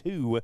2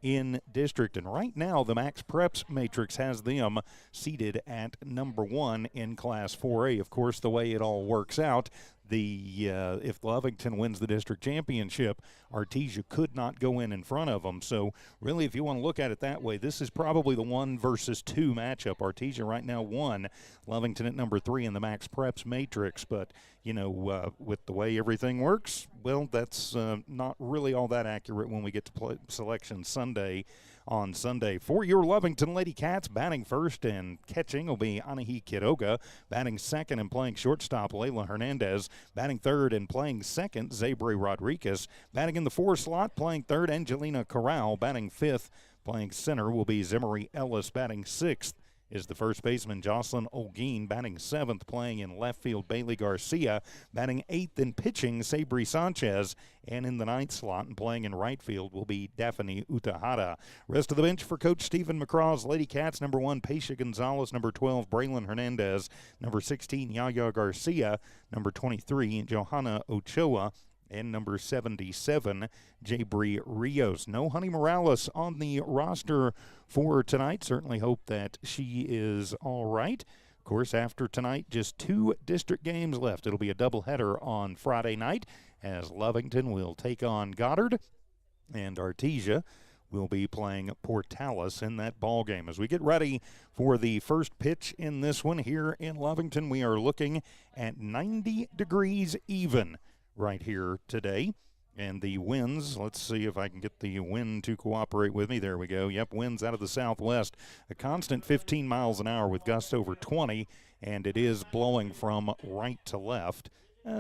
in district. And right now, the Max Preps Matrix has them seated at number 1 in Class 4A. Of course, the way it all works out, if Lovington wins the district championship, Artesia could not go in front of them. So really, if you want to look at it that way, this is probably the 1 versus 2 matchup. Artesia right now 1, Lovington at number 3 in the Max Preps Matrix. But, with the way everything works, well, that's not really all that accurate when we get to play Selection Sunday on Sunday. For your Lovington Lady Cats, batting first and catching will be Anahi Quiroga. Batting second and playing shortstop, Layla Hernandez. Batting third and playing second, Zabri Rodriguez. Batting in the 4 slot, playing third, Angelina Corral. Batting fifth, playing center will be Zimmery Ellis. Batting sixth is the first baseman, Jocelyn Olguin. Batting seventh, playing in left field, Bailey Garcia. Batting eighth and pitching, Sabri Sanchez. And in the 9th slot and playing in right field will be Daphne Utahara. Rest of the bench for Coach Stephen McCraw's Lady Cats, number 1, Paisha Gonzalez. Number 12, Braylon Hernandez. Number 16, Yaya Garcia. Number 23, Johanna Ochoa. And number 77, Jabri Rios. No Honey Morales on the roster for tonight. Certainly hope that she is all right. Of course, after tonight, just 2 district games left. It'll be a doubleheader on Friday night as Lovington will take on Goddard, and Artesia will be playing Portales in that ball game. As we get ready for the first pitch in this one here in Lovington, we are looking at 90 degrees even right here today. And the winds, let's see if I can get the wind to cooperate with me. There we go. Yep, winds out of the southwest. A constant 15 miles an hour with gusts over 20, and it is blowing from right to left.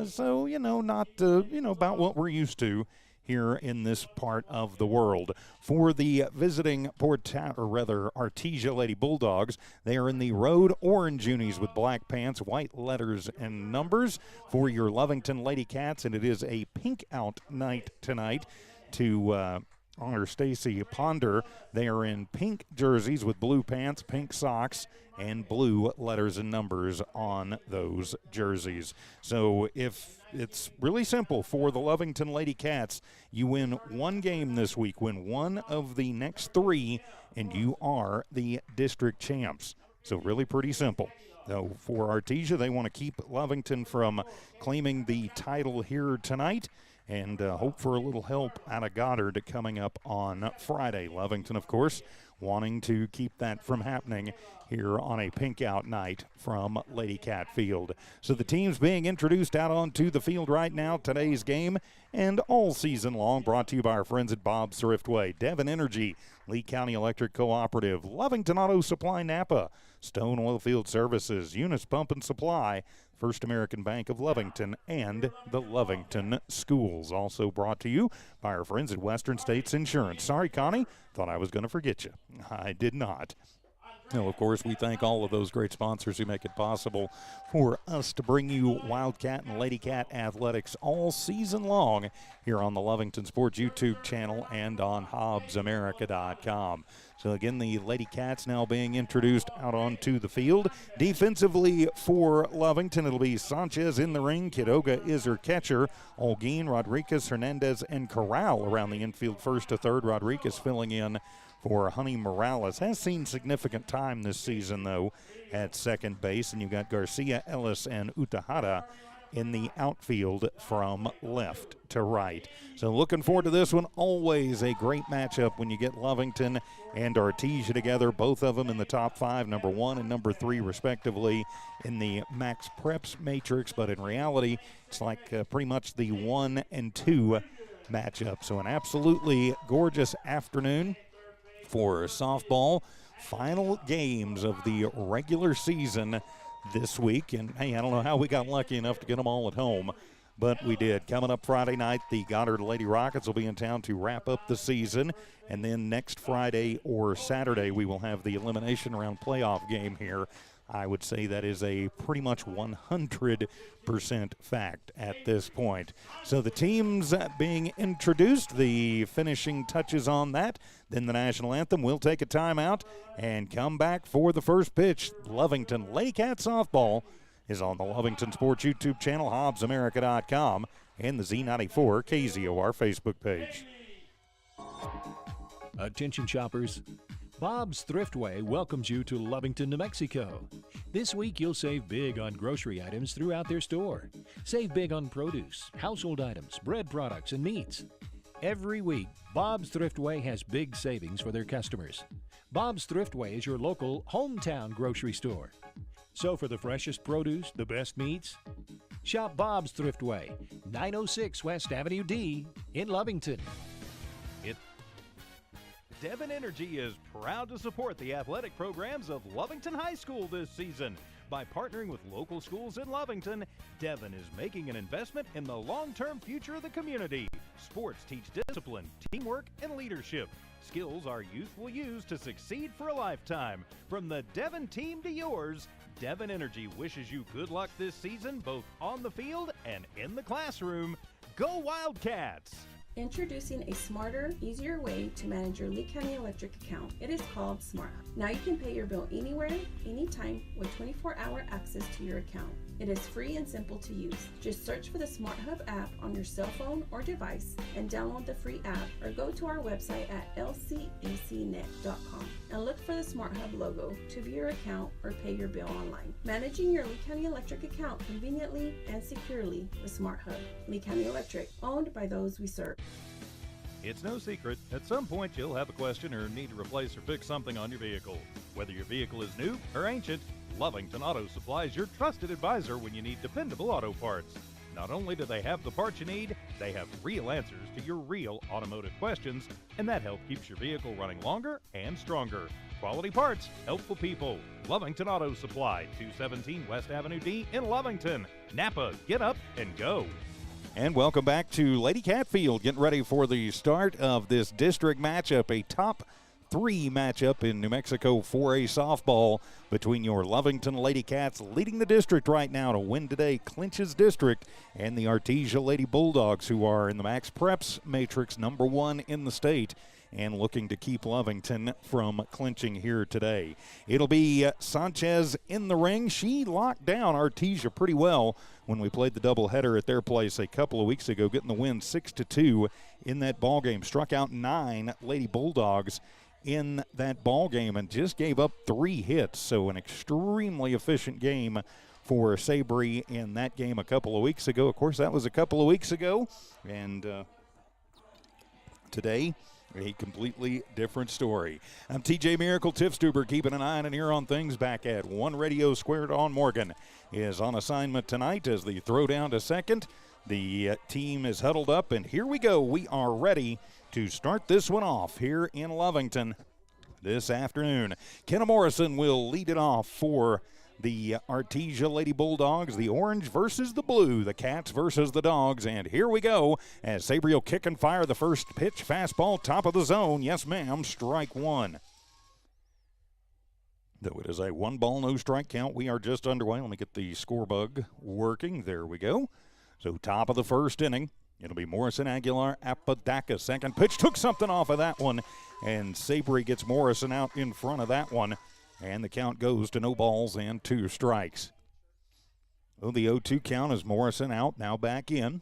So, not, about what we're used to here in this part of the world. For the visiting Artesia Lady Bulldogs, they are in the road orange unis with black pants, white letters and numbers. For your Lovington Lady Cats, and it is a pink out night tonight to honor Stacy Ponder. They are in pink jerseys with blue pants, pink socks, and blue letters and numbers on those jerseys. So if it's really simple for the Lovington Lady Cats, you win 1 game this week, win 1 of the next 3, and you are the district champs. So really pretty simple. Now, for Artesia, they want to keep Lovington from claiming the title here tonight, and hope for a little help out of Goddard coming up on Friday. Lovington, of course, wanting to keep that from happening here on a pink out night from Lady Cat Field. So the teams being introduced out onto the field right now. Today's game and all season long brought to you by our friends at Bob's Thriftway, Devon Energy, Lee County Electric Cooperative, Lovington Auto Supply Napa, Stone Oilfield Services, Eunice Pump and Supply, First American Bank of Lovington, and the Lovington Schools. Also brought to you by our friends at Western States Insurance. Sorry, Connie, thought I was going to forget you. I did not. Now, of course, we thank all of those great sponsors who make it possible for us to bring you Wildcat and Lady Cat athletics all season long here on the Lovington Sports YouTube channel and on HobbsAmerica.com. So, again, the Lady Cats now being introduced out onto the field. Defensively for Lovington, it'll be Sanchez in the ring. Quiroga is her catcher. Olguin, Rodriguez, Hernandez, and Corral around the infield first to third. Rodriguez filling in for Honey Morales. Has seen significant time this season, though, at second base. And you've got Garcia, Ellis, and Utahara in the outfield from left to right. So looking forward to this one. Always a great matchup when you get Lovington and Artesia together, both of them in the top 5, number 1 and number 3 respectively in the Max Preps Matrix. But in reality, it's like pretty much the 1 and 2 matchup. So an absolutely gorgeous afternoon for softball. Final games of the regular season this week. And, hey, I don't know how we got lucky enough to get them all at home, but we did. Coming up Friday night, the Goddard Lady Rockets will be in town to wrap up the season. And then next Friday or Saturday, we will have the elimination round playoff game here. I would say that is a pretty much 100% fact at this point. So the teams being introduced, the finishing touches on that, then the national anthem. We'll take a timeout and come back for the first pitch. Lovington Lady Cat Softball is on the Lovington Sports YouTube channel, HobbsAmerica.com, and the Z94 KZOR Facebook page. Attention shoppers, Bob's Thriftway welcomes you to Lovington, New Mexico. This week you'll save big on grocery items throughout their store. Save big on produce, household items, bread products, and meats. Every week, Bob's Thriftway has big savings for their customers. Bob's Thriftway is your local hometown grocery store. So for the freshest produce, the best meats, shop Bob's Thriftway, 906 West Avenue D in Lovington. Devon Energy is proud to support the athletic programs of Lovington High School this season. By partnering with local schools in Lovington, Devon is making an investment in the long-term future of the community. Sports teach discipline, teamwork, and leadership. Skills our youth will use to succeed for a lifetime. From the Devon team to yours, Devon Energy wishes you good luck this season, both on the field and in the classroom. Go Wildcats! Introducing a smarter, easier way to manage your Lee County Electric account. It is called Smart Hub. Now you can pay your bill anywhere, anytime, with 24-hour access to your account. It is free and simple to use. Just search for the Smart Hub app on your cell phone or device and download the free app, or go to our website at lcecnet.com and look for the Smart Hub logo to view your account or pay your bill online. Managing your Lee County Electric account conveniently and securely with Smart Hub. Lee County Electric, owned by those we serve. It's no secret, at some point you'll have a question or need to replace or fix something on your vehicle. Whether your vehicle is new or ancient, Lovington Auto Supply is your trusted advisor when you need dependable auto parts. Not only do they have the parts you need, they have real answers to your real automotive questions, and that help keeps your vehicle running longer and stronger. Quality parts, helpful people. Lovington Auto Supply, 217 West Avenue D in Lovington. Napa, get up and go. And welcome back to Lady Catfield, getting ready for the start of this district matchup, a top 3 matchup in New Mexico 4A softball between your Lovington Lady Cats, leading the district right now to win today, clinches district, and the Artesia Lady Bulldogs, who are in the Max Preps matrix #1 in the state and looking to keep Lovington from clinching here today. It'll be Sanchez in the ring. She locked down Artesia pretty well when we played the doubleheader at their place a couple of weeks ago, getting the win 6-2 in that ball game. Struck out 9 Lady Bulldogs in that ball game and just gave up 3 hits. So an extremely efficient game for Sabry in that game a couple of weeks ago. Of course, that was a couple of weeks ago. And today, a completely different story. I'm TJ Miracle Tifstuber, keeping an eye and an ear on things back at One Radio Squared on Morgan. Is on assignment tonight as the throw down to second. The team is huddled up, and here we go. We are ready to start this one off here in Lovington this afternoon. Kenna Morrison will lead it off for the Artesia Lady Bulldogs, the orange versus the blue, the Cats versus the Dogs. And here we go as Sabry will kick and fire the first pitch. Fastball, top of the zone. Yes, ma'am, strike 1. Though it is a 1-ball, no strike count, we are just underway. Let me get the score bug working. There we go. So top of the first inning. It'll be Morrison, Aguilar, Apodaca. Second pitch took something off of that one, and Sabry gets Morrison out in front of that one. And the count goes to no balls and 2 strikes. Well, the 0-2 count is Morrison out, now back in.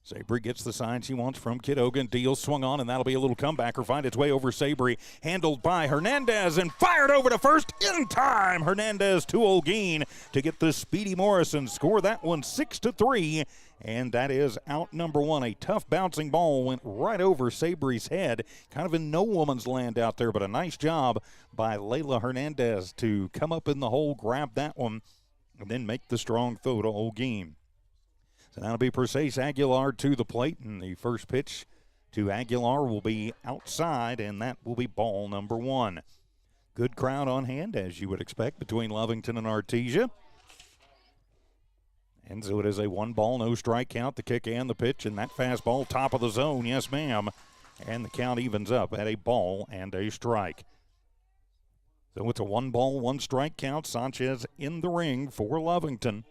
Sabry gets the sign she wants from Kid Hogan. Deal swung on, and that'll be a little comebacker. Find its way over Sabry. Handled by Hernandez and fired over to first in time. Hernandez to Olguin to get the speedy Morrison. Score that one 6-3. And that is out number 1. A tough bouncing ball went right over Sabry's head. Kind of in no woman's land out there, but a nice job by Layla Hernandez to come up in the hole, grab that one, and then make the strong throw to Olguin. So that'll be Perseus Aguilar to the plate, and the first pitch to Aguilar will be outside, and that will be ball number 1. Good crowd on hand, as you would expect, between Lovington and Artesia. And so it is a 1-ball, no strike count, the kick and the pitch, and that fastball top of the zone, yes ma'am. And the count evens up at a ball and a strike. So it's a 1-ball, 1-strike count. Sanchez in the ring for Lovington.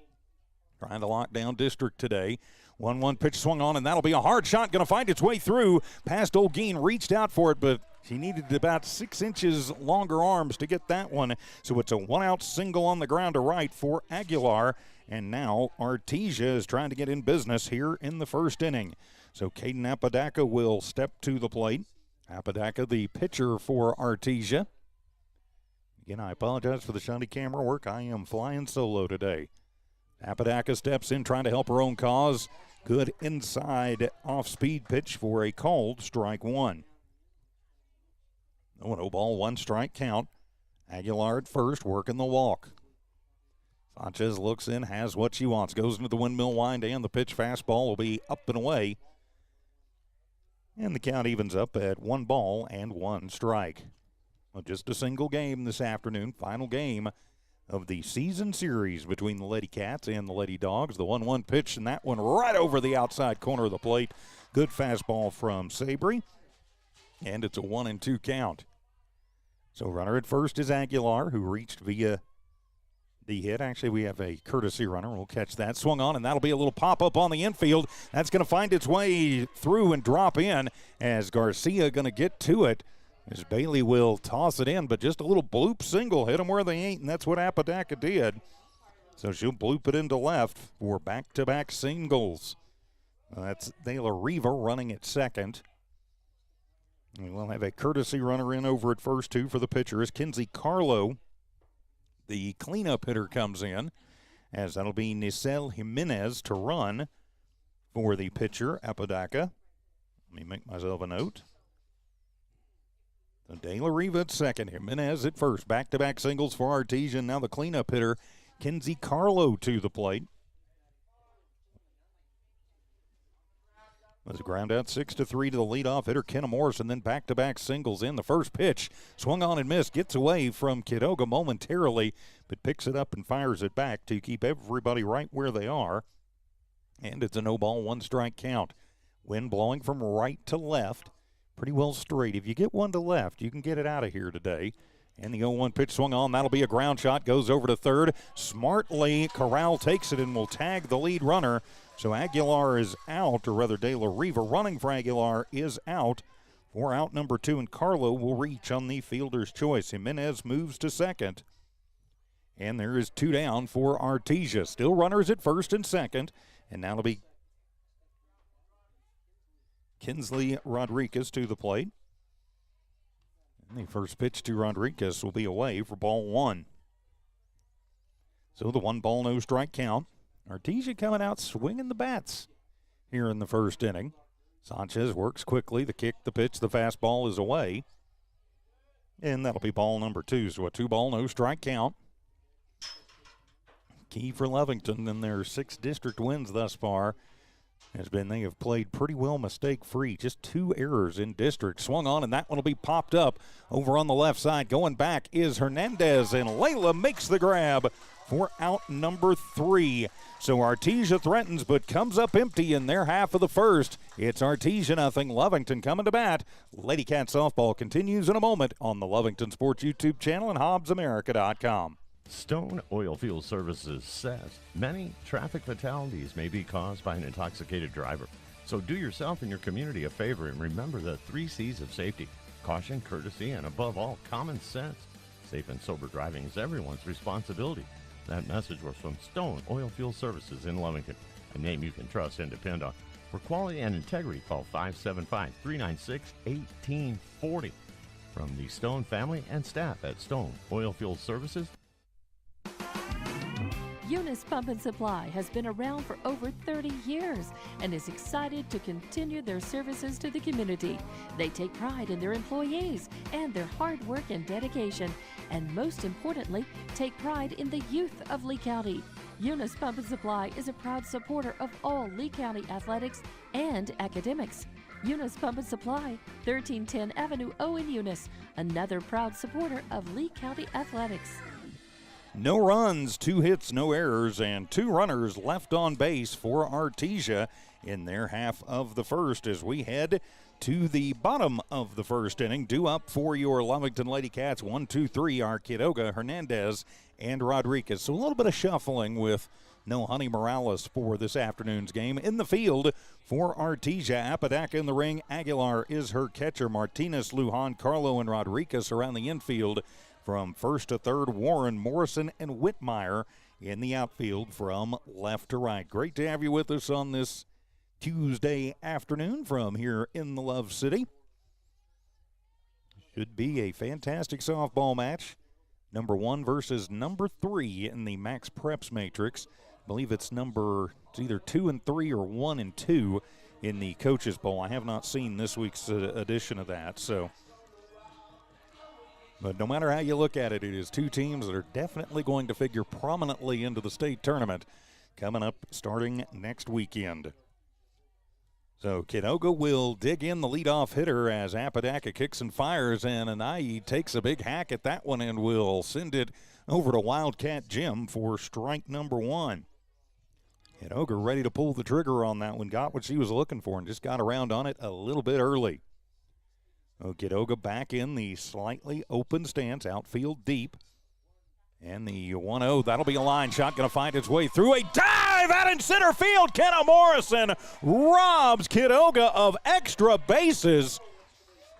Trying to lock down district today. 1-1 pitch swung on, and that'll be a hard shot. Going to find its way through. Past Olguin, reached out for it, but he needed about 6 inches longer arms to get that one. So it's a 1-out single on the ground to right for Aguilar. And now Artesia is trying to get in business here in the first inning. So Caden Apodaca will step to the plate. Apodaca, the pitcher for Artesia. Again, I apologize for the shoddy camera work. I am flying solo today. Apodaca steps in trying to help her own cause. Good inside off-speed pitch for a called strike one. 0-0 ball, 1 strike count. Aguilar at first, working the walk. Sanchez looks in, has what she wants. Goes into the windmill wind, and the pitch fastball will be up and away. And the count evens up at 1 ball and 1 strike. Well, just a single game this afternoon. Final game of the season series between the Lady Cats and the Lady Dogs. The 1-1 pitch, and that one right over the outside corner of the plate. Good fastball from Sabry. And it's a 1-2 count. So runner at first is Aguilar, who reached via the hit. Actually, we have a courtesy runner. We'll catch that. Swung on, and that'll be a little pop-up on the infield. That's going to find its way through and drop in as Garcia going to get to it. As Bailey will toss it in, but just a little bloop single. Hit them where they ain't, and that's what Apodaca did. So she'll bloop it into left for back-to-back singles. That's De La Riva running at second. And we'll have a courtesy runner in over at first, too, for the pitcher as Kinsey Carlo, the cleanup hitter, comes in, as that'll be Nicel Jimenez to run for the pitcher, Apodaca. Let me make myself a note. So De La Riva at second, Jimenez at first. Back-to-back singles for Artesia. Now the cleanup hitter, Kinsey Carlo, to the plate. Was a ground out 6-3 to the leadoff hitter, Kenna Morrison, then back-to-back singles in. The first pitch, swung on and missed, gets away from Quiroga momentarily, but picks it up and fires it back to keep everybody right where they are. And it's a no-ball, 1 strike count. Wind blowing from right to left, pretty well straight. If you get one to left, you can get it out of here today. And the 0-1 pitch swung on. That'll be a ground shot. Goes over to third. Smartly, Corral takes it and will tag the lead runner. So Aguilar is out, or rather De La Riva running for Aguilar is out for out number 2, and Carlo will reach on the fielder's choice. Jimenez moves to second. And there is 2 down for Artesia. Still runners at first and second. And now it'll be Kinsley Rodriguez to the plate. And the first pitch to Rodriguez will be away for ball 1. So the 1 ball, no strike count. Artesia coming out swinging the bats here in the first inning. Sanchez works quickly. The kick, the pitch, the fastball is away. And that'll be ball number 2. So a 2 ball, no strike count. Key for Lovington in their 6 district wins thus far has been they have played pretty well mistake-free. Just 2 errors in district. Swung on, and that one will be popped up over on the left side. Going back is Hernandez, and Layla makes the grab for out number 3. So Artesia threatens but comes up empty in their half of the first. It's Artesia nothing. Lovington coming to bat. Lady Cat softball continues in a moment on the Lovington Sports YouTube channel and HobbsAmerica.com. Stone Oilfield Services says many traffic fatalities may be caused by an intoxicated driver. So do yourself and your community a favor and remember the 3 C's of safety: caution, courtesy, and above all, common sense. Safe and sober driving is everyone's responsibility. That message was from Stone Oilfield Services in Lovington, a name you can trust and depend on. For quality and integrity, call 575-396-1840. From the Stone family and staff at Stone Oilfield Services. Eunice Pump and Supply has been around for over 30 years and is excited to continue their services to the community. They take pride in their employees and their hard work and dedication, and most importantly, take pride in the youth of Lee County. Eunice Pump and Supply is a proud supporter of all Lee County athletics and academics. Eunice Pump and Supply, 1310 Avenue O in Eunice, another proud supporter of Lee County athletics. No runs, 2 hits, no errors, and 2 runners left on base for Artesia in their half of the first as we head to the bottom of the first inning. Due up for your Lovington Lady Cats, 1, 2, 3 are Quiroga, Hernandez, and Rodriguez. So a little bit of shuffling with no Honey Morales for this afternoon's game. In the field for Artesia, Apodaca in the ring. Aguilar is her catcher. Martinez, Lujan, Carlo, and Rodriguez around the infield. From first to third, Warren, Morrison, and Whitmire in the outfield from left to right. Great to have you with us on this Tuesday afternoon from here in the Love City. Should be a fantastic softball match. Number 1 versus number 3 in the Max Preps matrix. I believe it's either 2 and 3 or 1 and 2 in the Coaches Bowl. I have not seen this week's edition of that. But no matter how you look at it, it is two teams that are definitely going to figure prominently into the state tournament coming up starting next weekend. So Kidogah will dig in the leadoff hitter as Apodaca kicks and fires, and Anai takes a big hack at that one and will send it over to Wildcat Jim for strike number 1. Kidogah ready to pull the trigger on that one, got what she was looking for and just got around on it a little bit early. So Kidogah back in the slightly open stance, outfield deep. And the 1-0, that'll be a line shot, going to find its way through a dive out in center field. Kenna Morrison robs Kidogah of extra bases.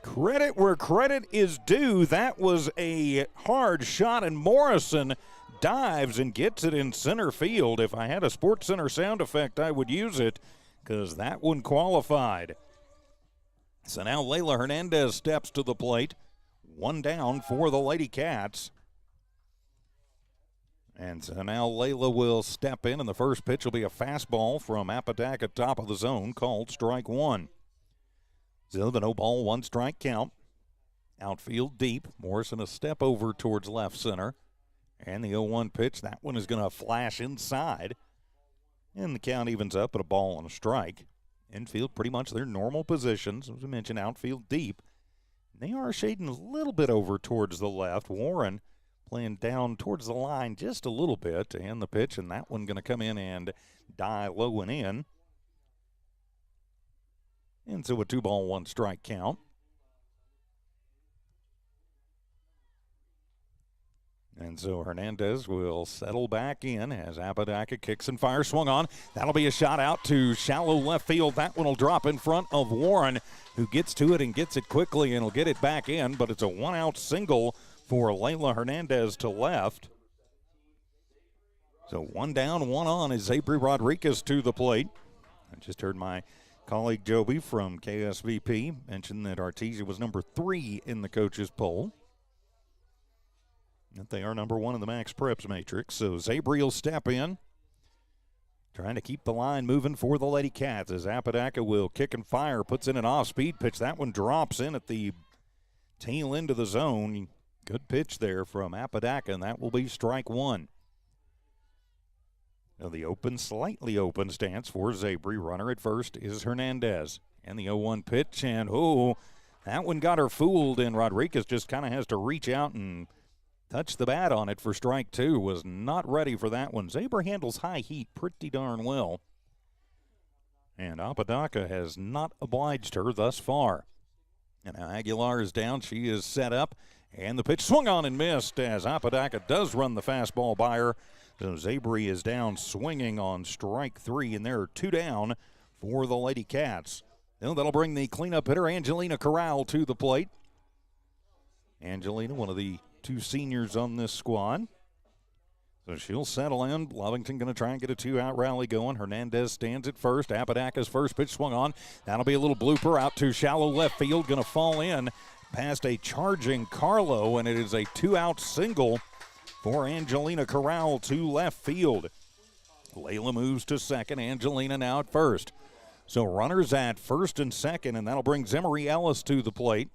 Credit where credit is due. That was a hard shot, and Morrison dives and gets it in center field. If I had a Sports Center sound effect, I would use it because that one qualified. So now Layla Hernandez steps to the plate. One down for the Lady Cats. And so now Layla will step in, and the first pitch will be a fastball from Apodaca, top of the zone, called strike 1. So the no ball, 1 strike count. Outfield deep. Morrison a step over towards left center. And the 0-1 pitch, that one is going to flash inside. And the count evens up at a ball and a strike. Infield pretty much their normal positions. As we mentioned, outfield deep. They are shading a little bit over towards the left. Warren playing down towards the line just a little bit, and the pitch, and that one going to come in and die low and in. And so a 2-ball, 1 strike count. And so Hernandez will settle back in as Apodaca kicks and fires, swung on. That'll be a shot out to shallow left field. That one will drop in front of Warren, who gets to it and gets it quickly and will get it back in, but it's a 1-out single for Layla Hernandez to left. So 1 down, 1 on is Zabri Rodriguez to the plate. I just heard my colleague Joby from KSVP mention that Artesia was number 3 in the coaches poll. That they are number 1 in the Max Preps matrix. So Zabri will step in, trying to keep the line moving for the Lady Cats as Apodaca will kick and fire, puts in an off-speed pitch. That one drops in at the tail end of the zone. Good pitch there from Apodaca, and that will be strike 1. Now the slightly open stance for Zabri. Runner at first is Hernandez. And the 0-1 pitch, and that one got her fooled, and Rodriguez just kind of has to reach out and touch the bat on it for strike 2. Was not ready for that one. Zabri handles high heat pretty darn well. And Apodaca has not obliged her thus far. And now Aguilar is down. She is set up. And the pitch swung on and missed as Apodaca does run the fastball by her. So Zabri is down swinging on strike 3, and there are 2 down for the Lady Cats. Now that'll bring the cleanup hitter, Angelina Corral, to the plate. Angelina, one of the 2 seniors on this squad. So she'll settle in. Lovington going to try and get a 2-out rally going. Hernandez stands at first. Apodaca's first pitch swung on. That'll be a little blooper out to shallow left field. Going to fall in past a charging Carlo, and it is a 2-out single for Angelina Corral to left field. Layla moves to second. Angelina now at first. So runners at first and second, and that'll bring Zimmery Ellis to the plate.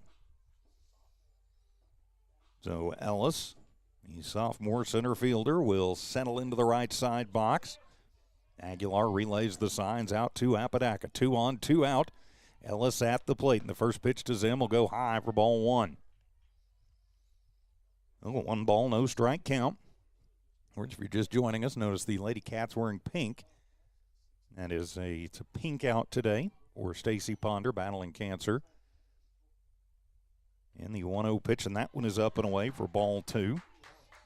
So Ellis, the sophomore center fielder, will settle into the right side box. Aguilar relays the signs out to Apodaca. 2 on, 2 out. Ellis at the plate, and the first pitch to Zim will go high for ball 1. 1 ball, no strike count. Or if you're just joining us, notice the Lady Cats wearing pink. That is it's a pink out today for Stacy Ponder battling cancer. And the 1-0 pitch, and that one is up and away for ball 2.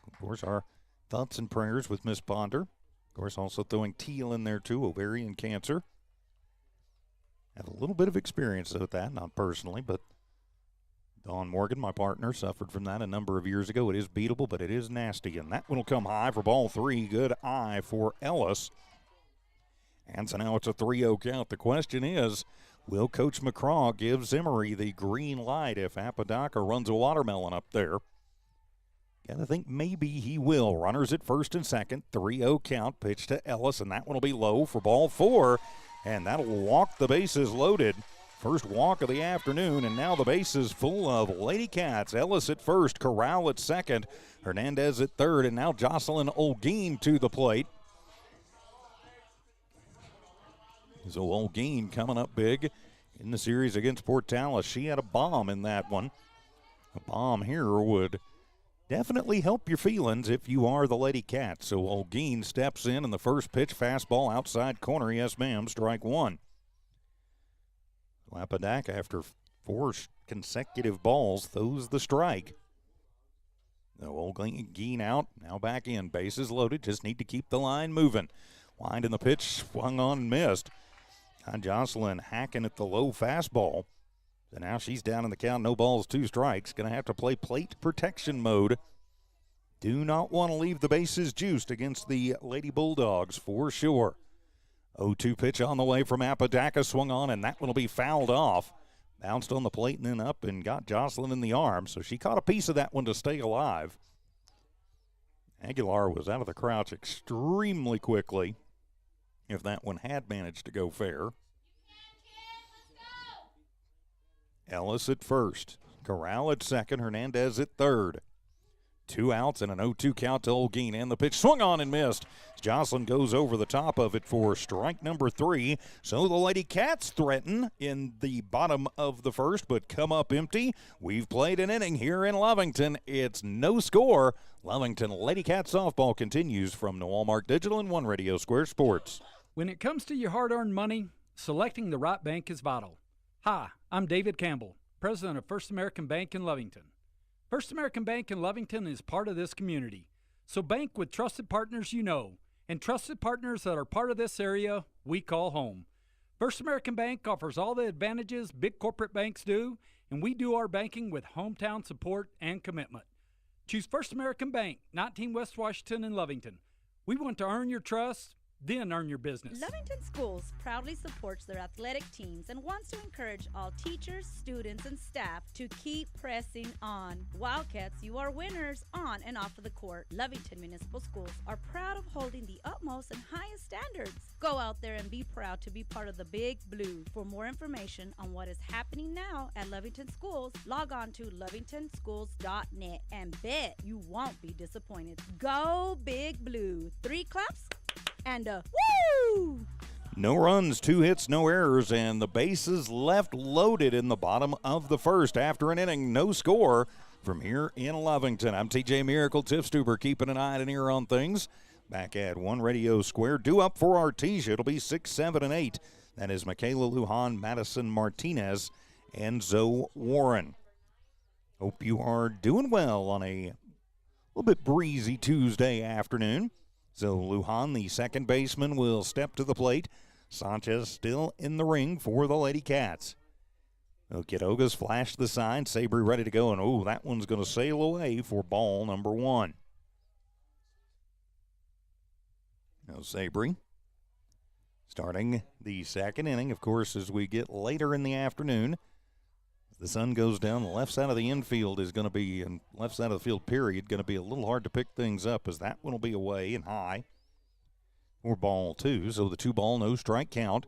Of course, our thoughts and prayers with Miss Ponder. Of course, also throwing teal in there too, ovarian cancer. Have a little bit of experience with that, not personally, but Dawn Morgan, my partner, suffered from that a number of years ago. It is beatable, but it is nasty, and that one will come high for ball 3. Good eye for Ellis. And so now it's a 3-0 count. The question is, Will Coach McCraw give Zimmery the green light if Apodaca runs a watermelon up there? Gotta think maybe he will. Runners at first and second. 3-0 count. Pitch to Ellis, and that one will be low for ball 4. And that'll walk the bases loaded. First walk of the afternoon, and now the bases full of Lady Cats. Ellis at first, Corral at second, Hernandez at third, and now Jocelyn Olguin to the plate. So Olguin coming up big in the series against Portales. She had a bomb in that one. A bomb here would definitely help your feelings if you are the Lady Cats. So Olguin steps in, and the first pitch, fastball outside corner. Yes, ma'am, strike 1. Apodaca, after 4 consecutive balls, throws the strike. No, Olguin out, now back in. Bases loaded, just need to keep the line moving. Wind in the pitch, swung on and missed. Jocelyn hacking at the low fastball. So now she's down in the count, no balls, 2 strikes. Going to have to play plate protection mode. Do not want to leave the bases juiced against the Lady Bulldogs for sure. 0-2 pitch on the way from Apodaca, swung on, and that one will be fouled off. Bounced on the plate and then up and got Jocelyn in the arm, so she caught a piece of that one to stay alive. Aguilar was out of the crouch extremely quickly if that one had managed to go fair. Ellis at first, Corral at second, Hernandez at third. 2 outs and an 0-2 count to Olguin, and the pitch swung on and missed. Jocelyn goes over the top of it for strike number 3. So the Lady Cats threaten in the bottom of the first, but come up empty. We've played an inning here in Lovington. It's no score. Lovington Lady Cats softball continues from Walmart Digital and One Radio Square Sports. When it comes to your hard-earned money, selecting the right bank is vital. Hi, I'm David Campbell, president of First American Bank in Lovington. First American Bank in Lovington is part of this community. So bank with trusted partners you know, and trusted partners that are part of this area we call home. First American Bank offers all the advantages big corporate banks do, and we do our banking with hometown support and commitment. Choose First American Bank, 19 West Washington in Lovington. We want to earn your trust, then earn your business. Lovington Schools proudly supports their athletic teams and wants to encourage all teachers, students, and staff to keep pressing on. Wildcats, you are winners on and off of the court. Lovington Municipal Schools are proud of holding the utmost and highest standards. Go out there and be proud to be part of the Big Blue. For more information on what is happening now at Lovington Schools, log on to lovingtonschools.net and bet you won't be disappointed. Go Big Blue. 3 claps and a woo! No runs, 2 hits, no errors, and the bases left loaded in the bottom of the first after an inning. No score from here in Lovington. I'm TJ Miracle Tiff Stuber, keeping an eye and an ear on things. Back at One Radio Square, due up for Artesia. It'll be 6, 7, and 8. That is Michaela Lujan, Madison Martinez, and Zoe Warren. Hope you are doing well on a little bit breezy Tuesday afternoon. So Lujan, the second baseman, will step to the plate. Sanchez still in the ring for the Lady Cats. Quiroga's flashed the sign. Sabry ready to go, and that one's going to sail away for ball number 1. Now Sabry starting the second inning. Of course, as we get later in the afternoon, the sun goes down. The left side of the infield is going to be, and left side of the field period, going to be a little hard to pick things up as that one will be away and high for ball 2. So the 2-ball, no strike count.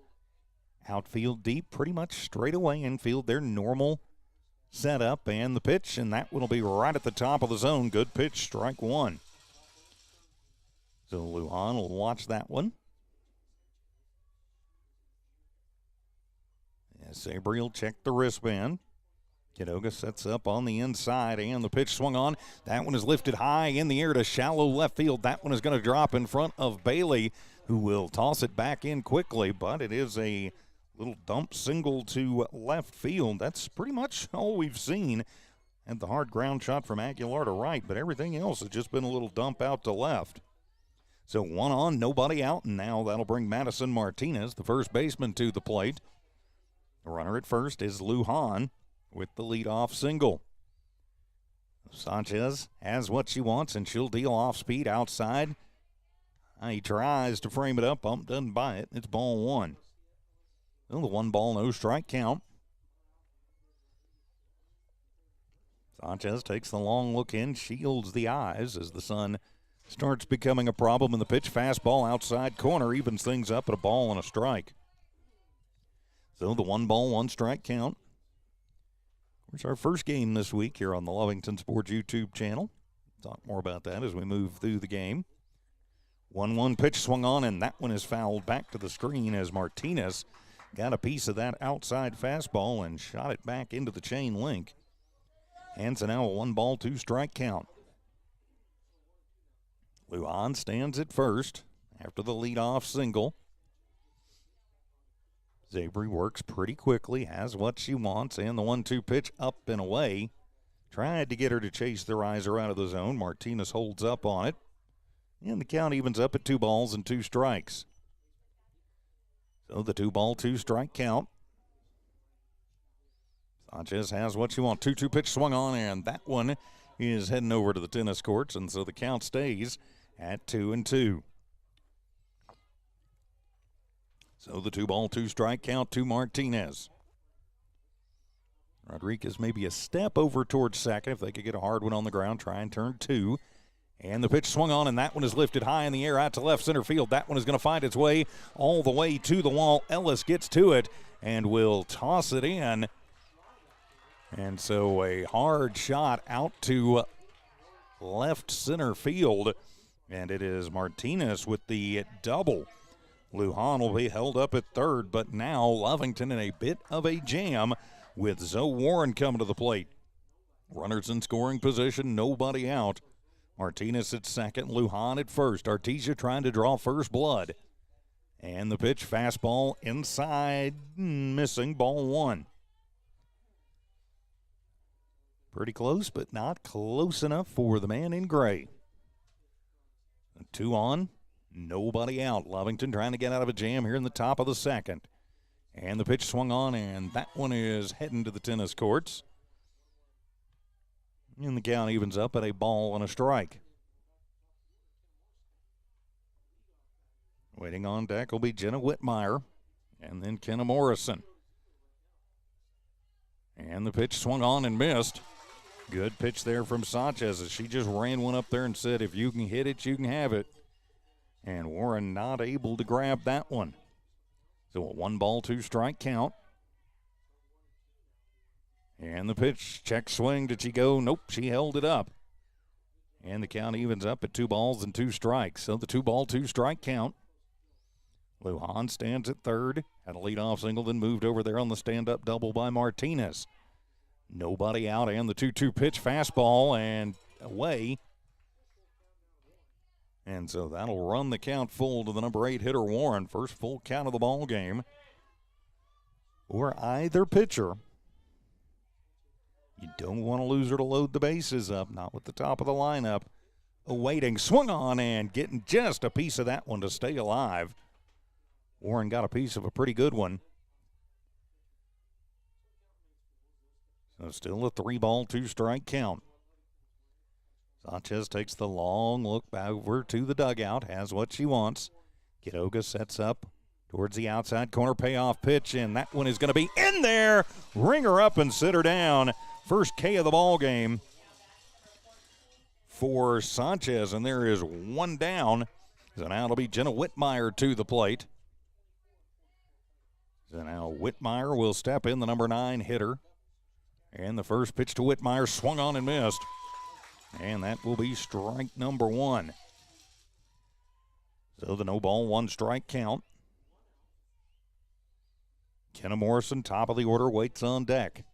Outfield deep, pretty much straight away. Infield, their normal setup, and the pitch, and that one will be right at the top of the zone. Good pitch, strike 1. So Lujan will watch that one. Sabry will check the wristband. Quiroga sets up on the inside, and the pitch swung on. That one is lifted high in the air to shallow left field. That one is going to drop in front of Bailey, who will toss it back in quickly, but it is a little dump single to left field. That's pretty much all we've seen. And the hard ground shot from Aguilar to right, but everything else has just been a little dump out to left. So 1 on, nobody out, and now that'll bring Madison Martinez, the first baseman, to the plate. The runner at first is Lujan with the leadoff single. Sanchez has what she wants, and she'll deal off speed outside. He tries to frame it up. Doesn't buy it. It's ball 1. So the 1 ball, no strike count. Sanchez takes the long look in, shields the eyes as the sun starts becoming a problem in the pitch. Fastball outside corner, evens things up at a ball and a strike. So the 1 ball, 1 strike count. It's our first game this week here on the Lovington Sports YouTube channel. Talk more about that as we move through the game. 1-1 pitch swung on, and that one is fouled back to the screen as Martinez got a piece of that outside fastball and shot it back into the chain link. And so now a 1 ball, 2 strike count. Lujan stands at first after the leadoff single. Zabry works pretty quickly, has what she wants, and the 1-2 pitch up and away. Tried to get her to chase the riser out of the zone. Martinez holds up on it. And the count evens up at 2 balls and 2 strikes. So the 2-ball, 2 strike count. Sanchez has what she wants. 2-2 pitch swung on, and that one is heading over to the tennis courts, and so the count stays at 2-2. So the 2-ball, 2 strike count to Martinez. Rodriguez maybe a step over towards second. If they could get a hard one on the ground, try and turn 2. And the pitch swung on, and that one is lifted high in the air out to left center field. That one is going to find its way all the way to the wall. Ellis gets to it and will toss it in. And so a hard shot out to left center field. And it is Martinez with the double. Lujan will be held up at third, but now Lovington in a bit of a jam with Zoe Warren coming to the plate. Runners in scoring position, nobody out. Martinez at second, Lujan at first. Artesia trying to draw first blood. And the pitch, fastball inside, missing, ball 1. Pretty close, but not close enough for the man in gray. 2 on. Nobody out. Lovington trying to get out of a jam here in the top of the second. And the pitch swung on, and that one is heading to the tennis courts. And the count evens up at a ball and a strike. Waiting on deck will be Jenna Whitmire and then Kenna Morrison. And the pitch swung on and missed. Good pitch there from Sanchez as she just ran one up there and said, if you can hit it, you can have it. And Warren not able to grab that one. So a 1-ball, 2 strike count. And the pitch, check swing. Did she go? Nope, she held it up. And the count evens up at 2 balls and 2 strikes. So the 2-ball, 2 strike count. Lujan stands at third. Had a leadoff single, then moved over there on the stand-up double by Martinez. Nobody out, and the 2-2 pitch, fastball, and away. And so that'll run the count full to the number 8 hitter, Warren. First full count of the ball game. Or either pitcher. You don't want to lose her to load the bases up, not with the top of the lineup. Awaiting, swung on, and getting just a piece of that one to stay alive. Warren got a piece of a pretty good one. So still a 3-ball, 2 strike count. Sanchez takes the long look back over to the dugout, has what she wants. Quiroga sets up towards the outside corner, payoff pitch, and that one is going to be in there. Ring her up and sit her down. First K of the ball game for Sanchez, and there is 1 down. So now it'll be Jenna Whitmire to the plate. So now Whitmire will step in, the number 9 hitter. And the first pitch to Whitmire swung on and missed. And that will be strike number 1. So the 0-ball, 1 strike count. Kenna Morrison, top of the order, waits on deck.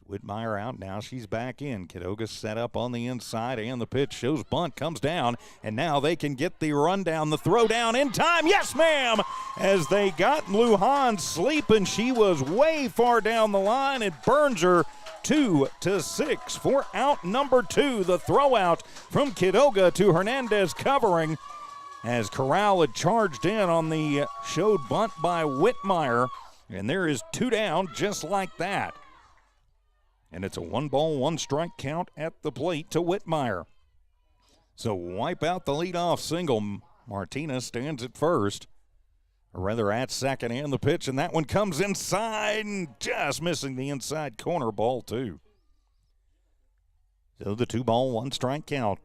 Whitmire out, now she's back in. Quiroga set up on the inside, and the pitch shows bunt, comes down, and now they can get the rundown, the throw down in time. Yes, ma'am! As they got Lujan sleeping, she was way far down the line. It burns her 2-6 for out number 2. The throw out from Quiroga to Hernandez covering as Corral had charged in on the showed bunt by Whitmire, and there is 2 down just like that. And it's a 1-ball, 1 strike count at the plate to Whitmire. So wipe out the leadoff single. Martinez stands at first. or rather at second, and the pitch, and that one comes inside and just missing the inside corner, ball 2. So the 2-ball, 1-strike count.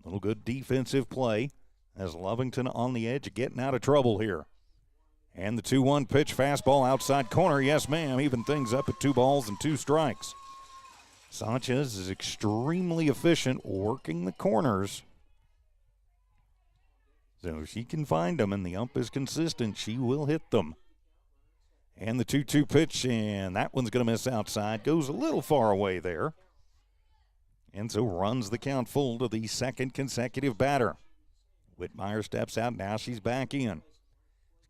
Little good defensive play as Lovington on the edge of getting out of trouble here. And the 2-1 pitch, fastball outside corner. Yes, ma'am, even things up at 2 balls and 2 strikes. Sanchez is extremely efficient working the corners. So if she can find them and the ump is consistent, she will hit them. And the 2-2 pitch, and that one's going to miss outside. Goes a little far away there. And so runs the count full to the second consecutive batter. Whitmire steps out. Now she's back in.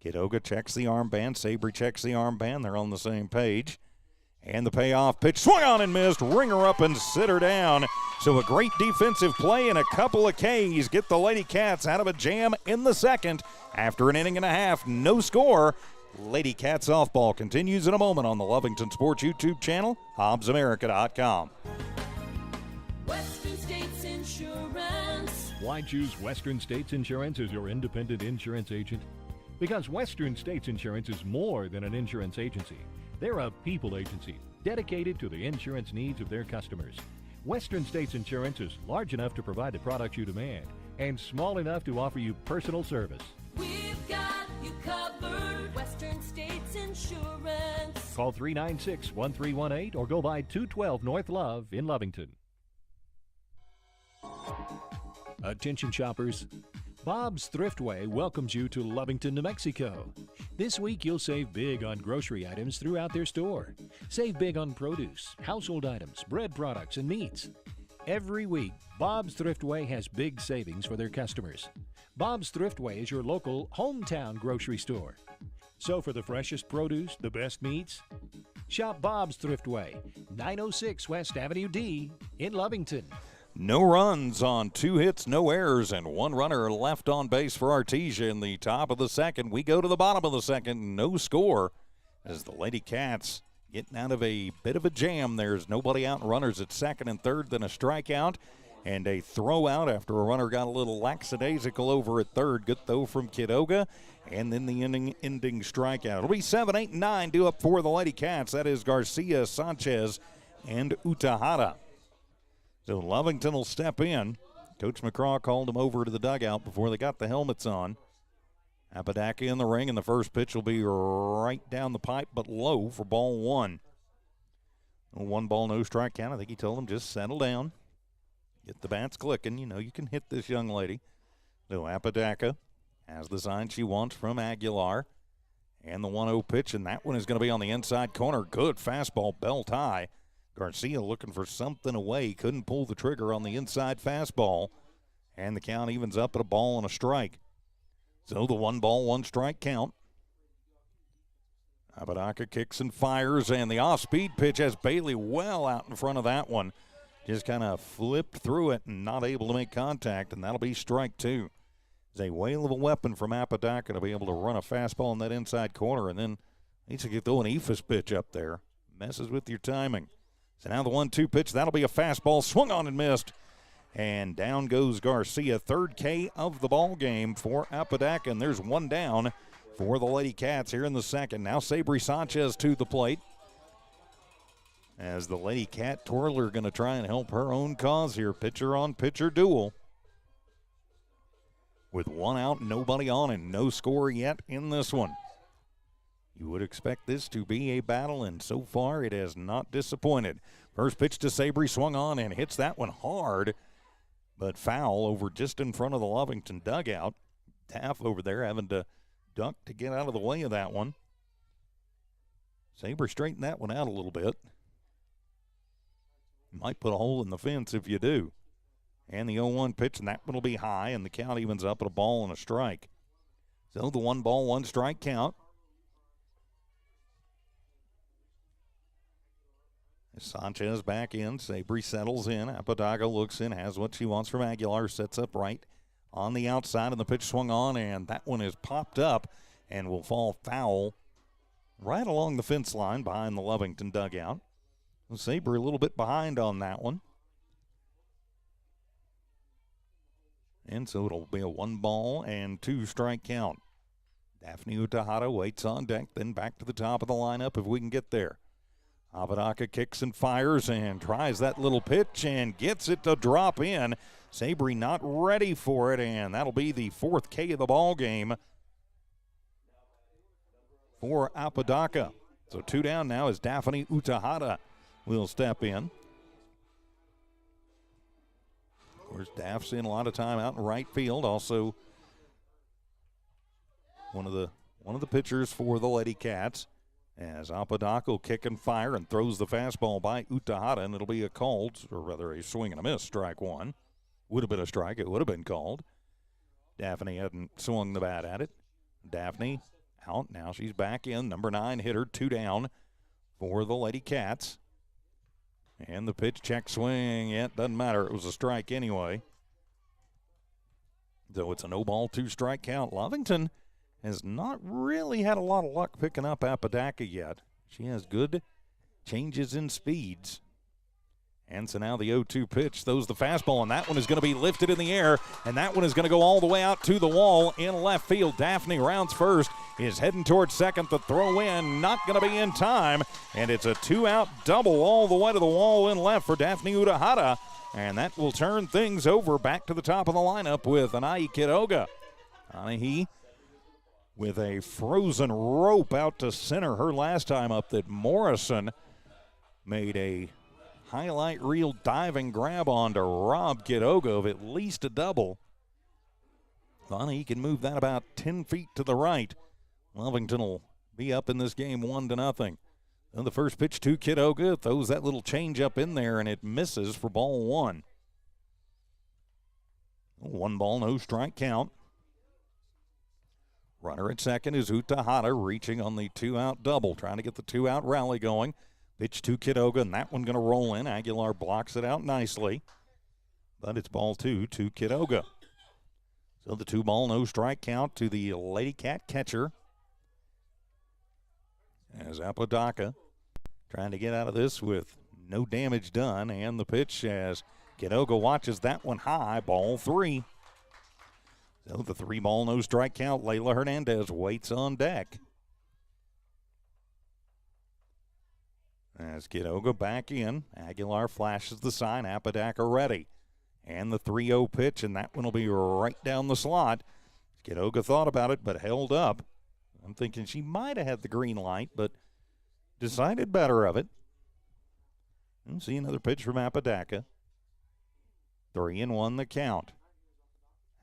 Quiroga checks the armband. Sabry checks the armband. They're on the same page. And the payoff pitch swung on and missed. Ring her up and sit her down. So a great defensive play and a couple of Ks get the Lady Cats out of a jam in the second. After an inning and a half, no score. Lady Cats softball continues in a moment on the Lovington Sports YouTube channel, HobbsAmerica.com. Western States Insurance. Why choose Western States Insurance as your independent insurance agent? Because Western States Insurance is more than an insurance agency. They're a people agency dedicated to the insurance needs of their customers. Western States Insurance is large enough to provide the products you demand and small enough to offer you personal service. We've got you covered. Western States Insurance. Call 396-1318 or go by 212 North Love in Lovington. Attention shoppers. Bob's Thriftway welcomes you to Lovington, New Mexico. This week you'll save big on grocery items throughout their store. Save big on produce, household items, bread products, and meats. Every week, Bob's Thriftway has big savings for their customers. Bob's Thriftway is your local hometown grocery store. So for the freshest produce, the best meats, shop Bob's Thriftway, 906 West Avenue D in Lovington. No runs on 2 hits, no errors, and 1 runner left on base for Artesia in the top of the second. We go to the bottom of the second, no score, as the Lady Cats getting out of a bit of a jam. There's nobody out and runners at second and third, then a strikeout and a throw out after a runner got a little lackadaisical over at third. Good throw from Quiroga, and then the ending strikeout. It'll be 7, 8, and 9 due up for the Lady Cats. That is Garcia, Sanchez, and Utahara. So Lovington will step in. Coach McCraw called them over to the dugout before they got the helmets on. Apodaca in the ring, and the first pitch will be right down the pipe, but low for ball 1. 1 ball, no strike count. I think he told them just settle down. Get the bats clicking. You know you can hit this young lady. So Apodaca has the sign she wants from Aguilar. And the 1-0 pitch, and that one is going to be on the inside corner. Good fastball, belt high. Garcia looking for something away. Couldn't pull the trigger on the inside fastball. And the count evens up at a ball and a strike. So the 1 ball, 1 strike count. Apodaca kicks and fires, and the off-speed pitch has Bailey well out in front of that one. Just kind of flipped through it and not able to make contact, and that'll be strike 2. It's a whale of a weapon from Apodaca to be able to run a fastball in that inside corner, and then needs to get throw an ephus pitch up there. Messes with your timing. So now the 1-2 pitch, that'll be a fastball, swung on and missed. And down goes Garcia, 3rd K of the ball game for Apodaca, and there's 1 down for the Lady Cats here in the second. Now Sabry Sanchez to the plate. As the Lady Cat twirler going to try and help her own cause here. Pitcher on pitcher duel. With 1 out, nobody on, and no score yet in this one. You would expect this to be a battle, and so far it has not disappointed. First pitch to Sabry, swung on and hits that one hard, but foul over just in front of the Lovington dugout. Taff over there having to duck to get out of the way of that one. Sabry straightened that one out a little bit. Might put a hole in the fence if you do. And the 0-1 pitch, and that one will be high, and the count evens up at a ball and a strike. So the 1 ball, 1 strike count. Sanchez back in. Sabry settles in. Apodaca looks in, has what she wants from Aguilar. Sets up right on the outside, and the pitch swung on, and that one is popped up and will fall foul right along the fence line behind the Lovington dugout. Sabry a little bit behind on that one. And so it'll be a 1 ball and 2 strike count. Daphne Utahara waits on deck, then back to the top of the lineup if we can get there. Apodaca kicks and fires and tries that little pitch and gets it to drop in. Sabry not ready for it, and that'll be the 4th K of the ball game for Apodaca. So 2 down now as Daphne Utahara will step in. Of course, Daph's in a lot of time out in right field. Also, one of the pitchers for the Lady Cats. As Apodaca will kick and fire and throws the fastball by Utahara, and it'll be a called, or rather a swing and a miss, strike 1. Would have been a strike. It would have been called. Daphne hadn't swung the bat at it. Daphne out. Now she's back in. Number 9 hitter, 2 down for the Lady Cats. And the pitch, check swing. Yeah, it doesn't matter. It was a strike anyway. So it's a no ball, 2 strike count. Lovington has not really had a lot of luck picking up Apodaca yet. She has good changes in speeds. And so now the 0-2 pitch throws the fastball, and that one is going to be lifted in the air, and that one is going to go all the way out to the wall in left field. Daphne rounds first, is heading towards second. The throw in, not going to be in time, and it's a 2-out double all the way to the wall in left for Daphne Utahara, and that will turn things over back to the top of the lineup with Anahi Quiroga. Anahi with a frozen rope out to center her last time up that Morrison made a highlight reel diving grab on to rob Quiroga of at least a double. Anahi can move that about 10 feet to the right. Lovington will be up in this game 1-0. Then the first pitch to Quiroga throws that little change up in there, and it misses for ball 1. 1 ball, no strike count. Runner at second is Utahara, reaching on the 2-out double, trying to get the 2-out rally going. Pitch to Quiroga, and that one going to roll in. Aguilar blocks it out nicely, but it's ball 2 to Quiroga. So the 2 ball, no strike count to the Lady Cat catcher. As Apodaca trying to get out of this with no damage done, and the pitch as Quiroga watches that one high, ball 3. So the 3 ball, no strike count. Layla Hernandez waits on deck. As Quiroga back in, Aguilar flashes the sign, Apodaca ready. And the 3-0 pitch, and that one will be right down the slot. Quiroga thought about it, but held up. I'm thinking she might have had the green light, but decided better of it. And see another pitch from Apodaca. 3-1 the count.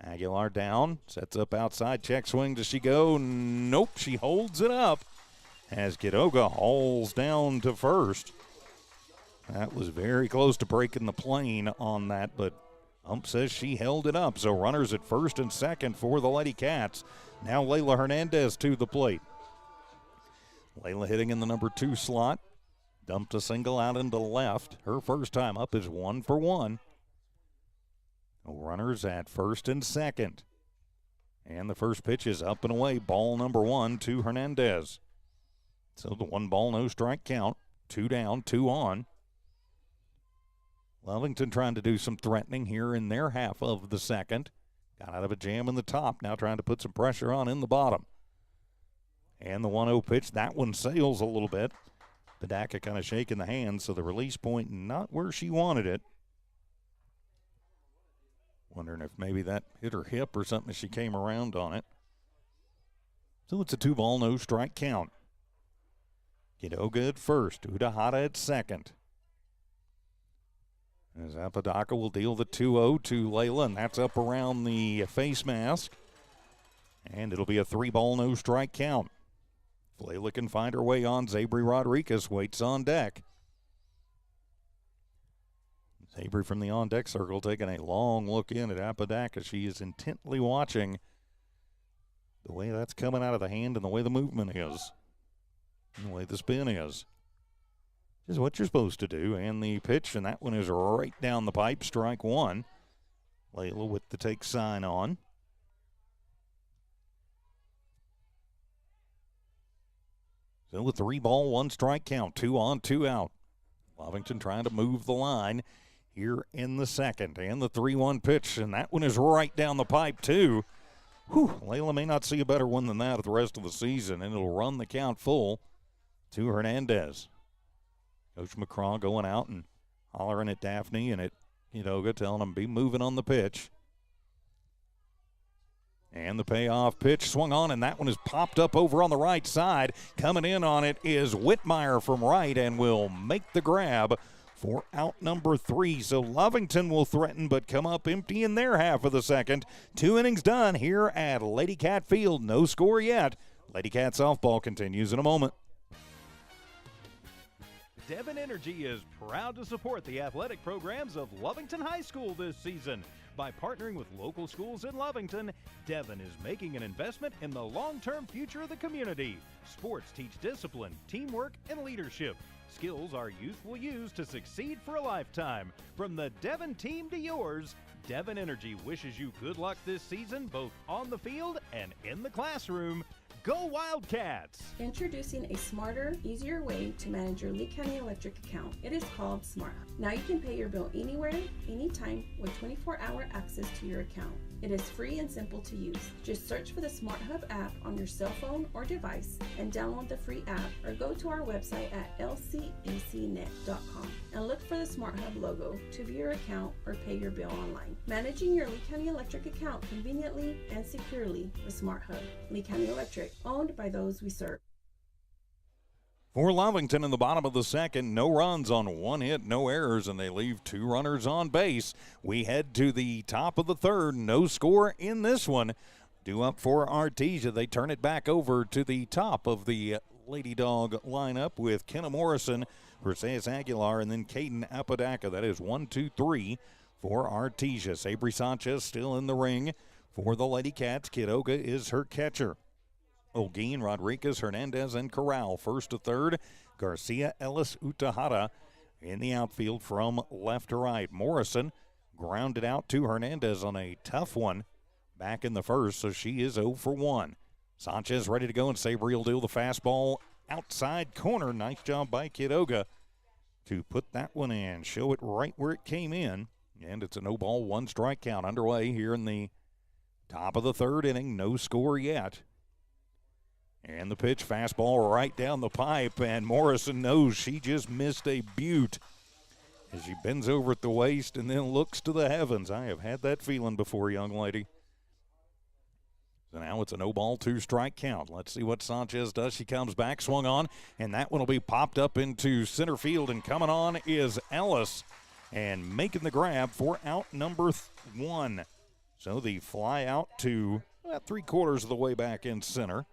Aguilar down, sets up outside, check swing. Does she go? Nope, she holds it up as Quiroga hauls down to first. That was very close to breaking the plane on that, but ump says she held it up. So runners at first and second for the Lady Cats. Now Layla Hernandez to the plate. Layla hitting in the number 2 slot. Dumped a single out into left. Her first time up is 1 for 1. Runners at first and second. And the first pitch is up and away. Ball number 1 to Hernandez. So the 1 ball, no strike count. 2 down, 2 on. Lovington trying to do some threatening here in their half of the second. Got out of a jam in the top. Now trying to put some pressure on in the bottom. And the 1-0 pitch, that one sails a little bit. Apodaca kind of shaking the hand, so the release point not where she wanted it. Wondering if maybe that hit her hip or something as she came around on it. So it's a 2 ball, no strike count. Quiroga at first, Utahara at second. As Apodaca will deal the 2-0 to Layla, and that's up around the face mask. And it'll be a 3 ball, no strike count. If Layla can find her way on, Zabry Rodriguez waits on deck. Zabry from the on-deck circle taking a long look in at Apodaca. She is intently watching the way that's coming out of the hand and the way the movement is, and the way the spin is. This is what you're supposed to do. And the pitch, and that one is right down the pipe, strike 1. Layla with the take sign on. So a 3 ball, 1 strike count, 2 on, 2 out. Lovington trying to move the line here in the second. And the 3-1 pitch, and that one is right down the pipe too. Layla may not see a better one than that the rest of the season, and it'll run the count full to Hernandez. Coach McCraw going out and hollering at Daphne and at Kidoga, telling them be moving on the pitch. And the payoff pitch swung on, and that one is popped up over on the right side. Coming in on it is Whitmire from right and will make the grab for out number 3. So Lovington will threaten but come up empty in their half of the second. 2 innings done here at Lady Cat Field. No score yet. Lady Cat softball continues in a moment. Devon Energy is proud to support the athletic programs of Lovington High School this season. By partnering with local schools in Lovington, Devon is making an investment in the long-term future of the community. Sports teach discipline, teamwork, and leadership. Skills our youth will use to succeed for a lifetime. From the Devon team to yours, Devon Energy wishes you good luck this season, both on the field and in the classroom. Go Wildcats! Introducing a smarter, easier way to manage your Lee County Electric account. It is called Smart Hub. Now you can pay your bill anywhere, anytime with 24-hour access to your account. It is free and simple to use. Just search for the Smart Hub app on your cell phone or device and download the free app, or go to our website at lcecnet.com and look for the Smart Hub logo to view your account or pay your bill online. Managing your Lee County Electric account conveniently and securely with Smart Hub. Lee County Electric, owned by those we serve. For Lovington in the bottom of the second, no runs on 1 hit, no errors, and they leave 2 runners on base. We head to the top of the third, no score in this one. Due up for Artesia, they turn it back over to the top of the Lady Dog lineup with Kenna Morrison, Artesia Aguilar, and then Caden Apodaca. That is 1, 2, 3 for Artesia. Sabri Sanchez still in the ring for the Lady Cats. Kidoga is her catcher. Olguin, Rodriguez, Hernandez, and Corral first to third. Garcia, Ellis, Utahara in the outfield from left to right. Morrison grounded out to Hernandez on a tough one back in the first, so she is 0 for 1. Sanchez ready to go, and Sabri will deal the fastball outside corner. Nice job by Kidoga to put that one in, show it right where it came in, and it's a no ball, 1 strike count underway here in the top of the third inning. No score yet. And the pitch, fastball right down the pipe, and Morrison knows she just missed a beaut as she bends over at the waist and then looks to the heavens. I have had that feeling before, young lady. So now it's a no ball, 2 strike count. Let's see what Sanchez does. She comes back, swung on, and that one will be popped up into center field, and coming on is Ellis and making the grab for out number 1. So the fly out to about 3/4 of the way back in center.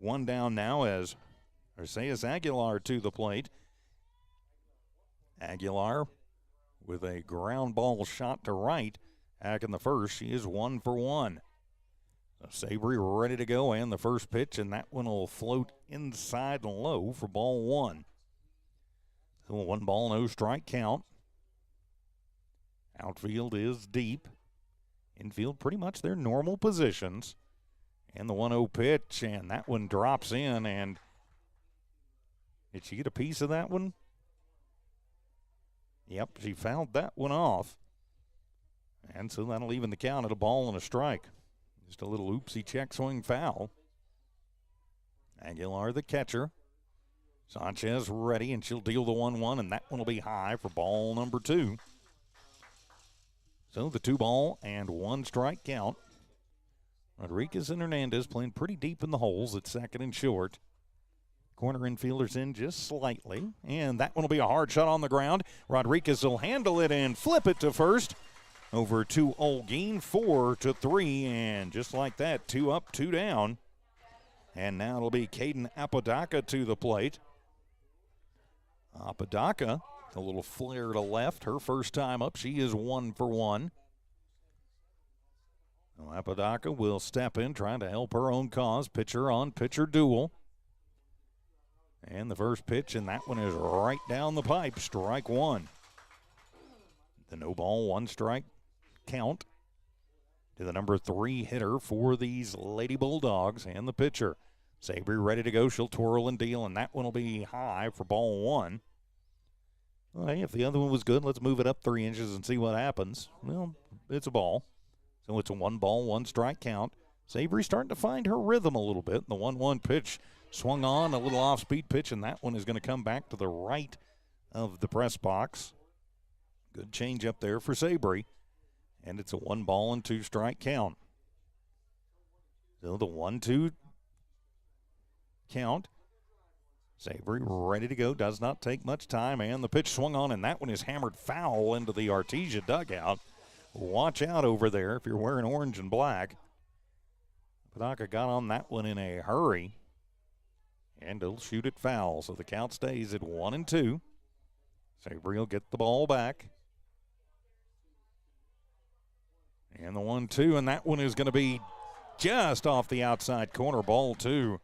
1 down now as Artesia Aguilar to the plate. Aguilar with a ground ball shot to right back in the first. She is 1 for 1. So Sabri ready to go, and the first pitch, and that one will float inside and low for ball 1. So 1 ball, no strike count. Outfield is deep. Infield pretty much their normal positions. And the 1-0 pitch, and that one drops in, and did she get a piece of that one? Yep, she fouled that one off. And so that'll even the count at a ball and a strike. Just a little oopsie check swing foul. Aguilar the catcher. Sanchez ready, and she'll deal the 1-1, and that one will be high for ball number 2. So the 2 ball and 1 strike count. Rodriguez and Hernandez playing pretty deep in the holes at second and short. Corner infielders in just slightly. And that one will be a hard shot on the ground. Rodriguez will handle it and flip it to first. Over to Olguin, 4 to 3. And just like that, 2 up, 2 down. And now it'll be Caden Apodaca to the plate. Apodaca, a little flare to left. Her first time up, she is 1 for 1. Apodaca will step in, trying to help her own cause. Pitcher on pitcher duel. And the first pitch, and that one is right down the pipe. Strike 1. The no ball, 1 strike count to the number 3 hitter for these Lady Bulldogs, and the pitcher. Sabri ready to go. She'll twirl and deal, and that one will be high for ball 1. Well, hey, if the other one was good, let's move it up 3 inches and see what happens. Well, it's a ball. So it's a 1 ball, 1 strike count. Savory starting to find her rhythm a little bit. The 1-1 pitch swung on, a little off-speed pitch, and that one is going to come back to the right of the press box. Good change up there for Savory. And it's a 1-2 count. So the 1-2 count. Savory ready to go. Does not take much time. And the pitch swung on, and that one is hammered foul into the Artesia dugout. Watch out over there if you're wearing orange and black. Apodaca got on that one in a hurry. And he'll shoot it foul. So the count stays at 1-2. Savory will get the ball back. And the 1-2, and that one is going to be just off the outside corner. Ball 2.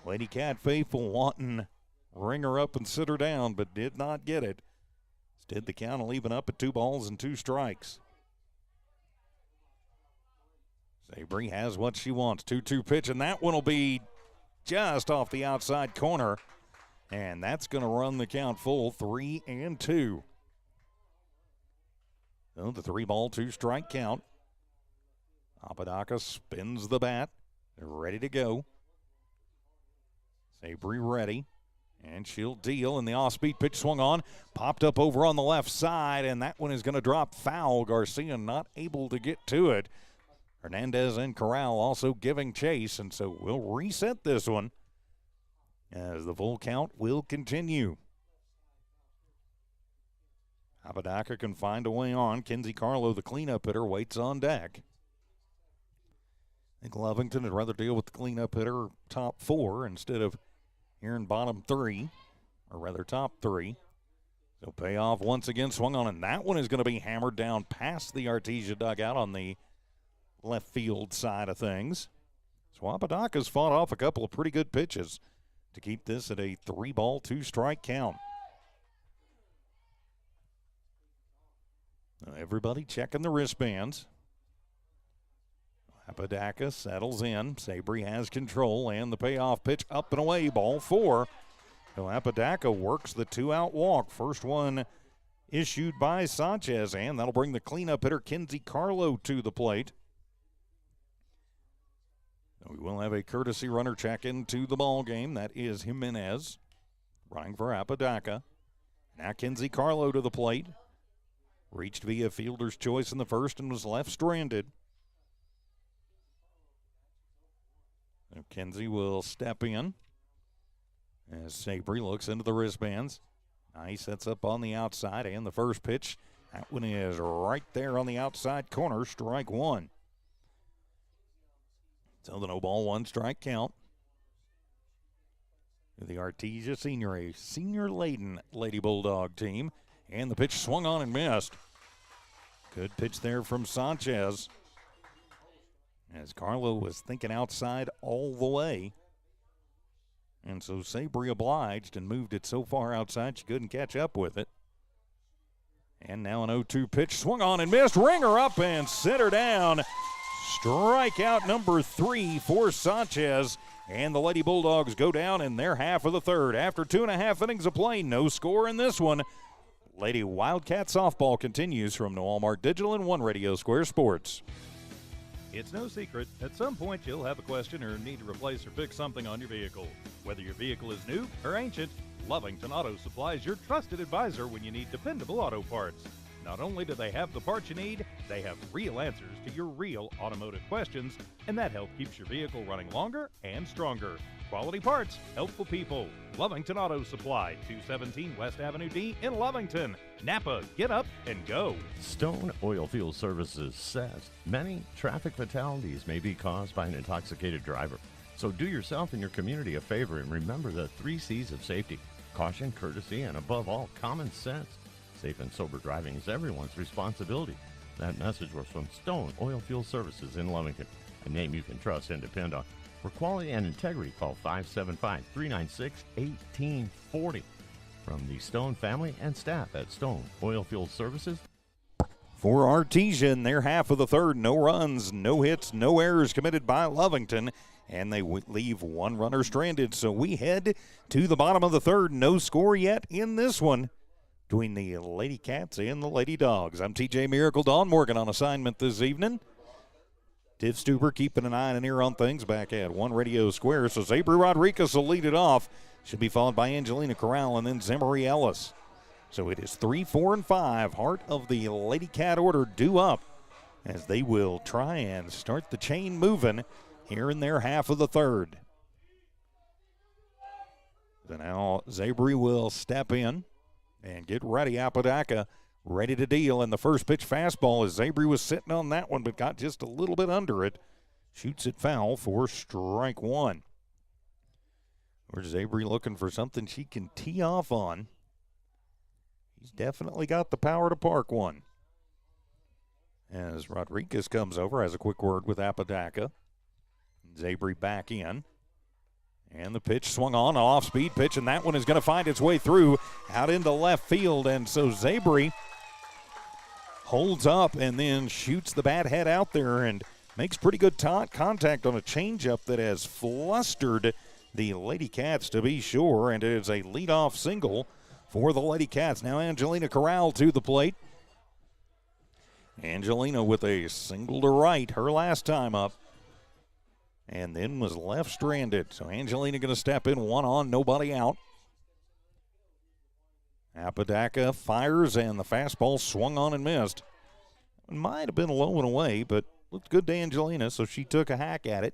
Lady Cat faithful wanting ring her up and sit her down, but did not get it. Instead, the count will even up at 2-2. Savory has what she wants. 2-2 pitch, and that one will be just off the outside corner. And that's going to run the count full, 3-2. So the 3-2 count. Apodaca spins the bat. They're ready to go. Savory ready. And she'll deal, and the off-speed pitch swung on. Popped up over on the left side, and that one is going to drop foul. Garcia not able to get to it. Hernandez and Corral also giving chase, and so we'll reset this one as the full count will continue. Apodaca can find a way on. Kinsey Carlo, the cleanup hitter, waits on deck. I think Lovington would rather deal with the cleanup hitter top 4 instead of here in bottom 3, or rather top 3. So payoff once again swung on, and that one is going to be hammered down past the Artesia dugout on the left field side of things. So Apodaca's fought off a couple of pretty good pitches to keep this at a 3-2 count. Everybody checking the wristbands. Apodaca settles in. Savory has control, and the payoff pitch up and away, ball 4. So Apodaca works the 2-out walk. First one issued by Sanchez, and that'll bring the cleanup hitter Kinsey Carlo to the plate. We will have a courtesy runner check into the ball game. That is Jimenez running for Apodaca. Now Kinsey Carlo to the plate. Reached via fielder's choice in the first and was left stranded. So Kinsey will step in as Savory looks into the wristbands. Now he sets up on the outside, and the first pitch, that one is right there on the outside corner, strike 1. So the 0-1 count. The Artesia Senior, a senior-laden Lady Bulldog team. And the pitch swung on and missed. Good pitch there from Sanchez. As Carlo was thinking outside all the way. And so Savory obliged and moved it so far outside she couldn't catch up with it. And now an 0-2 pitch swung on and missed. Ringer up and center down. Strikeout number 3 for Sanchez. And the Lady Bulldogs go down in their half of the third. After 2.5 innings of play, no score in this one. Lady Wildcat softball continues from Walmart Digital and One Radio Square Sports. It's no secret, at some point you'll have a question or need to replace or fix something on your vehicle. Whether your vehicle is new or ancient, Lovington Auto Supply is your trusted advisor when you need dependable auto parts. Not only do they have the parts you need, they have real answers to your real automotive questions, and that help keeps your vehicle running longer and stronger. Quality parts, helpful people. Lovington Auto Supply, 217 West Avenue D in Lovington. Napa, get up and go. Stone Oilfield Services says many traffic fatalities may be caused by an intoxicated driver. So do yourself and your community a favor and remember the 3 C's of safety: caution, courtesy, and above all, common sense. Safe and sober driving is everyone's responsibility. That message was from Stone Oilfield Services in Lovington, a name you can trust and depend on. For quality and integrity, call 575-396-1840. From the Stone family and staff at Stone Oilfield Services. For Artesia in their half of the third, no runs, no hits, no errors committed by Lovington, and they leave one runner stranded. So we head to the bottom of the third. No score yet in this one between the Lady Cats and the Lady Dogs. I'm TJ Miracle. Don Morgan on assignment this evening. Tiff Stuber keeping an eye and an ear on things back at one radio square. So Zabri Rodriguez will lead it off. Should be followed by Angelina Corral and then Zemery Ellis. So it is 3, 4, and 5. Heart of the Lady Cat order due up as they will try and start the chain moving here in their half of the third. So now Zabri will step in and get ready. Apodaca ready to deal. And the first pitch fastball as Zabri was sitting on that one but got just a little bit under it. Shoots it foul for strike one. Where's Zabri looking for something she can tee off on? He's definitely got the power to park one. As Rodriguez comes over, has a quick word with Apodaca. Zabri back in. And the pitch swung on, an off-speed pitch, and that one is going to find its way through out into left field. And so Zabri holds up and then shoots the bat head out there and makes pretty good contact on a changeup that has flustered the Lady Cats, to be sure. And it is a leadoff single for the Lady Cats. Now Angelina Corral to the plate. Angelina with a single to right her last time up. And then was left stranded. So Angelina going to step in, one on, nobody out. Apodaca fires, and the fastball swung on and missed. It might have been low and away, but looked good to Angelina, so she took a hack at it.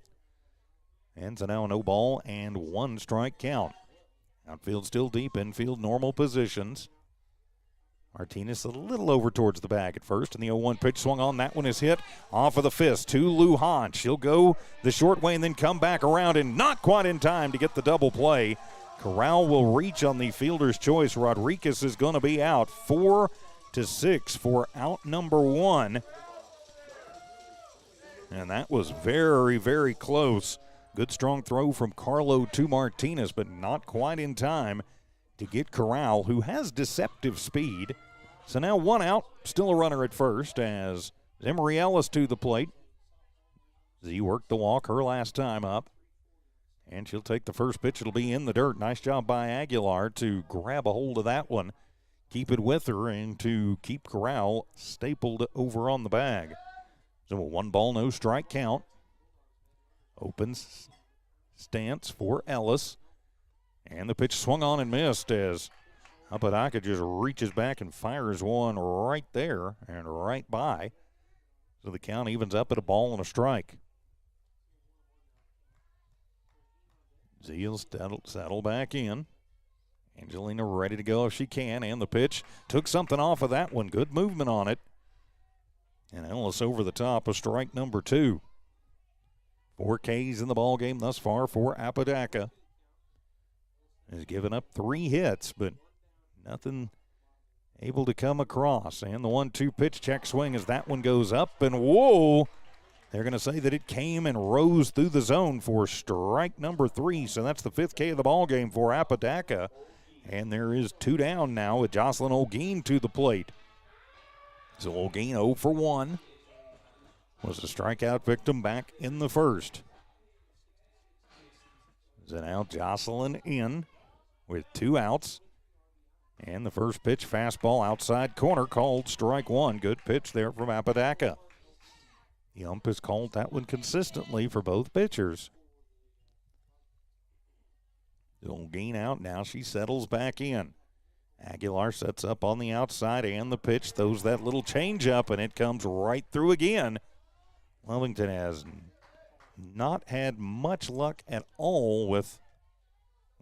And so now no ball and 1 strike count. Outfield still deep, infield normal positions. Martinez a little over towards the bag at first, and the 0-1 pitch swung on. That one is hit off of the fist to Lujan. She'll go the short way and then come back around, and not quite in time to get the double play. Corral will reach on the fielder's choice. Rodriguez is going to be out. 4-6 for out number 1. And that was very, very close. Good strong throw from Carlo to Martinez, but not quite in time to get Corral, who has deceptive speed. So now 1 out, still a runner at first as Zemery Ellis to the plate. Z worked the walk her last time up. And she'll take the first pitch. It'll be in the dirt. Nice job by Aguilar to grab a hold of that one, keep it with her, and to keep Corral stapled over on the bag. So a 1 ball, no strike count. Open stance for Ellis. And the pitch swung on and missed as Apodaca just reaches back and fires one right there and right by. So the count evens up at a ball and a strike. Zeal settle back in. Angelina ready to go if she can, and the pitch took something off of that one. Good movement on it. And Ellis over the top of strike number 2. 4 Ks in the ball game thus far for Apodaca. Has given up 3 hits, but nothing able to come across. And the 1-2 pitch check swing as that one goes up, and whoa! They're going to say that it came and rose through the zone for strike number 3. So that's the 5th K of the ball game for Apodaca. And there is 2 down now with Jocelyn Olguin to the plate. So Olguin 0 for 1. Was a strikeout victim back in the first. So now Jocelyn in with 2 outs. And the first pitch, fastball outside corner, called strike 1. Good pitch there from Apodaca. The ump has called that one consistently for both pitchers. Olguin out, now she settles back in. Aguilar sets up on the outside, and the pitch throws that little changeup, and it comes right through again. Lovington has not had much luck at all with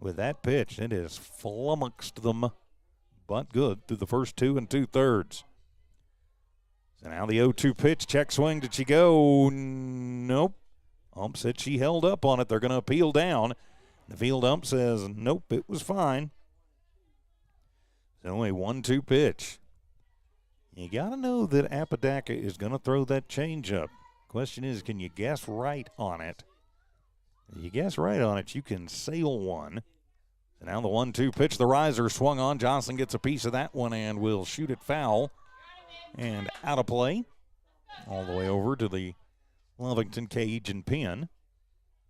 that pitch. It has flummoxed them, but good through the first 2 2/3. So now the 0-2 pitch, check swing. Did she go? Nope. Ump said she held up on it. They're going to appeal down. The field ump says, nope, it was fine. So a 1-2 pitch. You got to know that Apodaca is going to throw that changeup. Question is, can you guess right on it? If you guess right on it, you can sail one. So now the 1-2 pitch, the riser swung on. Johnson gets a piece of that one and will shoot it foul. And out of play. All the way over to the Lovington cage and pin.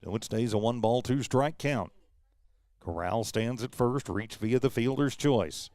So it stays a 1 ball, 2 strike count. Corral stands at first, reach via the fielder's choice.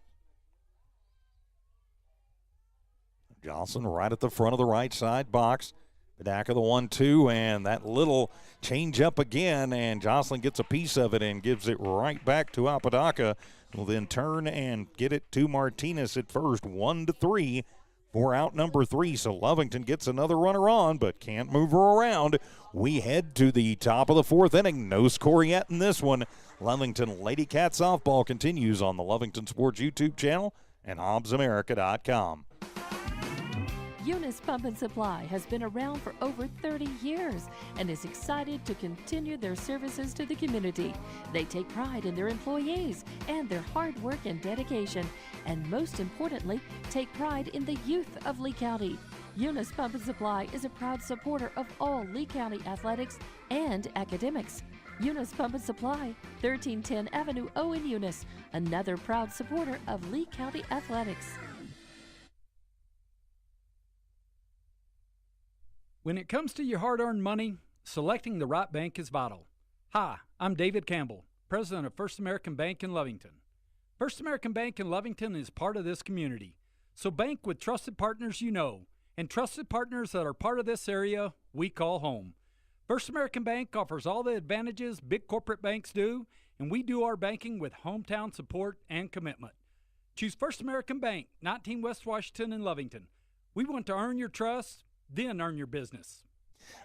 Johnson right at the front of the right side box. Back of the 1-2, and that little change up again, and Jocelyn gets a piece of it and gives it right back to Apodaca. Will then turn and get it to Martinez at first, 1-3 for out number 3. So Lovington gets another runner on, but can't move her around. We head to the top of the 4th inning. No score yet in this one. Lovington Lady Cat softball continues on the Lovington Sports YouTube channel and HobbsAmerica.com. Eunice Pump and Supply has been around for over 30 years and is excited to continue their services to the community. They take pride in their employees and their hard work and dedication, and most importantly, take pride in the youth of Lee County. Eunice Pump and Supply is a proud supporter of all Lee County athletics and academics. Eunice Pump and Supply, 1310 Avenue O in Eunice, another proud supporter of Lee County athletics. When it comes to your hard-earned money, selecting the right bank is vital. Hi, I'm David Campbell, president of First American Bank in Lovington. First American Bank in Lovington is part of this community, so bank with trusted partners you know, and trusted partners that are part of this area we call home. First American Bank offers all the advantages big corporate banks do, and we do our banking with hometown support and commitment. Choose First American Bank, 19 West Washington in Lovington. We want to earn your trust, then earn your business.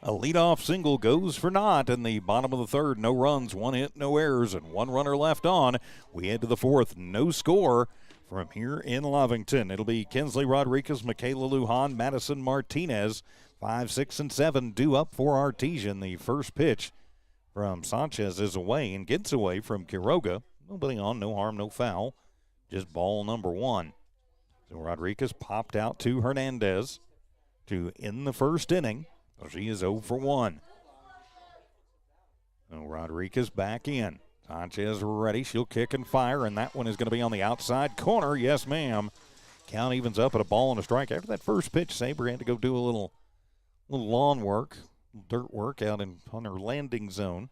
A leadoff single goes for naught in the bottom of the 3rd. No runs, 1 hit, no errors, and 1 runner left on. We head to the 4th. No score from here in Lovington. It'll be Kinsley Rodriguez, Michaela Lujan, Madison Martinez. 5, 6, and 7 due up for Artesia. The first pitch from Sanchez is away and gets away from Quiroga. Nobody on, no harm, no foul. Just ball number 1. So Rodriguez popped out to Hernandez to end the first inning. So she is 0 for 1. So Rodriguez back in. Sanchez ready. She'll kick and fire, and that one is going to be on the outside corner. Yes, ma'am. Count evens up at a ball and a strike. After that first pitch, Sabre had to go do a little lawn work, dirt work out on her landing zone.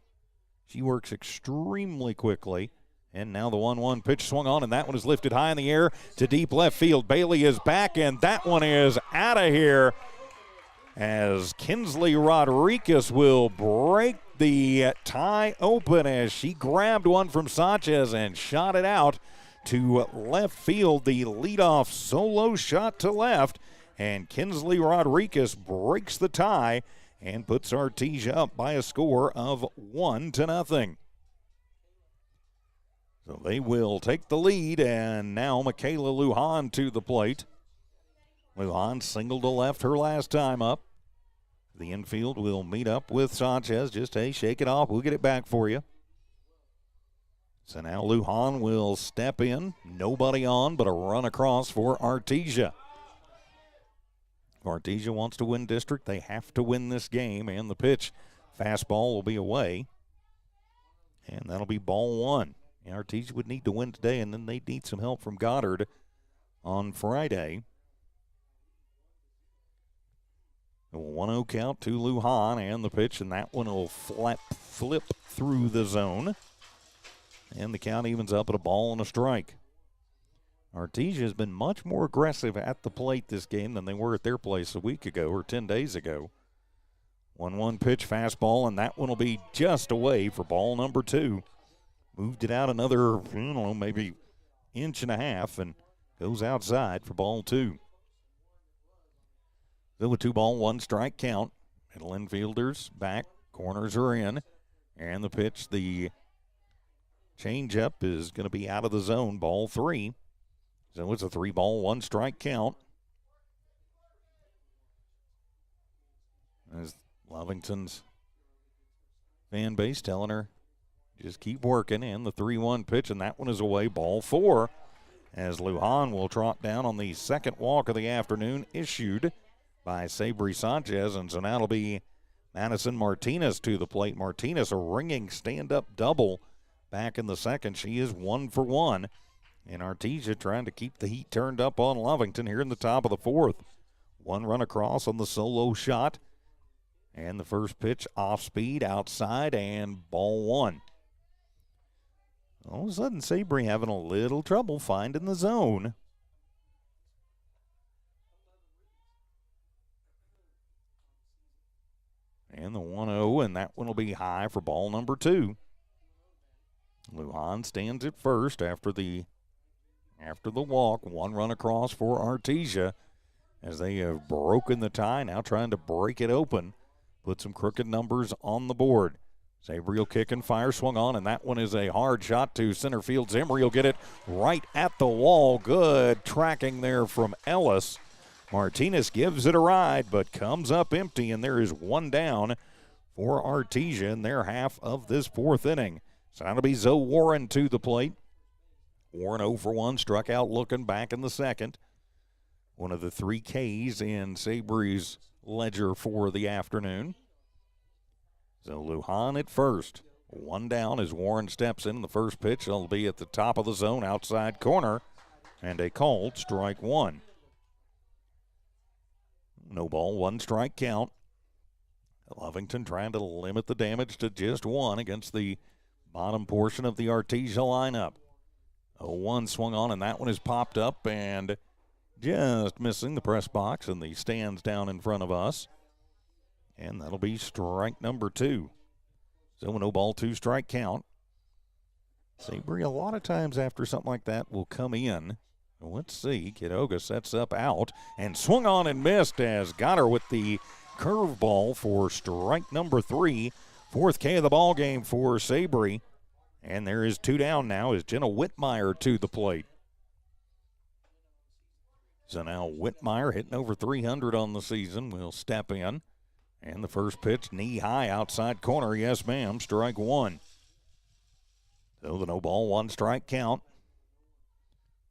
She works extremely quickly. And now the 1-1 pitch swung on, and that one is lifted high in the air to deep left field. Bailey is back, and that one is out of here as Kinsley Rodriguez will break the tie open as she grabbed one from Sanchez and shot it out to left field. The leadoff solo shot to left, and Kinsley Rodriguez breaks the tie and puts Artesia up by a score of 1-0. So they will take the lead, and now Michaela Lujan to the plate. Lujan singled to left her last time up. The infield will meet up with Sanchez. Just, hey, shake it off. We'll get it back for you. So now Lujan will step in. Nobody on, but a run across for Artesia. If Artesia wants to win district, they have to win this game, and the pitch, fastball, will be away. And that'll be ball 1. And Artesia would need to win today, and then they'd need some help from Goddard on Friday. A 1-0 count to Lujan, and the pitch, and that one will flip through the zone. And the count evens up at a ball and a strike. Artesia has been much more aggressive at the plate this game than they were at their place a week ago or 10 days ago. 1-1 pitch, fastball, and that one will be just away for ball number 2. Moved it out another, maybe inch and a half, and goes outside for ball 2. Still a 2-ball, 1-strike count. Middle infielders back, corners are in, and the pitch, the changeup is going to be out of the zone, ball 3. So it's a 3-ball, 1-strike count. As Lovington's fan base telling her, just keep working, and the 3-1 pitch, and that one is away, ball 4, as Lujan will trot down on the second walk of the afternoon, issued by Sabri Sanchez, and so now it'll be Madison Martinez to the plate. Martinez, a ringing stand-up double back in the second. She is 1 for 1, and Artesia trying to keep the heat turned up on Lovington here in the top of the 4th. 1 run across on the solo shot, and the first pitch off speed, outside, and ball 1. All of a sudden, Sabri having a little trouble finding the zone. And the 1-0, and that one will be high for ball number 2. Lujan stands at first after the walk. 1 run across for Artesia as they have broken the tie, now trying to break it open. Put some crooked numbers on the board. Sabry will kick and fire, swung on, and that one is a hard shot to center field. Zimri will get it right at the wall. Good tracking there from Ellis. Martinez gives it a ride, but comes up empty, and there is 1 down for Artesia in their half of this 4th inning. So that'll be Zoe Warren to the plate. Warren 0 for 1, struck out looking back in the 2nd. One of the 3 Ks in Sabry's ledger for the afternoon. So Lujan at first. 1 down as Warren steps in the first pitch. It'll be at the top of the zone, outside corner, and a called strike 1. No ball, 1 strike count. Lovington trying to limit the damage to just 1 against the bottom portion of the Artesia lineup. 0-1 swung on, and that one is popped up and just missing the press box and the stands down in front of us. And that'll be strike number 2. So no ball, 2 strike count. Sabry, a lot of times after something like that, will come in. Let's see. Quiroga sets up out and swung on and missed as got her with the curveball for strike number 3. 4th K of the ball game for Sabry. And there is 2 down now as Jenna Whitmire to the plate. So now Whitmire, hitting over 300 on the season, will step in. And the first pitch, knee high outside corner. Yes, ma'am. Strike 1. So the no ball, 1 strike count.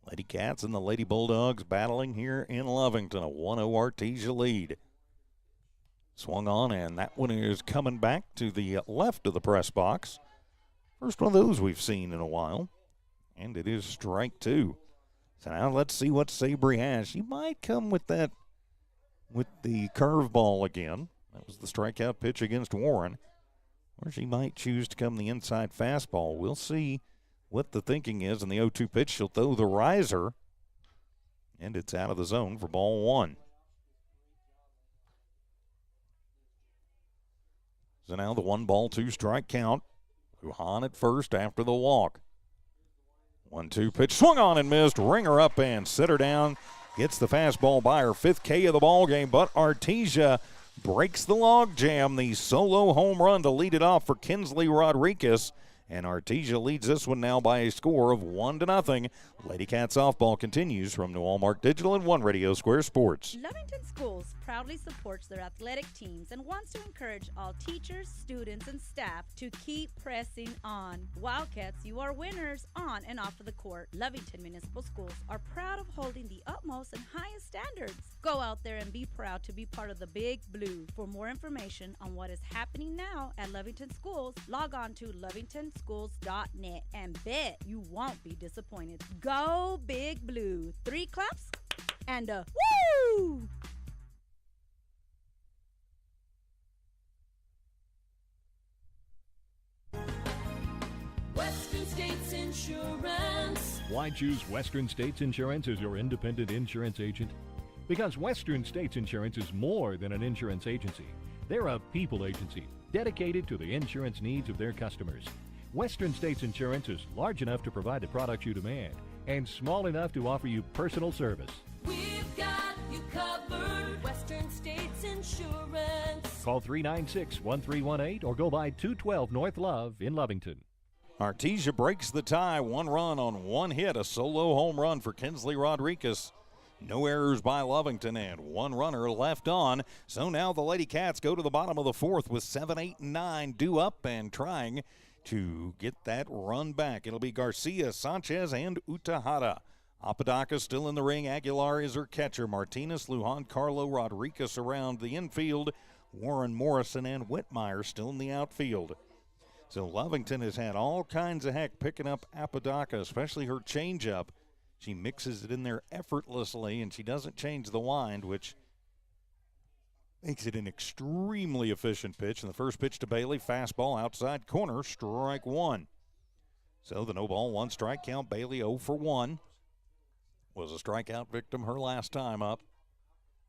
Lady Cats and the Lady Bulldogs battling here in Lovington. A 1-0 Artesia lead. Swung on, and that one is coming back to the left of the press box. First one of those we've seen in a while. And it is strike 2. So now let's see what Sabry has. She might come with the curveball again. That was the strikeout pitch against Warren. Or she might choose to come the inside fastball. We'll see what the thinking is. In the 0-2 pitch, she'll throw the riser. And it's out of the zone for ball 1. So now the 1 ball, 2 strike count. Lujan at first after the walk. 1-2 pitch, swung on and missed. Ringer up and set her down. Gets the fastball by her 5th K of the ball game, but Artesia breaks the log jam. The solo home run to lead it off for Kinsley Rodriguez. And Artesia leads this one now by a score of 1-0. Lady Cat softball continues from New Allmark Digital and One Radio Square Sports. Lovington Schools proudly supports their athletic teams and wants to encourage all teachers, students, and staff to keep pressing on. Wildcats, you are winners on and off of the court. Lovington Municipal Schools are proud of holding the utmost and highest standards. Go out there and be proud to be part of the Big Blue. For more information on what is happening now at Lovington Schools, log on to lovingtonschools.net and bet you won't be disappointed. Go Big Blue. 3 claps and a woo! Western States Insurance. Why choose Western States Insurance as your independent insurance agent? Because Western States Insurance is more than an insurance agency. They're a people agency dedicated to the insurance needs of their customers. Western States Insurance is large enough to provide the products you demand and small enough to offer you personal service. We've got you covered. Western States Insurance. Call 396-1318 or go by 212 North Love in Lovington. Artesia breaks the tie. 1 run on 1 hit. A solo home run for Kinsley Rodriguez. No errors by Lovington and 1 runner left on. So now the Lady Cats go to the bottom of the 4th with 7, 8, and 9 due up and trying to get that run back. It'll be Garcia, Sanchez, and Utahara. Apodaca still in the ring. Aguilar is her catcher. Martinez, Lujan, Carlo, Rodriguez around the infield. Warren, Morrison, and Whitmire still in the outfield. So Lovington has had all kinds of heck picking up Apodaca, especially her changeup. She mixes it in there effortlessly, and she doesn't change the wind, which makes it an extremely efficient pitch. And the first pitch to Bailey, fastball outside corner, strike 1. So the no ball, 1 strike count. Bailey 0 for 1. Was a strikeout victim her last time up.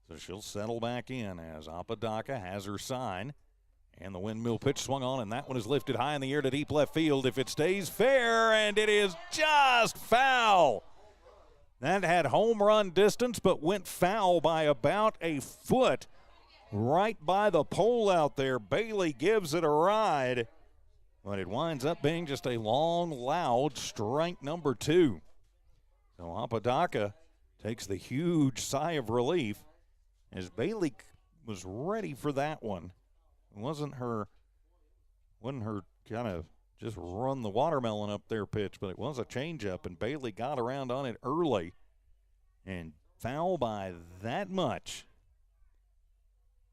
So she'll settle back in as Apodaca has her sign. And the windmill pitch swung on, and that one is lifted high in the air to deep left field. If it stays fair, and it is just foul. That had home run distance, but went foul by about a foot right by the pole out there. Bailey gives it a ride, but it winds up being just a long, loud strike number 2. So Apodaca takes the huge sigh of relief as Bailey was ready for that one. It wasn't her kind of just run the watermelon up there pitch, but it was a changeup, and Bailey got around on it early and foul by that much.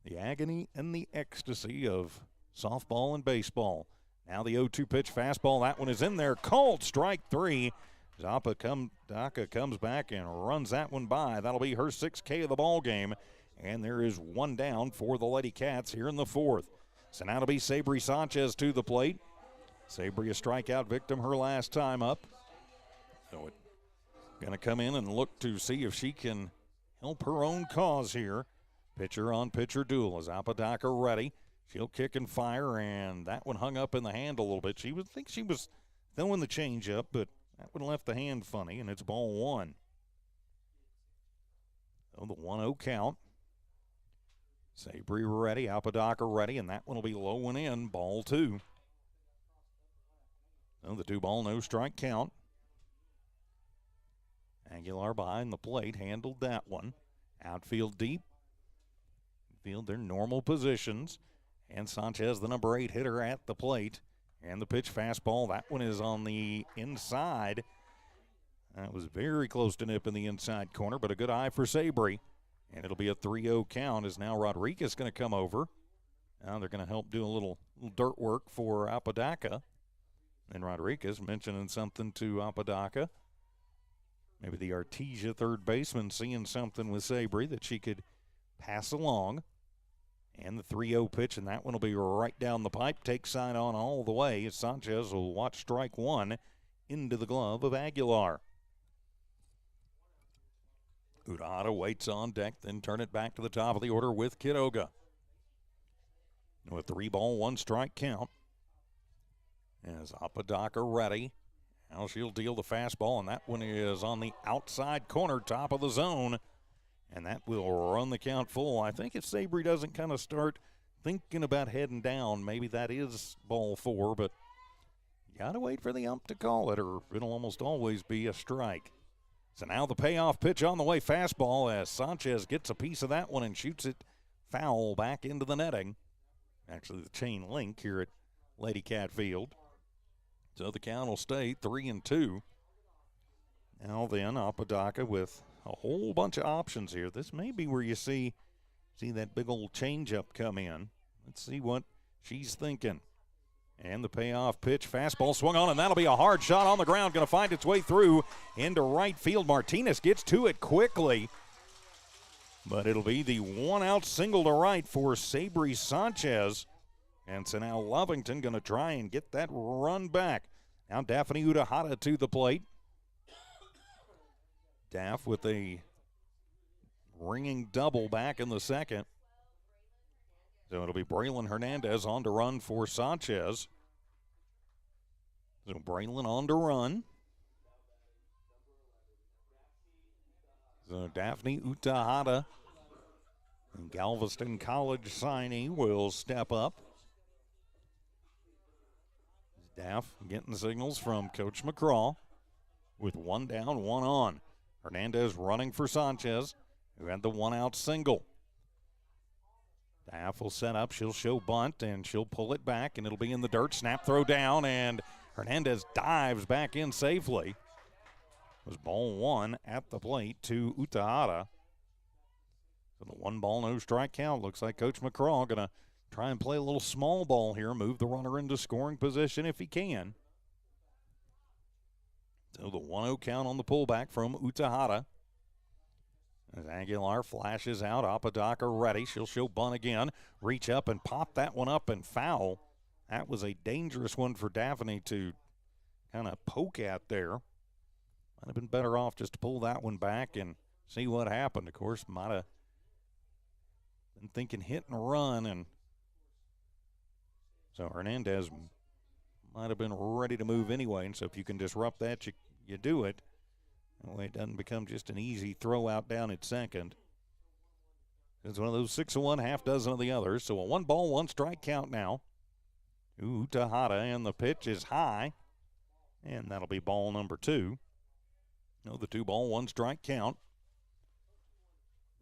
The agony and the ecstasy of softball and baseball. Now the 0-2 pitch fastball. That one is in there. Called strike 3. Apodaca comes back and runs that one by. That'll be her 6th K of the ball game. And there is one down for the Lady Cats here in the 4th. So now it'll be Sabri Sanchez to the plate. Sabri, a strikeout victim her last time up. So it's going to come in and look to see if she can help her own cause here. Pitcher on pitcher duel. Is Apodaca ready? She'll kick and fire, and that one hung up in the hand a little bit. She would think she was throwing the changeup, but that one left the hand funny, and it's ball 1. So the 1-0 count. Sabri ready, Apodaca ready, and that one will be low and in, ball 2. So the 2-ball, no strike count. Aguilar behind the plate, handled that one. Outfield deep. Field their normal positions. And Sanchez, the number 8 hitter at the plate. And the pitch fastball, that one is on the inside. That was very close to nip in the inside corner, but a good eye for Sabri. And it'll be a 3-0 count as now Rodriguez going to come over. Now they're going to help do a little dirt work for Apodaca. And Rodriguez mentioning something to Apodaca. Maybe the Artesia third baseman seeing something with Sabri that she could pass along. And the 3-0 pitch, and that one will be right down the pipe. Takes sign on all the way as Sanchez will watch strike 1 into the glove of Aguilar. Udahata waits on deck, then turn it back to the top of the order with Quiroga. With 3-ball, 1 strike count. As Apodaca ready. Now she'll deal the fastball, and that one is on the outside corner, top of the zone. And that will run the count full. I think if Sabri doesn't kind of start thinking about heading down, maybe that is ball 4, but you got to wait for the ump to call it, or it'll almost always be a strike. So now the payoff pitch on the way, fastball, as Sanchez gets a piece of that one and shoots it foul back into the netting. Actually, the chain link here at Lady Cat Field. So the count will stay 3-2. Now then, Apodaca with a whole bunch of options here. This may be where you see that big old changeup come in. Let's see what she's thinking. And the payoff pitch, fastball swung on, and that'll be a hard shot on the ground. Going to find its way through into right field. Martinez gets to it quickly. But it'll be the 1-out single to right for Sabri Sanchez. And so now Lovington going to try and get that run back. Now Daphne Udahata to the plate. Daff with a ringing double back in the second. So it'll be Braylon Hernandez on to run for Sanchez. So Braylon on to run. So Daphne Utahata, Galveston College signee, will step up. Daff getting signals from Coach McCraw with 1 down, 1 on. Hernandez running for Sanchez, who had the 1-out single. Daff will set up. She'll show bunt, and she'll pull it back, and it'll be in the dirt. Snap throw down, and Hernandez dives back in safely. It was ball 1 at the plate to Utahata. So the 1-ball, no strike count. Looks like Coach McCraw going to try and play a little small ball here, move the runner into scoring position if he can. So the 1-0 count on the pullback from Utahata. As Aguilar flashes out, Apodaca ready. She'll show bunt again. Reach up and pop that one up and foul. That was a dangerous one for Daphne to kind of poke at there. Might have been better off just to pull that one back and see what happened. Of course, might have been thinking hit and run, and So Hernandez might have been ready to move anyway, and so if you can disrupt that, you do it. That way it doesn't become just an easy throw out down at second. It's one of those 6-1, half dozen of the others. So a 1-ball, 1-strike count now. Utahada, and the pitch is high, and that'll be ball number 2. No, the 2-ball, 1-strike count.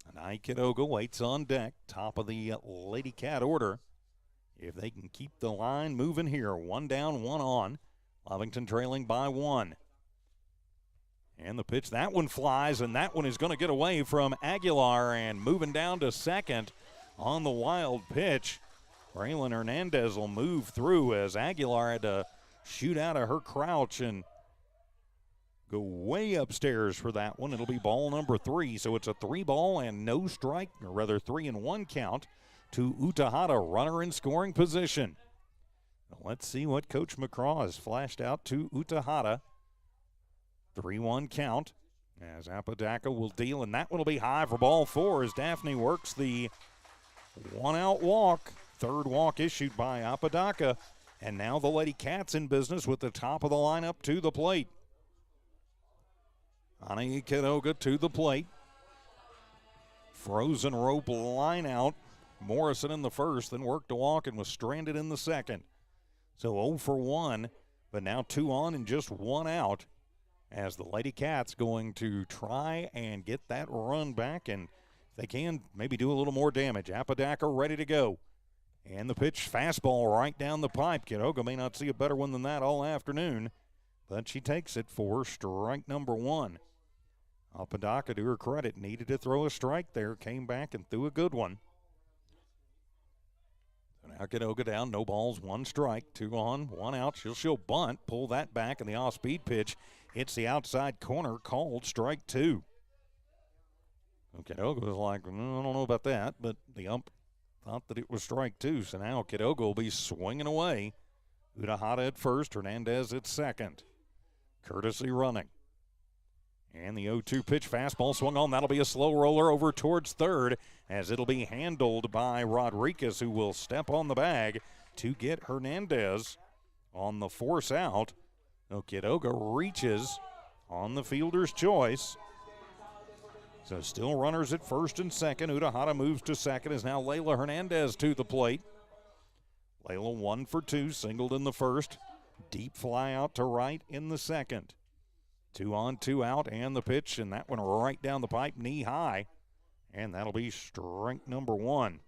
And Ikedoga waits on deck, top of the Lady Cat order. If they can keep the line moving here, 1 down, 1 on. Lovington trailing by 1. And the pitch, that one flies, and that one is going to get away from Aguilar, and moving down to second on the wild pitch. Braylon Hernandez will move through as Aguilar had to shoot out of her crouch and go way upstairs for that one. It'll be ball number 3, so it's a 3-ball and no strike, or rather 3-1 count to Utahada, runner in scoring position. Let's see what Coach McCraw has flashed out to Utahada. 3-1 count as Apodaca will deal, and that one will be high for ball 4 as Daphne works the 1-out walk. 3rd walk issued by Apodaca, and now the Lady Cats in business with the top of the lineup to the plate. Ana Ikedoga to the plate. Frozen rope line out. Morrison in the first, then worked a walk and was stranded in the second. So 0 for 1, but now 2 on and just 1 out, as the Lady Cats going to try and get that run back, and if they can, maybe do a little more damage. Apodaca ready to go. And the pitch, fastball right down the pipe. Ikedoga may not see a better one than that all afternoon, but she takes it for strike number 1. Apodaca, to her credit, needed to throw a strike there, came back and threw a good one. So now Ikedoga down, no balls, 1 strike, 2 on, 1 out. She'll bunt, pull that back, and the off-speed pitch hits the outside corner, called strike 2. Ikedoga was like, I don't know about that, but the ump thought that it was strike 2. So now Ikedoga will be swinging away. Utahada at first, Hernandez at second. Courtesy running. And the 0-2 pitch, fastball swung on. That'll be a slow roller over towards third, as it'll be handled by Rodriguez, who will step on the bag to get Hernandez on the force out. Ikedoga reaches on the fielder's choice. So still runners at first and second. Utahada moves to second, is now Layla Hernandez to the plate. Layla 1 for 2, singled in the first. Deep fly out to right in the second. 2 on, 2 out, and the pitch, and that one right down the pipe, knee high. And that'll be strike number 1.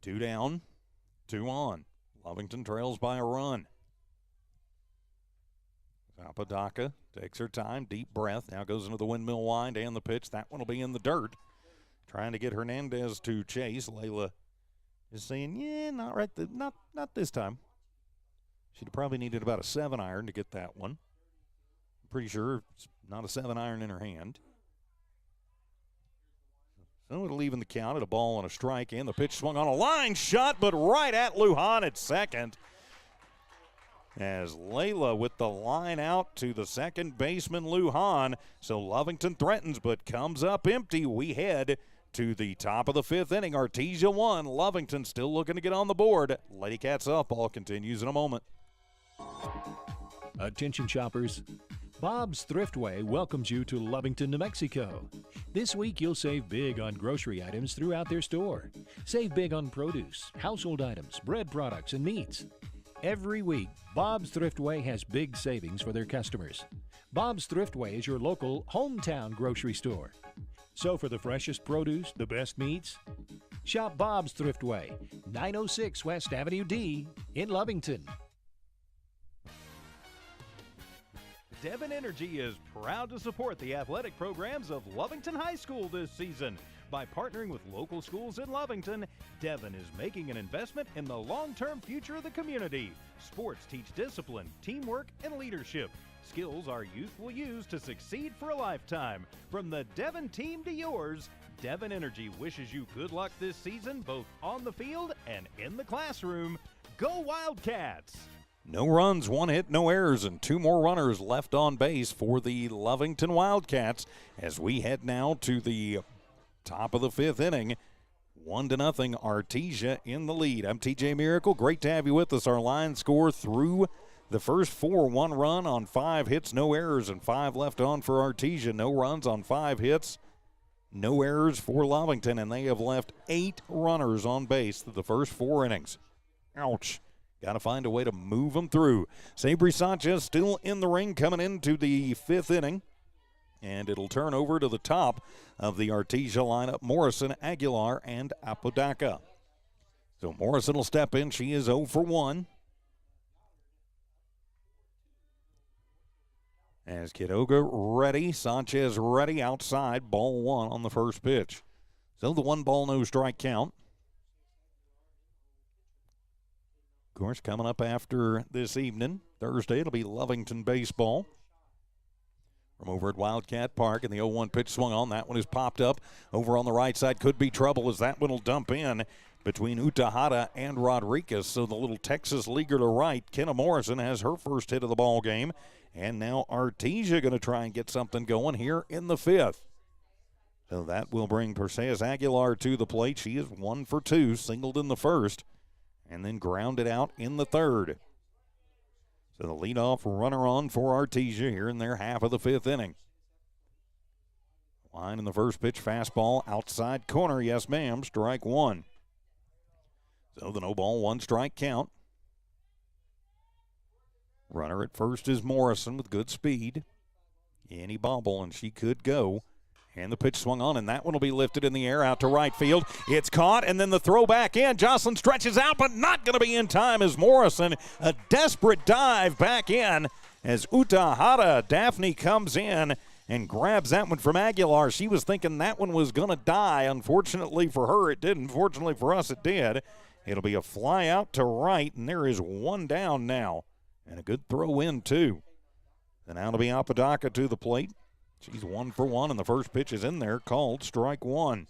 2 down, 2 on. Lovington trails by a run. Apodaca takes her time, deep breath, now goes into the windmill wind and the pitch. That one will be in the dirt. Trying to get Hernandez to chase. Layla is saying, yeah, not right, not this time. She'd have probably needed about a 7-iron to get that one. Pretty sure it's not a 7-iron in her hand. So it'll even the count at a ball and a strike, and the pitch swung on a line shot, but right at Lujan at second. As Layla with the line out to the second baseman, Lujan. So Lovington threatens but comes up empty. We head to the top of the 5th inning. Artesia 1, Lovington still looking to get on the board. Lady Cat softball continues in a moment. Attention shoppers. Bob's Thriftway welcomes you to Lovington, New Mexico. This week you'll save big on grocery items throughout their store. Save big on produce, household items, bread products, and meats. Every week, Bob's Thriftway has big savings for their customers. Bob's Thriftway is your local hometown grocery store. So for the freshest produce, the best meats, shop Bob's Thriftway, 906 West Avenue D in Lovington. Devon Energy is proud to support the athletic programs of Lovington High School this season. By partnering with local schools in Lovington, Devon is making an investment in the long-term future of the community. Sports teach discipline, teamwork, and leadership. Skills our youth will use to succeed for a lifetime. From the Devon team to yours, Devon Energy wishes you good luck this season, both on the field and in the classroom. Go Wildcats! No runs, 1 hit, no errors, and 2 more runners left on base for the Lovington Wildcats as we head now to the top of the 5th inning. 1-0, Artesia in the lead. I'm TJ Miracle. Great to have you with us. Our line score through the first 4, 1 run on 5 hits, no errors, and 5 left on for Artesia. No runs on 5 hits, no errors for Lovington, and they have left 8 runners on base through the first 4 innings. Ouch. Got to find a way to move them through. Sabri Sanchez still in the ring coming into the 5th inning. And it'll turn over to the top of the Artesia lineup, Morrison, Aguilar, and Apodaca. So Morrison will step in. She is 0 for 1. As Quiroga ready, Sanchez ready outside, ball 1 on the first pitch. So the 1 ball, no strike count. Of course, coming up after this evening, Thursday, it'll be Lovington baseball. From over at Wildcat Park, and the 0-1 pitch swung on. That one is popped up over on the right side. Could be trouble as that one will dump in between Utahada and Rodriguez. So the little Texas leaguer to right, Kenna Morrison, has her first hit of the ball game. And now Artesia going to try and get something going here in the 5th. So that will bring Perseus Aguilar to the plate. She is 1 for 2, singled in the first, and then grounded out in the 3rd. So the leadoff runner on for Artesia here in their half of the 5th inning. Line in the first pitch, fastball, outside corner, yes ma'am, strike 1. So the no ball, 1 strike count. Runner at first is Morrison with good speed. Any bobble, and she could go. And the pitch swung on, and that one will be lifted in the air out to right field. It's caught, and then the throw back in. Jocelyn stretches out, but not going to be in time as Morrison. A desperate dive back in as Utahada Daphne comes in and grabs that one from Aguilar. She was thinking that one was going to die. Unfortunately for her, it didn't. Fortunately for us, it did. It'll be a fly out to right, and there is 1 down now. And a good throw in, too. And now it'll be Apodaca to the plate. She's 1 for 1, and the first pitch is in there, called strike 1.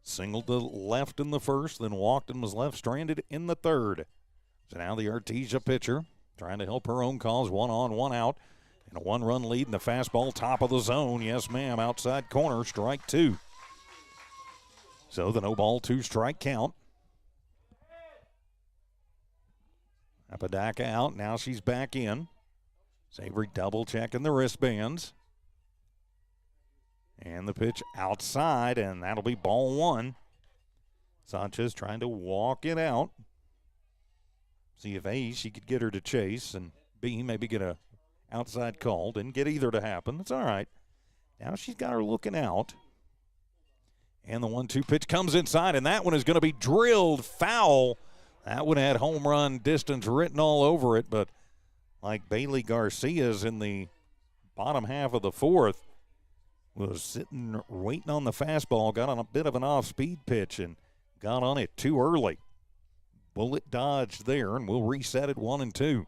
Singled to left in the first, then walked and was left stranded in the 3rd. So now the Artesia pitcher trying to help her own cause, 1 on, 1 out. And a 1-run lead in the fastball, top of the zone. Yes, ma'am, outside corner, strike 2. So the no ball, 2 strike count. Apodaca out, now she's back in. Savory double checking the wristbands. And the pitch outside, and that'll be ball 1. Sanchez trying to walk it out. See if A, she could get her to chase, and B, maybe get a outside call. Didn't get either to happen. That's all right. Now she's got her looking out. And the 1-2 pitch comes inside, and that one is going to be drilled foul. That one had home run distance written all over it, but like Bailey Garcia's in the bottom half of the 4th, was sitting waiting on the fastball, got on a bit of an off-speed pitch and got on it too early. Bullet dodged there, and we'll reset it 1-2.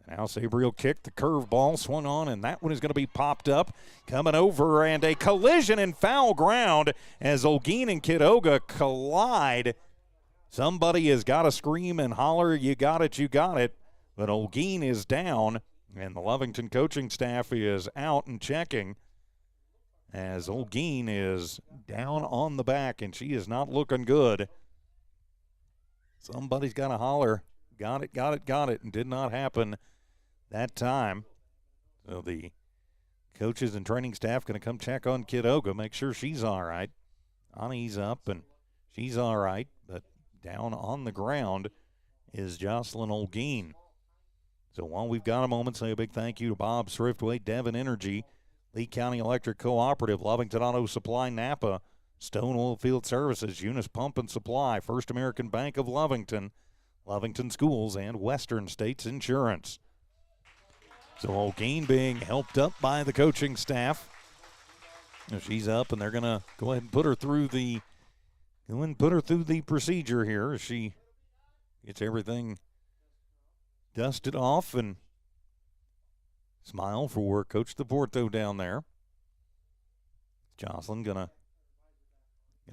Now Sabri will kick the curveball, swung on, and that one is going to be popped up. Coming over, and a collision in foul ground as Olguin and Quiroga collide. Somebody has got to scream and holler, you got it, you got it. But Olguin is down, and the Lovington coaching staff is out and checking as Olguin is down on the back, and she is not looking good. Somebody's got to holler, got it, got it, got it, and did not happen that time. So the coaches and training staff going to come check on Quiroga, make sure she's all right. Ani's up, and she's all right, but down on the ground is Jocelyn Olguin. So while we've got a moment, say a big thank you to Bob Thriftway, Devon Energy, Lee County Electric Cooperative, Lovington Auto Supply, Napa, Stone Oil Field Services, Eunice Pump and Supply, First American Bank of Lovington, Lovington Schools, and Western States Insurance. So Olguin being helped up by the coaching staff. She's up, and they're going to go ahead and put her through the procedure here as she gets everything dusted off, and smile for Coach DePorto down there. Jocelyn gonna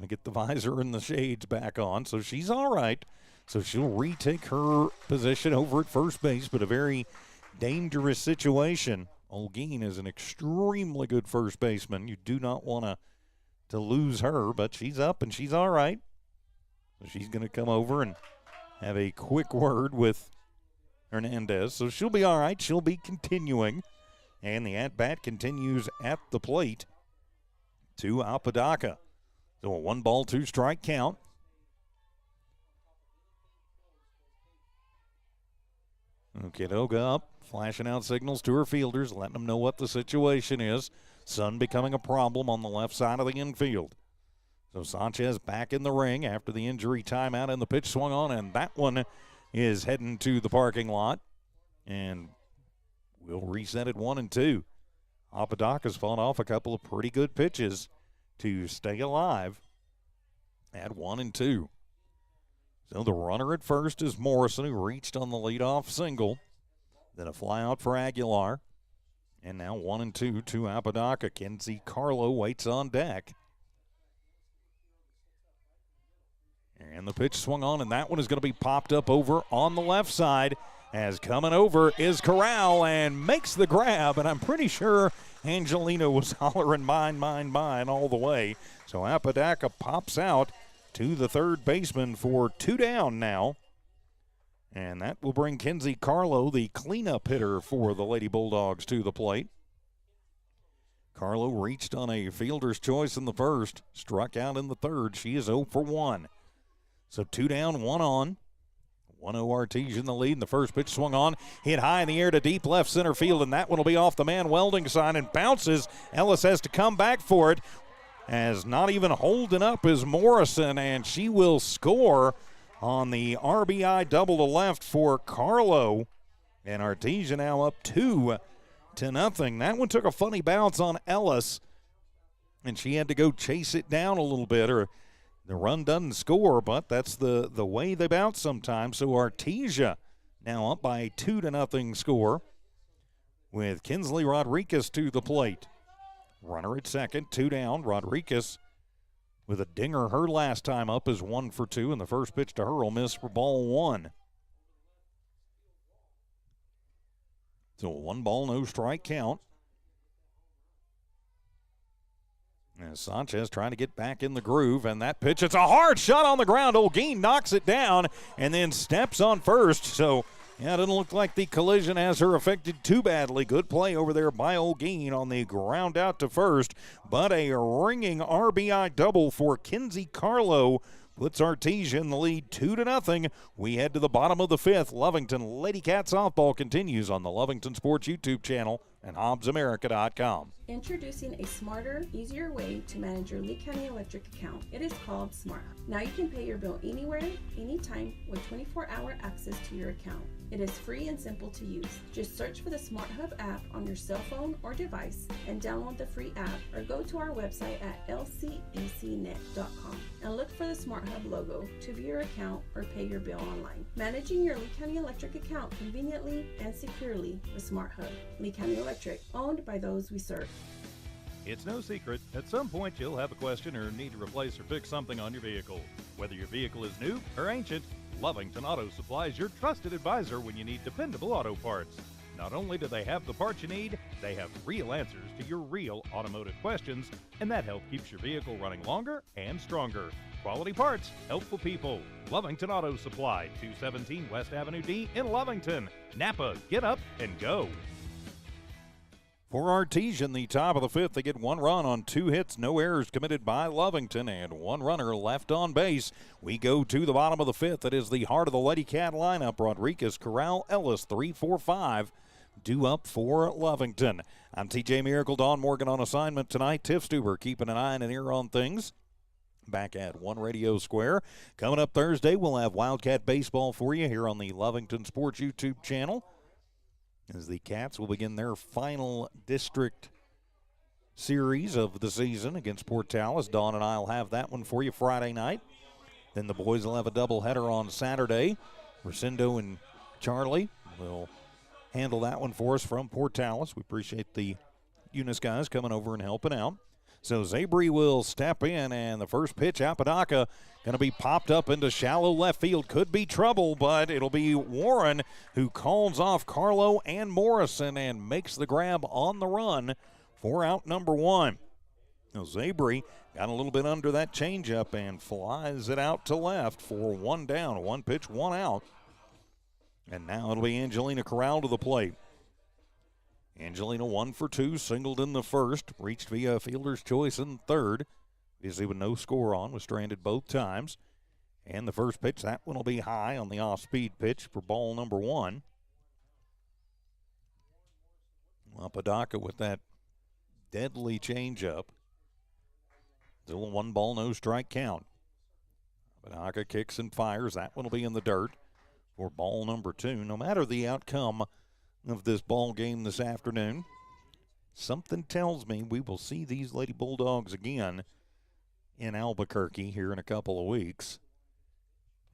get the visor and the shades back on, so she's all right. So she'll retake her position over at first base, but a very dangerous situation. Olguin is an extremely good first baseman. You do not want to to lose her, but she's up and she's all right. So she's going to come over and have a quick word with Hernandez. So she'll be all right. She'll be continuing. And the at-bat continues at the plate to Apodaca. So a 1-ball, 2-strike count. Okedoga up, flashing out signals to her fielders, letting them know what the situation is. Sun becoming a problem on the left side of the infield. So Sanchez back in the ring after the injury timeout, and the pitch swung on, and that one is heading to the parking lot. And we'll reset at 1-2. Apodaca's fought off a couple of pretty good pitches to stay alive at 1-2. So the runner at first is Morrison, who reached on the leadoff single. Then a fly out for Aguilar. And now 1-2 to Apodaca. Kenzie Carlo waits on deck. And the pitch swung on, and that one is going to be popped up over on the left side. As coming over is Corral and makes the grab, and I'm pretty sure Angelina was hollering mine, mine, mine all the way. So Apodaca pops out to the third baseman for 2 down now. And that will bring Kenzie Carlo, the cleanup hitter for the Lady Bulldogs, to the plate. Carlo reached on a fielder's choice in the first, struck out in the third. She is 0 for 1. So 2 down, 1 on. 1-0 Artesia in the lead, and the first pitch swung on, hit high in the air to deep left center field, and that one will be off the man Welding sign and bounces. Ellis has to come back for it, as not even holding up is Morrison, and she will score on the RBI double to left for Carlo. And Artesia now up 2-0. That one took a funny bounce on Ellis, and she had to go chase it down a little bit, or the run doesn't score, but that's the way they bounce sometimes. So Artesia now up by a 2-0 score with Kinsley Rodriguez to the plate. Runner at second, 2 down. Rodriguez with a dinger her last time up is 1 for 2, and the first pitch to her will miss for ball 1. So a 1-ball, no strike count. And Sanchez trying to get back in the groove, and that pitch, it's a hard shot on the ground. Olguin knocks it down and then steps on first. So, yeah, it doesn't look like the collision has her affected too badly. Good play over there by Olguin on the ground out to first. But a ringing RBI double for Kenzie Carlo puts Artesia in the lead 2-0. We head to the bottom of the 5th. Lovington Lady Cat softball continues on the Lovington Sports YouTube channel and HobbsAmerica.com. Introducing a smarter, easier way to manage your Lee County Electric account. It is called Smart Hub. Now you can pay your bill anywhere, anytime, with 24-hour access to your account. It is free and simple to use. Just search for the Smart Hub app on your cell phone or device and download the free app, or go to our website at lcecnet.com and look for the Smart Hub logo to view your account or pay your bill online. Managing your Lee County Electric account conveniently and securely with Smart Hub. Lee County Electric, owned by those we serve. It's no secret, at some point you'll have a question or need to replace or fix something on your vehicle. Whether your vehicle is new or ancient, Lovington Auto Supply is your trusted advisor when you need dependable auto parts. Not only do they have the parts you need, they have real answers to your real automotive questions, and that help keeps your vehicle running longer and stronger. Quality parts, helpful people. Lovington Auto Supply, 217 West Avenue D in Lovington. Napa, get up and go. For Artesia in the top of the 5th, they get 1 run on 2 hits, no errors committed by Lovington, and 1 runner left on base. We go to the bottom of the 5th. It is the heart of the Lady Cat lineup. Rodriguez, Corral, Ellis, 3, 4, 5. Due up for Lovington. I'm TJ Miracle, Don Morgan on assignment tonight. Tiff Stuber keeping an eye and an ear on things. Back at One Radio Square. Coming up Thursday, we'll have Wildcat Baseball for you here on the Lovington Sports YouTube channel, as the Cats will begin their final district series of the season against Portales. Dawn and I will have that one for you Friday night. Then the boys will have a doubleheader on Saturday. Rosendo and Charlie will handle that one for us from Portales. We appreciate the Eunice guys coming over and helping out. So Zabri will step in, and the first pitch, Apodaca, going to be popped up into shallow left field. Could be trouble, but it'll be Warren who calls off Carlo and Morrison and makes the grab on the run for out number 1. Now Zabry got a little bit under that changeup and flies it out to left for one down. One pitch, one out. And now it'll be Angelina Corral to the plate. Angelina 1 for 2, singled in the first, reached via fielder's choice in third. Busy with no score on, was stranded both times. And the first pitch, that one will be high on the off-speed pitch for ball number 1. Apodaca with that deadly changeup. Still a 1-ball, no strike count. Apodaca kicks and fires. That one will be in the dirt for ball number 2. No matter the outcome of this ball game this afternoon, something tells me we will see these Lady Bulldogs again in Albuquerque here in a couple of weeks.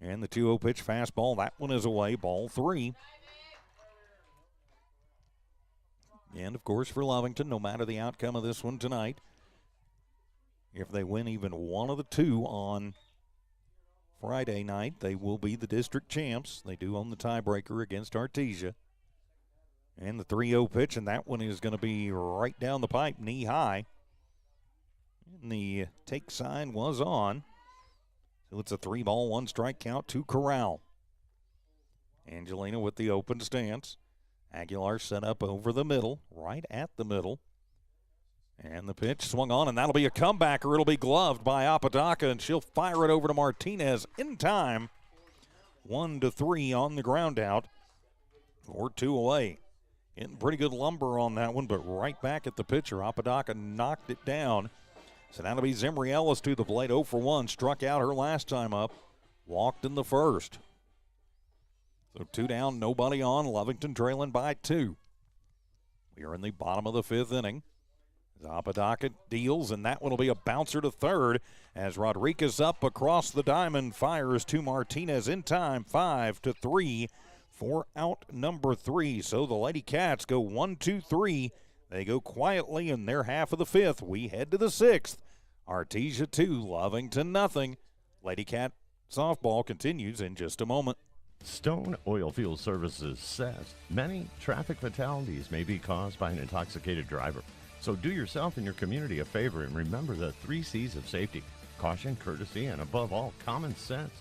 And the 2-0 pitch fastball, that one is away, ball 3. And, of course, for Lovington, no matter the outcome of this one tonight, if they win even one of the two on Friday night, they will be the district champs. They do own the tiebreaker against Artesia. And the 3-0 pitch, and that one is going to be right down the pipe, knee high. And the take sign was on. So it's a 3-ball, 1-strike count to Corral. Angelina with the open stance. Aguilar set up over the middle, right at the middle. And the pitch swung on, and that'll be a comebacker. It'll be gloved by Apodaca, and she'll fire it over to Martinez in time. 1-3 on the ground out. 4-2 away. Getting pretty good lumber on that one, but right back at the pitcher. Apodaca knocked it down. So that'll be Zimri Ellis to the plate, 0 for 1. Struck out her last time up. Walked in the first. So 2 down, nobody on. Lovington trailing by 2. We are in the bottom of the 5th inning. Apodaca deals, and that one will be a bouncer to third as Rodriguez up across the diamond, fires to Martinez in time, 5-3 for out number 3. So the Lady Cats go 1-2-3. They go quietly in their half of the 5th. We head to the 6th. Artesia 2, Lovington nothing. Lady Cat softball continues in just a moment. Stone Oilfield Services says many traffic fatalities may be caused by an intoxicated driver. So do yourself and your community a favor and remember the 3 C's of safety: caution, courtesy, and above all, common sense.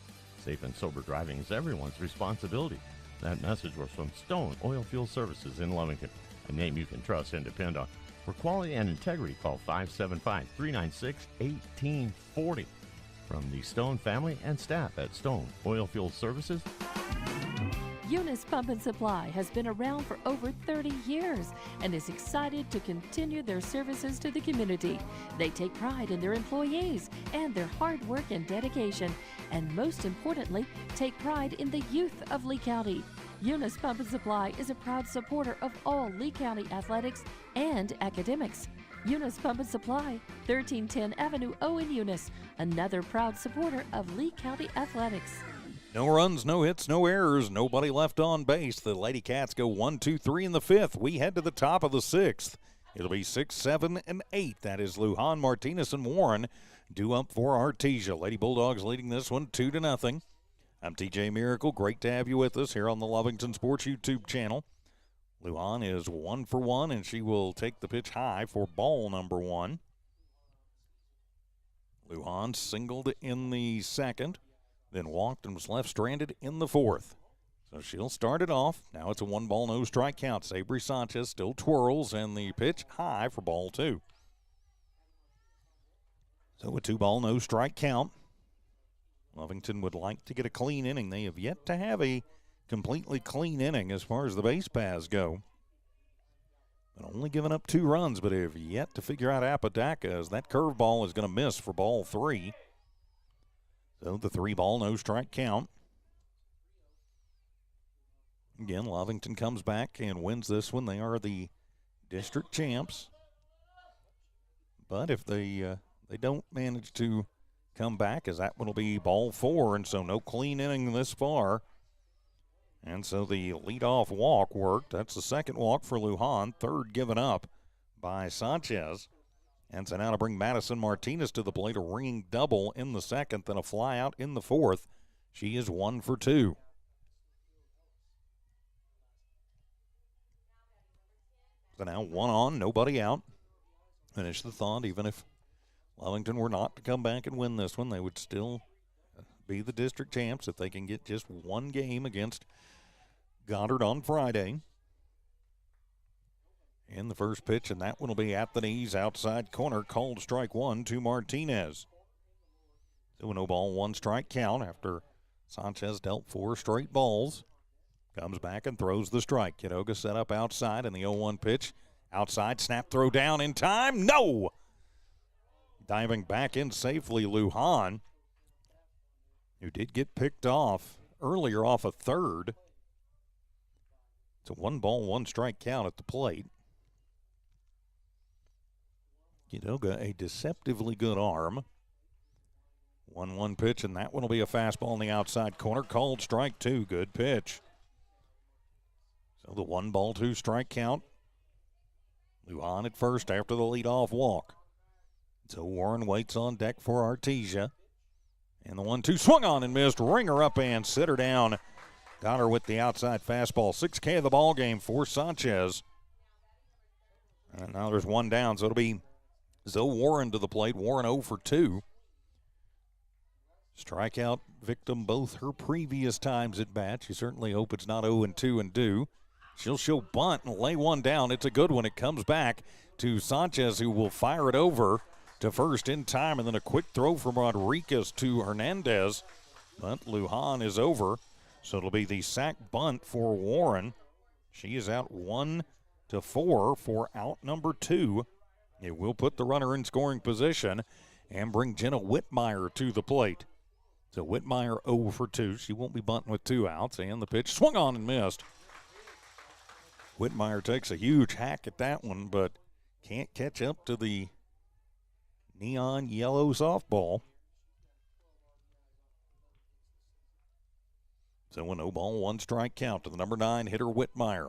Safe and sober driving is everyone's responsibility. That message was from Stone Oilfield Services in Lovington, a name you can trust and depend on. For quality and integrity, call 575-396-1840. From the Stone family and staff at Stone Oilfield Services. Eunice Pump and Supply has been around for over 30 years and is excited to continue their services to the community. They take pride in their employees and their hard work and dedication, and most importantly, take pride in the youth of Lee County. Eunice Pump and Supply is a proud supporter of all Lee County athletics and academics. Eunice Pump and Supply, 1310 Avenue O in Eunice, another proud supporter of Lee County athletics. No runs, no hits, no errors, nobody left on base. The Lady Cats go 1-2-3 in the 5th. We head to the top of the 6th. It'll be 6, 7, and 8. That is Lujan, Martinez, and Warren due up for Artesia. Lady Bulldogs leading this one 2-0. I'm TJ Miracle. Great to have you with us here on the Lovington Sports YouTube channel. Lujan is 1 for 1, and she will take the pitch high for ball number 1. Lujan singled in the 2nd. Then walked and was left stranded in the 4th. So she'll start it off. Now it's a 1-ball, no strike count. Sabri Sanchez still twirls, and the pitch high for ball 2. So a 2-ball, no strike count. Lovington would like to get a clean inning. They have yet to have a completely clean inning as far as the base paths go. But only given up 2 runs, but have yet to figure out Apodaca as that curveball is going to miss for ball 3. So the 3-ball, no strike count. Again, Lovington comes back and wins this one. They are the district champs. But if they don't manage to come back, as that one will be ball 4, and so no clean inning this far. And so the leadoff walk worked. That's the 2nd walk for Lujan, 3rd given up by Sanchez. And so now to bring Madison Martinez to the plate, a ringing double in the 2nd, then a fly out in the 4th. She is 1 for 2. So now 1 on, nobody out. Finish the thought, even if Lovington were not to come back and win this one, they would still be the district champs if they can get just one game against Goddard on Friday. In the first pitch, and that one will be at the knees, outside corner, called strike one to Martinez. So a no ball, 1 strike count after Sanchez dealt 4 straight balls. Comes back and throws the strike. Quiroga set up outside in the 0-1 pitch. Outside, snap throw down in time. No! Diving back in safely, Lujan, who did get picked off earlier off a third. It's a 1 ball, 1 strike count at the plate. Quiroga, a deceptively good arm. 1-1 pitch, and that one will be a fastball in the outside corner. Called strike 2. Good pitch. So the 1 ball, 2 strike count. Lujan at first after the leadoff walk. So Warren waits on deck for Artesia. And the 1-2 swung on and missed. Ringer up and sitter down. Got her with the outside fastball. 6K of the ball game for Sanchez. And now there's 1 down, so it'll be Zoe Warren to the plate. Warren 0 for 2. Strikeout victim both her previous times at bat. She certainly hopes it's not 0-2 and due. She'll show bunt and lay 1 down. It's a good one. It comes back to Sanchez, who will fire it over to first in time, and then a quick throw from Rodriguez to Hernandez. But Lujan is over, so it'll be the sack bunt for Warren. She is out 1-4 for out number 2. It will put the runner in scoring position and bring Jenna Whitmire to the plate. So Whitmire 0 for 2. She won't be bunting with 2 outs, and the pitch swung on and missed. Whitmire takes a huge hack at that one, but can't catch up to the neon yellow softball. So a no ball, 1 strike count to the number 9 hitter Whitmire.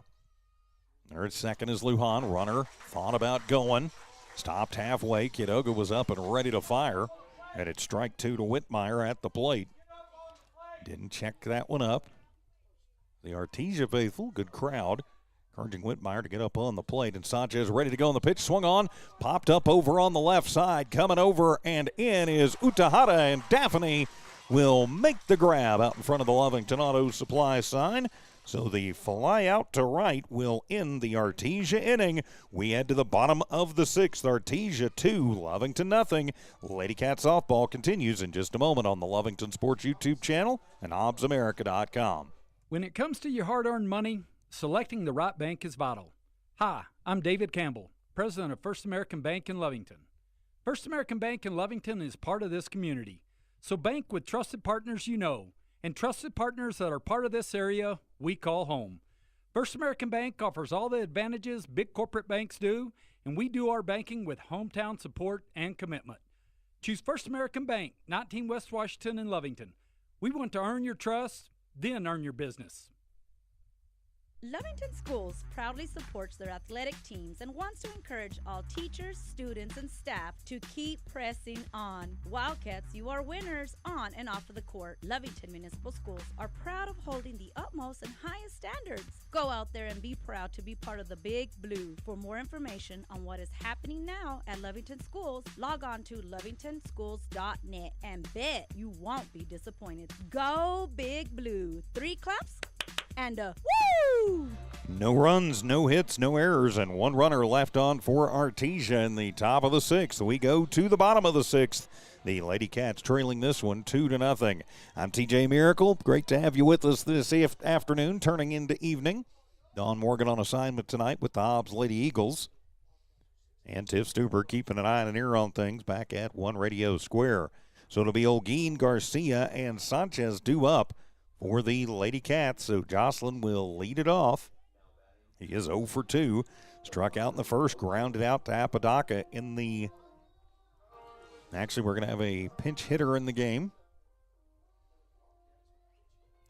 There at second is Lujan. Runner thought about going. Stopped halfway. Quiroga was up and ready to fire. And it's strike 2 to Whitmire at the plate. Didn't check that one up. The Artesia faithful, good crowd, encouraging Whitmire to get up on the plate. And Sanchez ready to go on the pitch. Swung on, popped up over on the left side. Coming over and in is Utahara, and Daphne will make the grab out in front of the Lovington Auto Supply sign. So the fly out to right will end the Artesia inning. We head to the bottom of the 6th. Artesia 2, Lovington nothing. Lady Cat softball continues in just a moment on the Lovington Sports YouTube channel and OBSAmerica.com. When it comes to your hard-earned money, selecting the right bank is vital. Hi, I'm David Campbell, president of First American Bank in Lovington. First American Bank in Lovington is part of this community. So bank with trusted partners you know, and trusted partners that are part of this area we call home. First American Bank offers all the advantages big corporate banks do, and we do our banking with hometown support and commitment. Choose First American Bank, 19 West Washington in Lovington. We want to earn your trust, then earn your business. Lovington Schools proudly supports their athletic teams and wants to encourage all teachers, students, and staff to keep pressing on. Wildcats, you are winners on and off of the court. Lovington Municipal Schools are proud of holding the utmost and highest standards. Go out there and be proud to be part of the Big Blue. For more information on what is happening now at Lovington Schools, log on to lovingtonschools.net and bet you won't be disappointed. Go Big Blue. 3 claps and a woo! No runs, no hits, no errors, and 1 runner left on for Artesia in the top of the 6th. We go to the bottom of the 6th. The Lady Cats trailing this one 2-0. I'm TJ Miracle. Great to have you with us this afternoon, turning into evening. Dawn Morgan on assignment tonight with the Hobbs Lady Eagles. And Tiff Stuber keeping an eye and an ear on things back at One Radio Square. So it'll be Olguin, Garcia, and Sanchez due up for the Lady Cats. So Jocelyn will lead it off. He is 0 for 2. Struck out in the first, grounded out to Apodaca in the... Actually, we're going to have a pinch hitter in the game.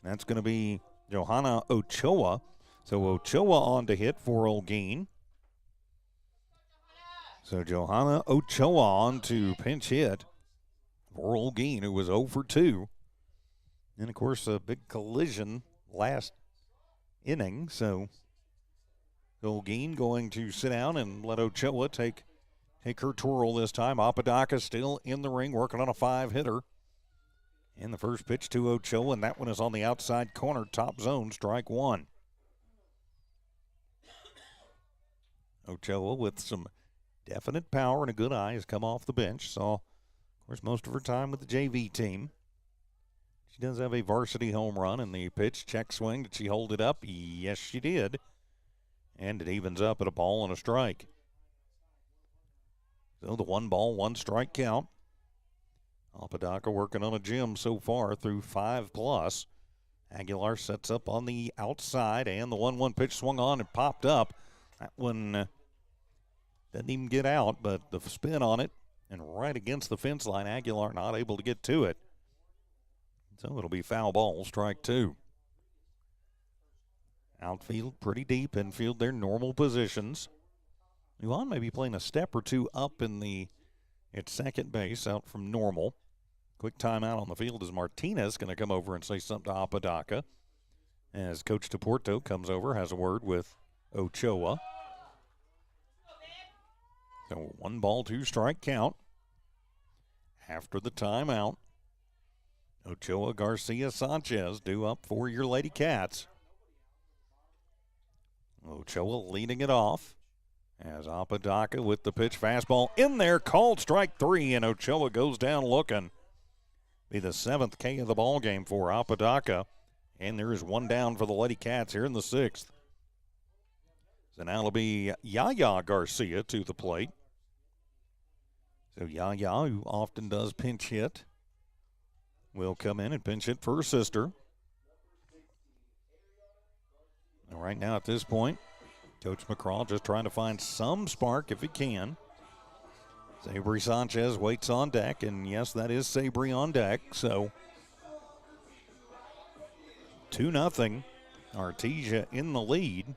That's going to be Johanna Ochoa. So Ochoa on to hit for Olguin. So Johanna Ochoa on to pinch hit for Olguin, who was 0 for 2. And, of course, a big collision last inning. So Olguin going to sit down and let Ochoa take take her twirl this time. Apodaca still in the ring, working on a 5-hitter. And the first pitch to Ochoa, and that one is on the outside corner, top zone, strike one. Ochoa with some definite power and a good eye has come off the bench. Saw, of course, most of her time with the JV team. She does have a varsity home run in the pitch. Check swing. Did she hold it up? Yes, she did. And it evens up at a ball and a strike. So the 1 ball, 1 strike count. Apodaca working on a gym so far through 5+. Aguilar sets up on the outside, and the 1-1 pitch swung on and popped up. That one didn't even get out, but the spin on it and right against the fence line. Aguilar not able to get to it. So it'll be foul ball, strike 2. Outfield pretty deep, infield their normal positions. Luan may be playing a step or two up at second base out from normal. Quick timeout on the field as Martinez going to come over and say something to Apodaca. As Coach DePorto comes over, has a word with Ochoa. So 1 ball, 2 strike count. After the timeout, Ochoa, Garcia, Sanchez due up for your Lady Cats. Ochoa leading it off. As Apodaca with the pitch, fastball in there, called strike 3, and Ochoa goes down looking. Be the 7th K of the ball game for Apodaca, and there is 1 down for the Lady Cats here in the 6th. So now it'll be Yaya Garcia to the plate. So Yaya, who often does pinch hit, will come in and pinch hit for her sister. And right now at this point, Coach McCraw just trying to find some spark if he can. Sabri Sanchez waits on deck, and yes, that is Sabri on deck. So 2-0. Artesia in the lead.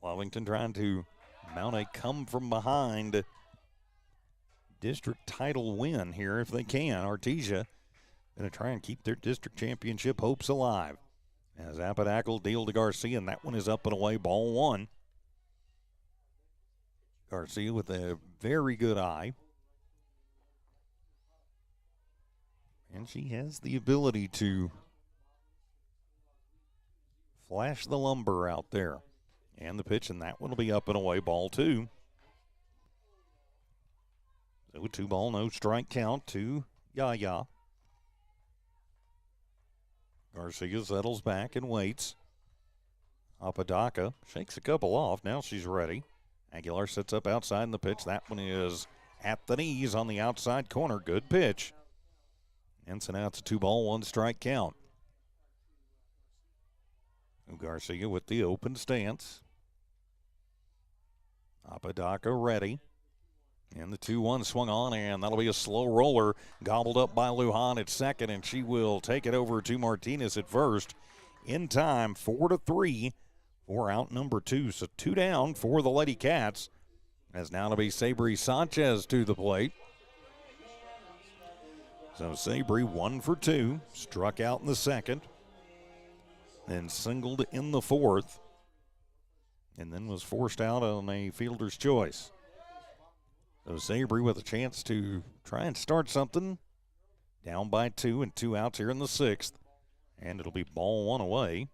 Lovington trying to mount a come-from-behind district title win here if they can. Artesia going to try and keep their district championship hopes alive. As Apodaca will deal to Garcia, and that one is up and away, ball 1. Garcia with a very good eye. And she has the ability to flash the lumber out there. And the pitch, and that one will be up and away, ball 2. So 2 ball, no strike count to Yaya. Garcia settles back and waits. Apodaca shakes a couple off. Now she's ready. Aguilar sits up outside in the pitch. That one is at the knees on the outside corner. Good pitch. And so now it's a 2 ball, 1 strike count. Garcia with the open stance. Apodaca ready. And the 2-1 swung on, and that'll be a slow roller. Gobbled up by Lujan at second, and she will take it over to Martinez at first. In time, 4-3 for out number 2. So 2 down for the Lady Cats. As now to be Sabri Sanchez to the plate. So Sabri 1 for 2. Struck out in the second. Then singled in the 4th. And then was forced out on a fielder's choice. So Sabri with a chance to try and start something. Down by 2 and 2 outs here in the 6th. And it'll be ball 1 away.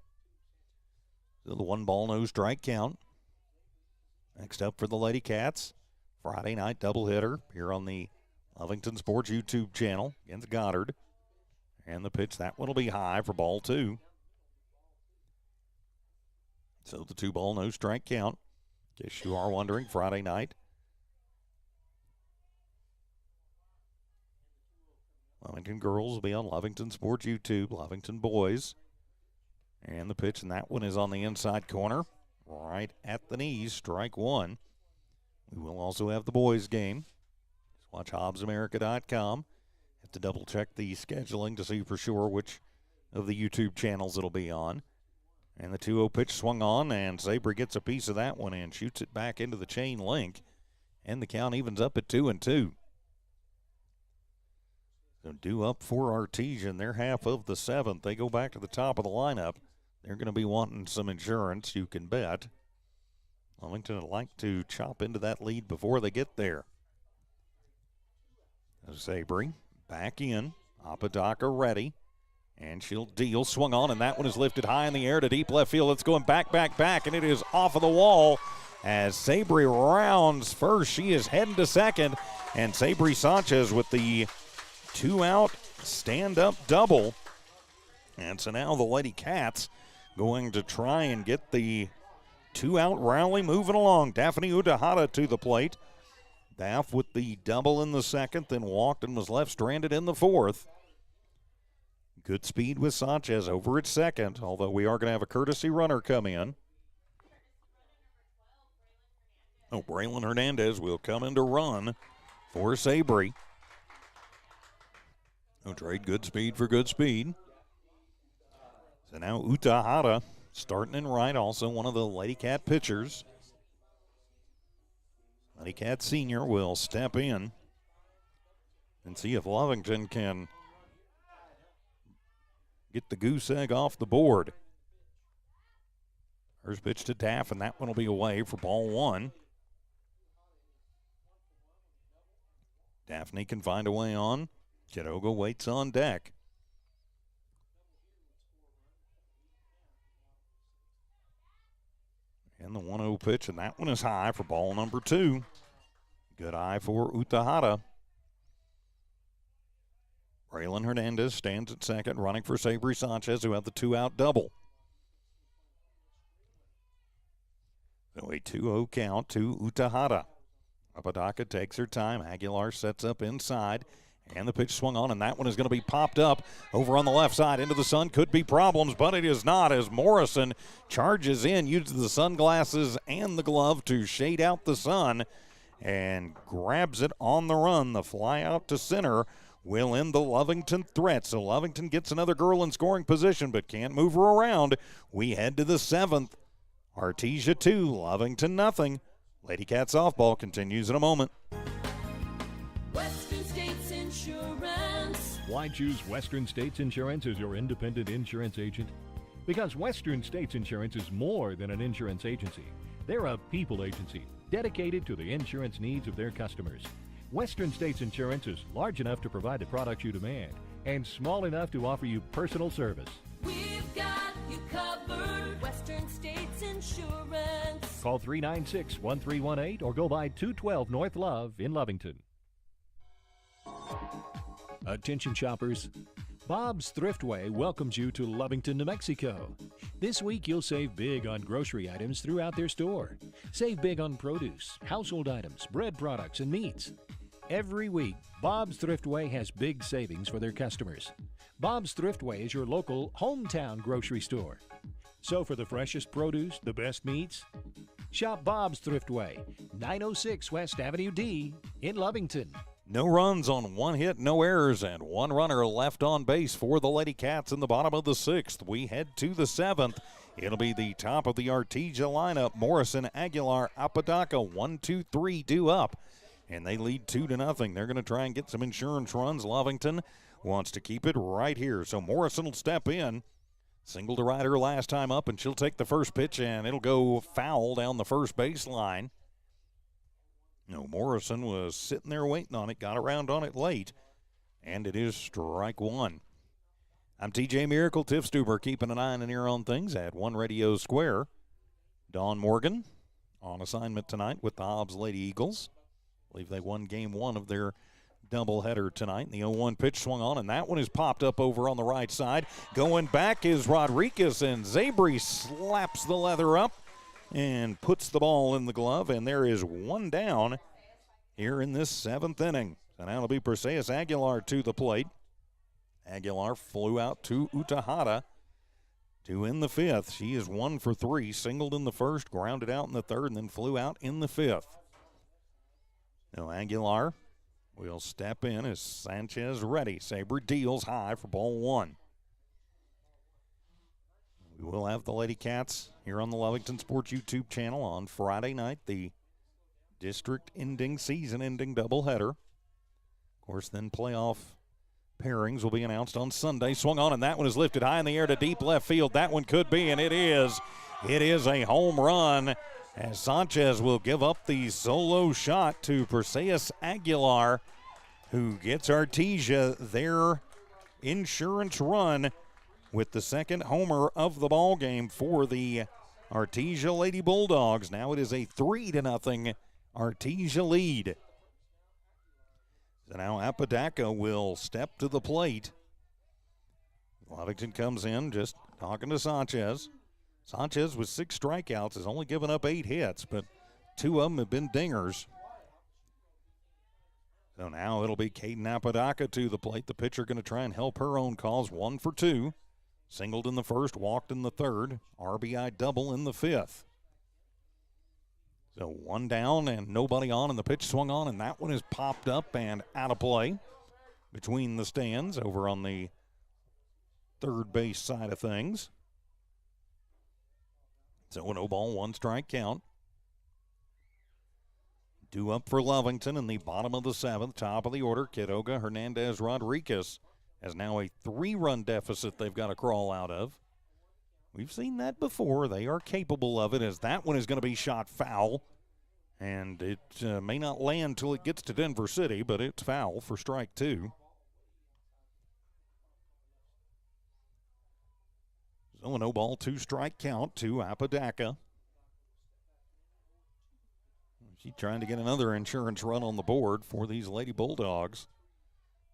So the 1 ball, no strike count. Next up for the Lady Cats, Friday night doubleheader here on the Lovington Sports YouTube channel against Goddard. And the pitch, that one will be high for ball 2. So the 2 ball, no strike count. In case you are wondering, Friday night. Lovington girls will be on Lovington Sports YouTube, Lovington boys. And the pitch, and that one is on the inside corner, right at the knees, strike 1. We will also have the boys game. Just watch HobbsAmerica.com. Have to double check the scheduling to see for sure which of the YouTube channels it'll be on. And the 2-0 pitch swung on, and Sabri gets a piece of that one and shoots it back into the chain link. And the count evens up at 2-2. So due up for Artesia in their half of the 7th. They go back to the top of the lineup. They're going to be wanting some insurance, you can bet. Lovington would like to chop into that lead before they get there. Sabry back in. Apodaca ready. And she'll deal. Swung on, and that one is lifted high in the air to deep left field. It's going back, and it is off of the wall as Sabry rounds first. She is heading to second, and Sabry Sanchez with the 2-out stand-up double. And so now the Lady Cats going to try and get the 2-out rally moving along. Daphne Utahara to the plate. Daff with the double in the second, then walked and was left stranded in the fourth. Good speed with Sanchez over at second, although we are going to have a courtesy runner come in. Braylon Hernandez will come in to run for Sabry. Trade good speed for good speed. So now Utahara starting in right, also one of the Lady Cat pitchers. Lady Cat Senior will step in and see if Lovington can get the goose egg off the board. First pitch to Daff, and that one will be away for ball one. Daphne can find a way on. Chidoga waits on deck. And the 1-0 pitch, and that one is high for ball number two. Good eye for Utahara. Braylon Hernandez stands at second, running for Sabry Sanchez, who had the 2-out double. So a 2-0 count to Utahara. Apodaca takes her time. Aguilar sets up inside. And the pitch swung on, and that one is going to be popped up over on the left side into the sun. Could be problems, but it is not, as Morrison charges in, uses the sunglasses and the glove to shade out the sun, and grabs it on the run. The fly out to center will end the Lovington threat. So Lovington gets another girl in scoring position, but can't move her around. We head to the seventh. Artesia 2, Lovington nothing. Lady Cat softball continues in a moment. Western States Insurance. Why choose Western States Insurance as your independent insurance agent? Because Western States Insurance is more than an insurance agency. They're a people agency dedicated to the insurance needs of their customers. Western States Insurance is large enough to provide the products you demand and small enough to offer you personal service. We've got you covered. Western States Insurance. Call 396-1318 or go by 212 North Love in Lovington. Attention shoppers. Bob's Thriftway welcomes you to Lovington, New Mexico. This week you'll save big on grocery items throughout their store. Save big on produce, household items, bread products, and meats. Every week, Bob's Thriftway has big savings for their customers. Bob's Thriftway is your local hometown grocery store. So for the freshest produce, the best meats, shop Bob's Thriftway, 906 West Avenue D in Lovington. No runs on one hit, no errors, and one runner left on base for the Lady Cats in the bottom of the sixth. We head to the seventh. It'll be the top of the Artesia lineup. Morrison, Aguilar, Apodaca, 1, 2, 3 due up. And they lead 2-0. They're going to try and get some insurance runs. Lovington wants to keep it right here. So Morrison will step in. Single to right her last time up, and she'll take the first pitch, and it'll go foul down the first baseline. No, Morrison was sitting there waiting on it, got around on it late, and it is strike one. I'm TJ Miracle, Tiff Stuber, keeping an eye and an ear on things at One Radio Square. Dawn Morgan on assignment tonight with the Hobbs Lady Eagles. I believe they won game one of their doubleheader tonight. The 0-1 pitch swung on, and that one is popped up over on the right side. Going back is Rodriguez, and Sabry slaps the leather up and puts the ball in the glove, and there is one down here in this seventh inning. So now it'll be Perseus Aguilar to the plate. Aguilar flew out to Utahara to end the fifth. She is 1 for 3, singled in the first, grounded out in the third, and then flew out in the fifth. Now Aguilar will step in as Sanchez ready. Sabry deals high for ball one. We will have the Lady Cats here on the Lovington Sports YouTube channel on Friday night, the district-ending, season-ending doubleheader. Of course, then playoff pairings will be announced on Sunday. Swung on, and that one is lifted high in the air to deep left field. That one could be, and it is. It is a home run as Sanchez will give up the solo shot to Perseus Aguilar, who gets Artesia their insurance run with the second homer of the ball game for the Artesia Lady Bulldogs. Now it is a 3-0 Artesia lead. So now Apodaca will step to the plate. Lovington comes in just talking to Sanchez. Sanchez with 6 strikeouts has only given up 8 hits, but 2 of them have been dingers. So now it'll be Caden Apodaca to the plate. The pitcher going to try and help her own cause. 1 for 2. Singled in the first, walked in the third. RBI double in the 5th. So 1 down and nobody on, and the pitch swung on, and that one is popped up and out of play between the stands over on the third base side of things. So a 0-ball, 1 strike count. Due up for Lovington in the bottom of the 7th, top of the order. Quiroga Hernandez Rodriguez has now a 3-run deficit they've got to crawl out of. We've seen that before. They are capable of it, as that one is going to be shot foul. And it may not land till it gets to Denver City, but it's foul for strike 2. So a 0-ball, 2-strike count to Apodaca. She's trying to get another insurance run on the board for these Lady Bulldogs.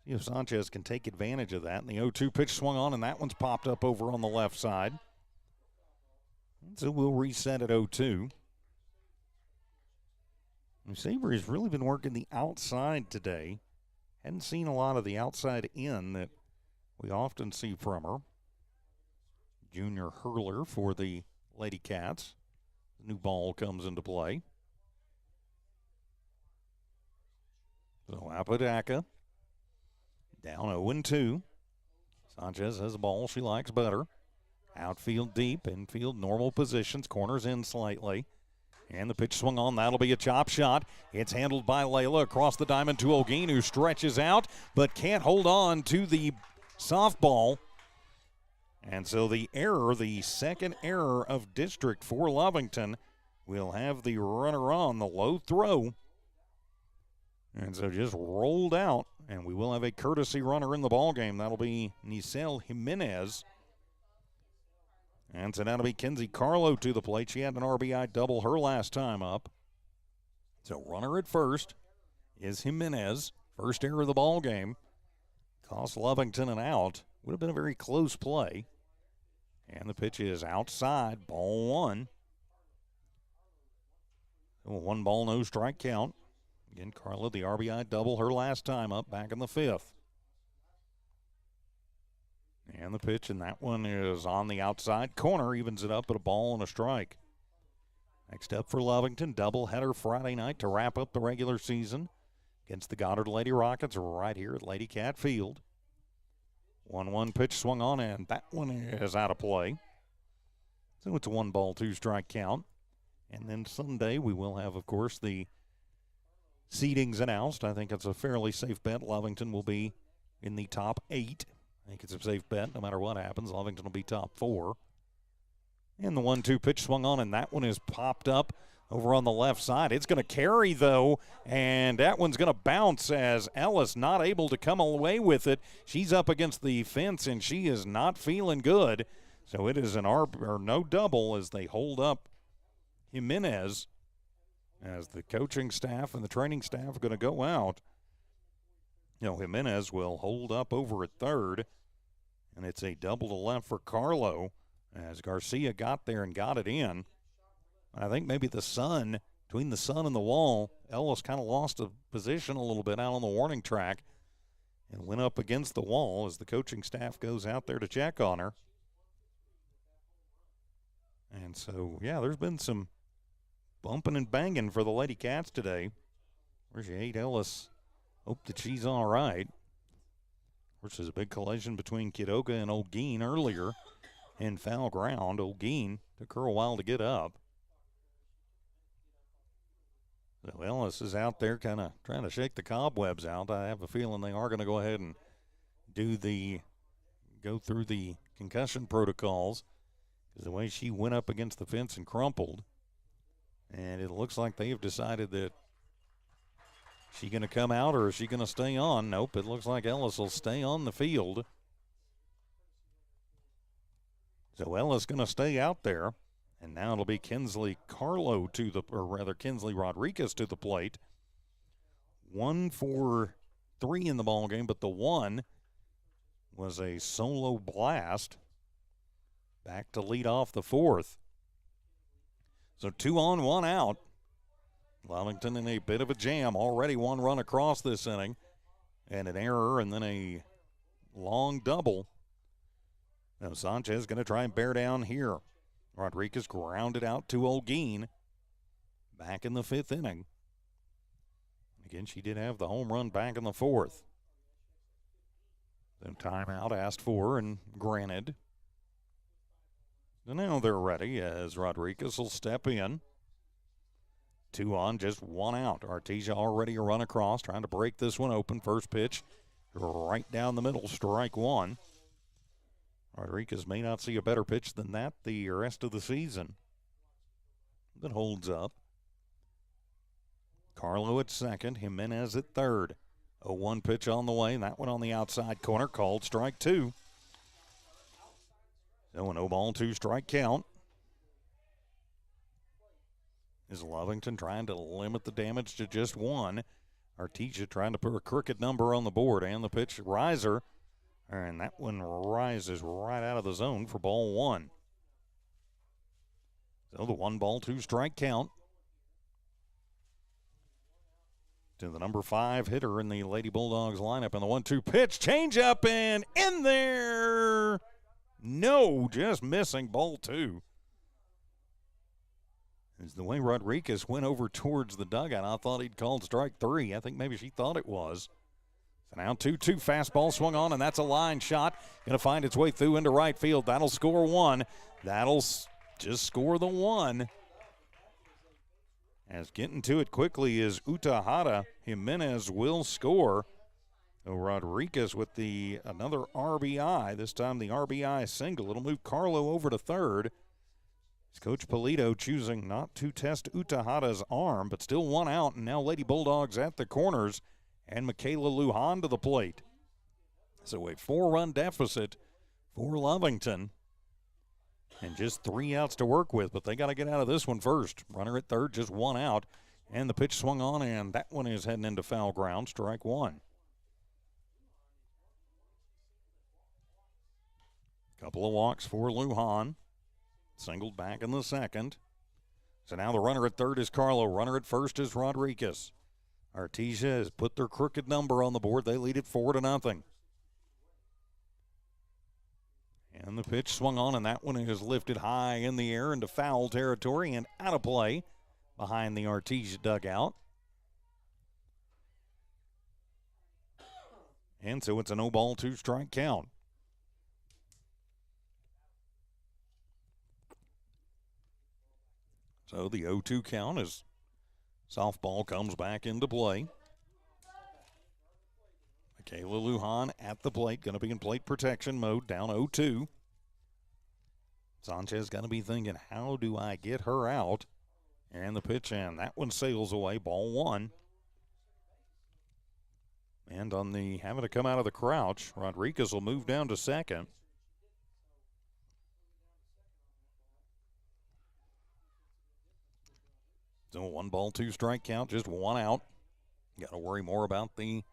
See if Sanchez can take advantage of that. And the 0-2 pitch swung on, and that one's popped up over on the left side. So we'll reset at 0-2. Saber has really been working the outside today. Hadn't seen a lot of the outside in that we often see from her. Junior hurler for the Lady Cats. The new ball comes into play. So Apodaca down 0-2. Sanchez has a ball she likes better. Outfield deep, infield normal positions, corners in slightly. And the pitch swung on, that'll be a chop shot. It's handled by Layla across the diamond to Olguin, who stretches out but can't hold on to the softball. And so the error, the second error of district for Lovington, will have the runner on the low throw. And so just rolled out, and we will have a courtesy runner in the ballgame. That'll be Nisel Jimenez. And so that'll be Kenzie Carlo to the plate. She had an RBI double her last time up. So runner at first is Jimenez. First error of the ball game. Cost Lovington an out. Would have been a very close play. And the pitch is outside, ball 1. So 1 ball, no strike count. Again, Carlo, the RBI double her last time up, back in the 5th. And the pitch, and that one is on the outside corner, evens it up at a ball and a strike. Next up for Lovington, doubleheader Friday night to wrap up the regular season against the Goddard Lady Rockets right here at Lady Cat Field. 1-1 pitch swung on, and that one is out of play. So it's a 1 ball, 2 strike count. And then Sunday we will have, of course, the seedings announced. I think it's a fairly safe bet. Lovington will be in the top 8. I think it's a safe bet. No matter what happens, Lovington will be top 4. And the 1-2 pitch swung on, and that one is popped up over on the left side. It's going to carry, though, and that one's going to bounce as Ellis not able to come away with it. She's up against the fence, and she is not feeling good. So it is an no double as they hold up Jimenez, as the coaching staff and the training staff are going to go out. Jimenez will hold up over at third, and it's a double to left for Carlo as Garcia got there and got it in. I think maybe between the sun and the wall, Ellis kind of lost a position a little bit out on the warning track and went up against the wall as the coaching staff goes out there to check on her. And so, yeah, there's been some bumping and banging for the Lady Cats today. Where's your 8 Ellis? Hope that she's all right. Of course, there's a big collision between Quiroga and Olguin earlier in foul ground. Olguin took her a while to get up. So Ellis is out there kind of trying to shake the cobwebs out. I have a feeling they are going to go ahead and go through the concussion protocols, because the way she went up against the fence and crumpled. And it looks like they have decided that she going to come out or is she going to stay on? Nope, it looks like Ellis will stay on the field. So Ellis going to stay out there. And now it'll be Kinsley Rodriguez to the plate. 1 for 3 in the ball game, but the one was a solo blast. Back to lead off the fourth. So 2 on, 1 out. Lovington in a bit of a jam. Already 1 run across this inning. And an error and then a long double. Now Sanchez going to try and bear down here. Rodriguez grounded out to Olguin. Back in the 5th inning. Again, she did have the home run back in the 4th. Then timeout asked for and granted. So now they're ready as Rodriguez will step in. 2 on, just 1 out. Artesia already a run across, trying to break this one open. First pitch right down the middle, strike 1. Rodriguez may not see a better pitch than that the rest of the season. That holds up. Carlo at second, Jimenez at third. 0-1 pitch on the way, and that one on the outside corner, called strike 2. So an 0-ball, 2-strike count. Is Lovington trying to limit the damage to just 1. Artesia trying to put a crooked number on the board, and the pitch riser. And that one rises right out of the zone for ball 1. So the 1-ball, 2-strike count. To the number 5 hitter in the Lady Bulldogs lineup. And the 1-2 pitch, change up and in there. No, just missing ball 2. As the way Rodriguez went over towards the dugout, I thought he'd called strike 3. I think maybe she thought it was. So now 2-2 fastball swung on, and that's a line shot. Going to find its way through into right field. That'll score 1. That'll just score the 1. As getting to it quickly is Utahada. Jimenez will score. So Rodriguez with another RBI. This time the RBI single. It'll move Carlo over to third. It's Coach Polito choosing not to test Utahada's arm, but still 1 out. And now Lady Bulldogs at the corners. And Michaela Lujan to the plate. So a 4-run deficit for Lovington. And just 3 outs to work with, but they got to get out of this one first. Runner at third, just 1 out. And the pitch swung on, and that one is heading into foul ground, strike 1. Couple of walks for Lujan. Singled back in the second. So now the runner at third is Carlo. Runner at first is Rodriguez. Artesia has put their crooked number on the board. They lead it 4-0. And the pitch swung on, and that one is lifted high in the air into foul territory and out of play behind the Artesia dugout. And so it's an 0-ball, 2-strike count. So the 0-2 count as softball comes back into play. Michaela Lujan at the plate, going to be in plate protection mode, down 0-2. Sanchez going to be thinking, how do I get her out? And the pitch, and that one sails away, ball 1. And on the having to come out of the crouch, Rodriguez will move down to second. So 1-ball, 2-strike count, just 1 out. Got to worry more about the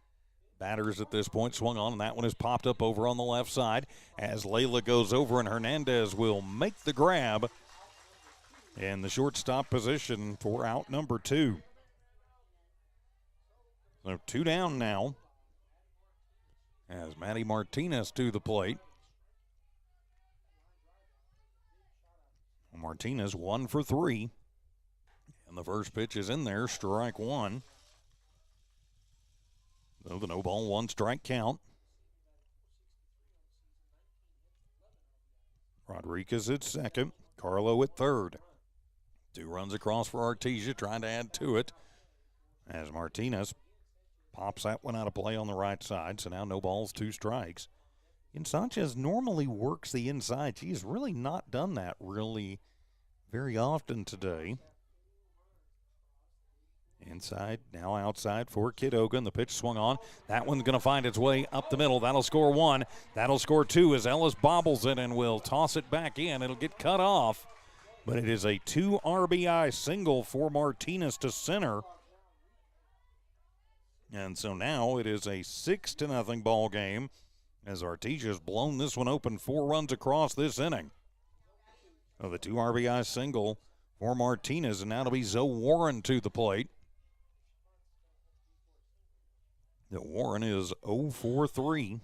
batters at this point. Swung on, and that one is popped up over on the left side as Layla goes over, and Hernandez will make the grab. And the shortstop position for out number 2. So 2 down now as Maddie Martinez to the plate. Martinez 1 for 3. And the first pitch is in there, strike 1. So the 0-ball, 1-strike count. Rodriguez at second, Carlo at third. 2 runs across for Artesia, trying to add to it as Martinez pops that one out of play on the right side. So now no balls, 2 strikes. And Sanchez normally works the inside. She's really not done that really very often today. Inside, now outside for Kidoga, and the pitch swung on. That one's going to find its way up the middle. That'll score one. That'll score two as Ellis bobbles it and will toss it back in. It'll get cut off, but it is a 2 RBI single for Martinez to center. And so now it is a 6-0 ball game as Artesia's blown this one open, 4 runs across this inning. Of the 2 RBI single for Martinez, and now it'll be Zoe Warren to the plate. The Warren is 0 for 3.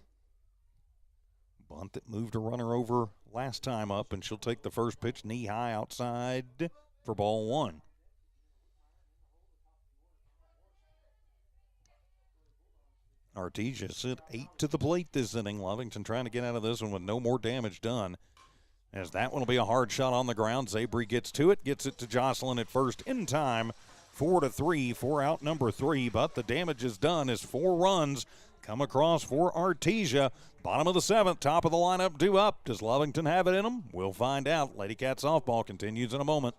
Bunt that moved a runner over last time up, and she'll take the first pitch knee high outside for ball 1. Artesia sent 8 to the plate this inning. Lovington trying to get out of this one with no more damage done. As that one will be a hard shot on the ground. Zabry gets to it, gets it to Jocelyn at first in time. 4-3 for out number 3, but the damage is done as 4 runs come across for Artesia. Bottom of the 7th, top of the lineup due up. Does Lovington have it in them? We'll find out. Lady Cat softball continues in a moment.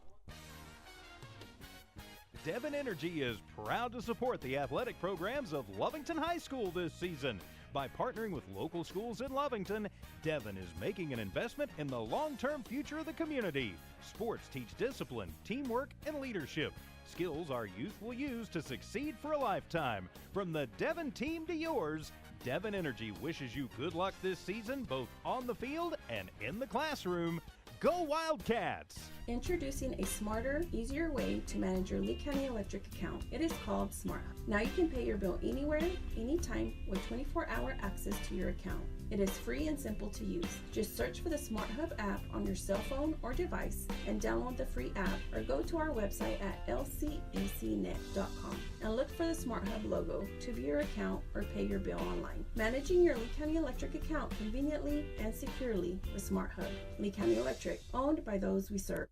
Devon Energy is proud to support the athletic programs of Lovington High School this season. By partnering with local schools in Lovington, Devon is making an investment in the long-term future of the community. Sports teach discipline, teamwork, and leadership. Skills our youth will use to succeed for a lifetime. From the Devon team to yours, Devon Energy wishes you good luck this season, both on the field and in the classroom. Go Wildcats! Introducing a smarter, easier way to manage your Lee County Electric account. It is called SmartHub. Now you can pay your bill anywhere, anytime, with 24-hour access to your account. It is free and simple to use. Just search for the SmartHub app on your cell phone or device and download the free app, or go to our website at lcecnet.com and look for the SmartHub logo to view your account or pay your bill online. Managing your Lee County Electric account conveniently and securely with SmartHub. Lee County Electric, owned by those we serve.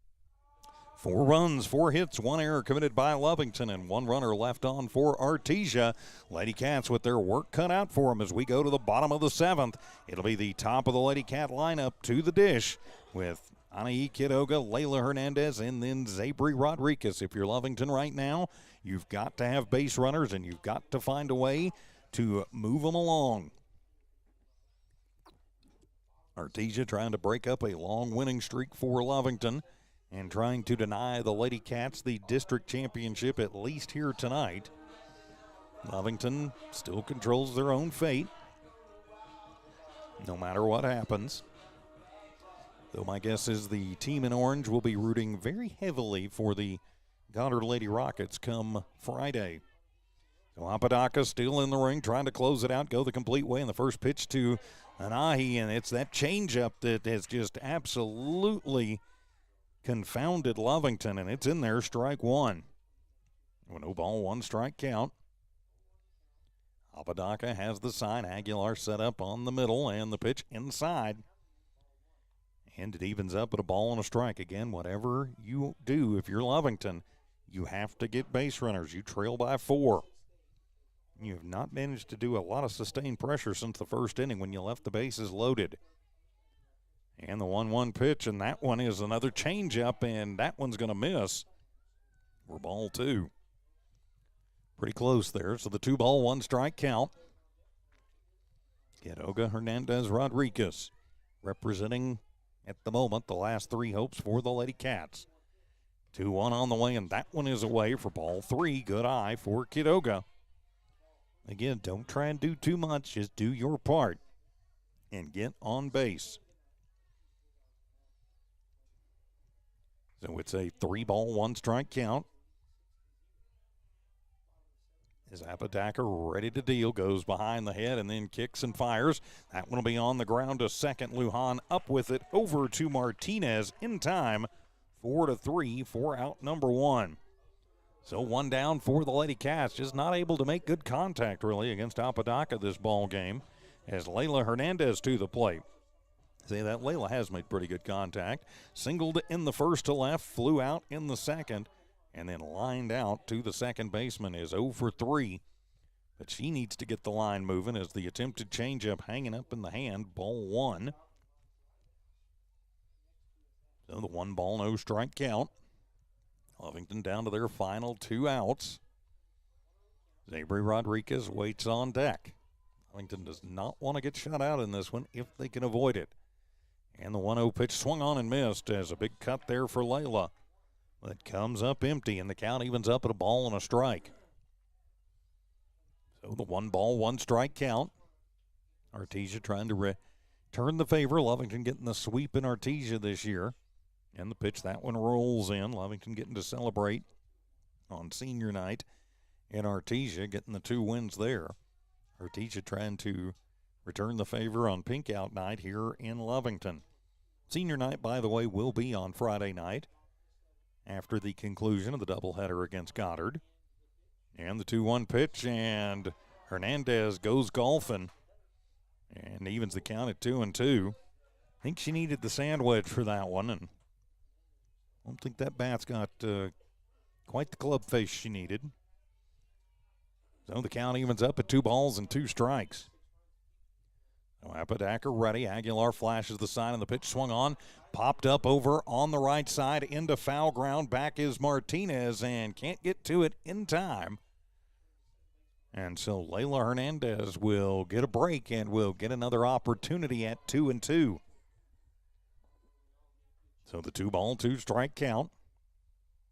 4 runs, 4 hits, 1 error committed by Lovington, and 1 runner left on for Artesia. Lady Cats with their work cut out for them as we go to the bottom of the 7th. It'll be the top of the Lady Cat lineup to the dish with Anaí Kidoga, Layla Hernandez, and then Zabry Rodriguez. If you're Lovington right now, you've got to have base runners, and you've got to find a way to move them along. Artesia trying to break up a long winning streak for Lovington, and trying to deny the Lady Cats the district championship, at least here tonight. Lovington still controls their own fate, no matter what happens. Though my guess is the team in orange will be rooting very heavily for the Goddard Lady Rockets come Friday. So Apodaca still in the ring, trying to close it out, go the complete way in the first pitch to Anahi, and it's that changeup that has just absolutely confounded Lovington, and it's in there, strike 1. No ball, 1 strike count. Apodaca has the sign. Aguilar set up on the middle, and the pitch inside. And it evens up at a ball and a strike. Again, whatever you do, if you're Lovington, you have to get base runners. You trail by 4. You have not managed to do a lot of sustained pressure since the first inning when you left the bases loaded. And the 1-1 pitch, and that one is another changeup, and that one's going to miss for ball 2. Pretty close there. So the 2-ball, 1 strike count. Kidoga, Hernandez, Rodriguez representing at the moment the last 3 hopes for the Lady Cats. 2-1 on the way, and that one is away for ball 3. Good eye for Kidoga. Again, don't try and do too much. Just do your part and get on base. So it's a 3-ball, 1 strike count. As Apodaca ready to deal, goes behind the head and then kicks and fires. That one will be on the ground to second. Lujan up with it over to Martinez in time. 4-3 for out number 1. So 1 down for the Lady Cats. Just not able to make good contact really against Apodaca this ball game. As Layla Hernandez to the plate. See, that Layla has made pretty good contact. Singled in the first to left, flew out in the second, and then lined out to the second baseman is 0 for 3. But she needs to get the line moving as the attempted changeup hanging up in the hand, ball 1. So the 1-ball, no strike count. Lovington down to their final 2 outs. Zabry Rodriguez waits on deck. Lovington does not want to get shut out in this one if they can avoid it. And the 1-0 pitch swung on and missed as a big cut there for Layla. That comes up empty, and the count evens up at a ball and a strike. So the 1-1 count. Artesia trying to return the favor. Lovington getting the sweep in Artesia this year. And the pitch, that one rolls in. Lovington getting to celebrate on senior night. And Artesia getting the 2 wins there. Artesia trying to return the favor on pink out night here in Lovington. Senior night, by the way, will be on Friday night after the conclusion of the doubleheader against Goddard. And the 2-1 pitch, and Hernandez goes golfing and evens the count at 2-2. I think she needed the sand wedge for that one, and I don't think that bat's got quite the club face she needed. So the count evens up at 2 balls and 2 strikes. So Apodaca ready. Aguilar flashes the sign, and the pitch swung on. Popped up over on the right side into foul ground. Back is Martinez and can't get to it in time. And so Layla Hernandez will get a break and will get another opportunity at 2-2. So the 2-ball, 2-strike count.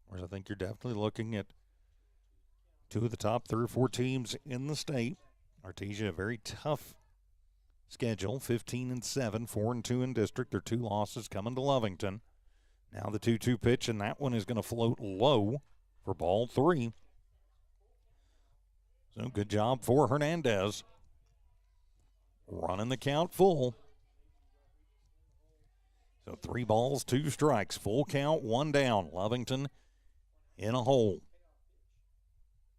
Whereas I think you're definitely looking at 2 of the top 3 or 4 teams in the state. Artesia, a very tough schedule, 15-7, 4-2 in district. Their 2 losses coming to Lovington. Now the 2-2 pitch, and that one is going to float low for ball 3. So good job for Hernandez. Running the count full. So 3 balls, 2 strikes. Full count, 1 down. Lovington in a hole.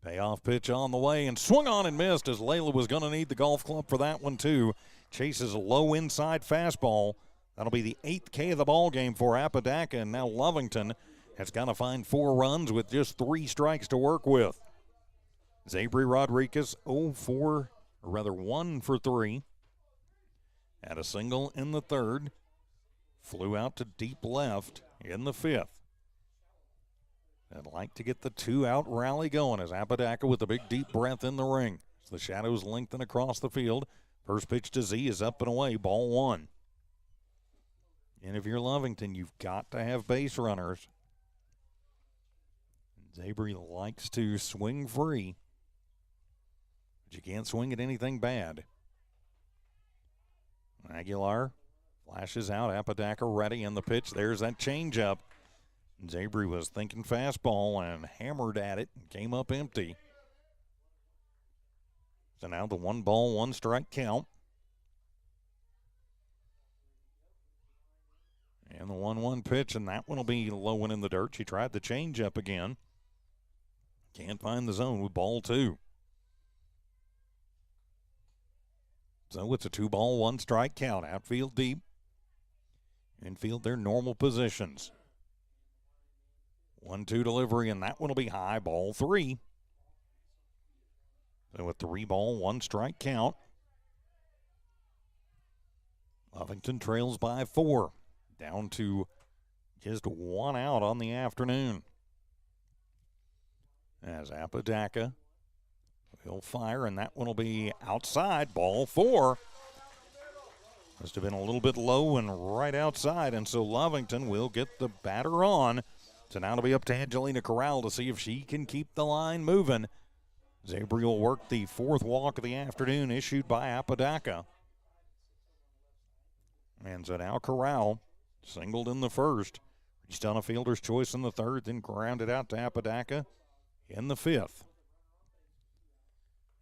Payoff pitch on the way and swung on and missed as Layla was going to need the golf club for that one too. Chases a low inside fastball. That'll be the 8th K of the ball game for Apodaca, and now Lovington has got to find 4 runs with just 3 strikes to work with. Zabry Rodriguez 1 for 3. Had a single in the 3rd. Flew out to deep left in the 5th. I'd like to get the 2-out rally going as Apodaca with a big deep breath in the ring. As the shadows lengthen across the field. First pitch to Z is up and away, ball 1. And if you're Lovington, you've got to have base runners. Zabry likes to swing free, but you can't swing at anything bad. Aguilar flashes out, Apodaca ready in the pitch. There's that changeup. Zabry was thinking fastball and hammered at it and came up empty. So now the 1-ball, 1-strike count. And the 1-1 pitch, and that one will be low and in the dirt. She tried the changeup again. Can't find the zone with ball 2. So it's a 2-ball, 1-strike count. Outfield deep. Infield their normal positions. 1-2 delivery, and that one will be high, ball 3. So a 3-ball, 1-strike count. Lovington trails by 4. Down to just 1 out on the afternoon. As Apodaca will fire, and that one will be outside, ball 4. Must have been a little bit low and right outside, and so Lovington will get the batter on. So now it'll be up to Angelina Corral to see if she can keep the line moving. Zabry will work the 4th walk of the afternoon issued by Apodaca. And so now Corral singled in the 1st. Reached on a fielder's choice in the 3rd, then grounded out to Apodaca in the 5th.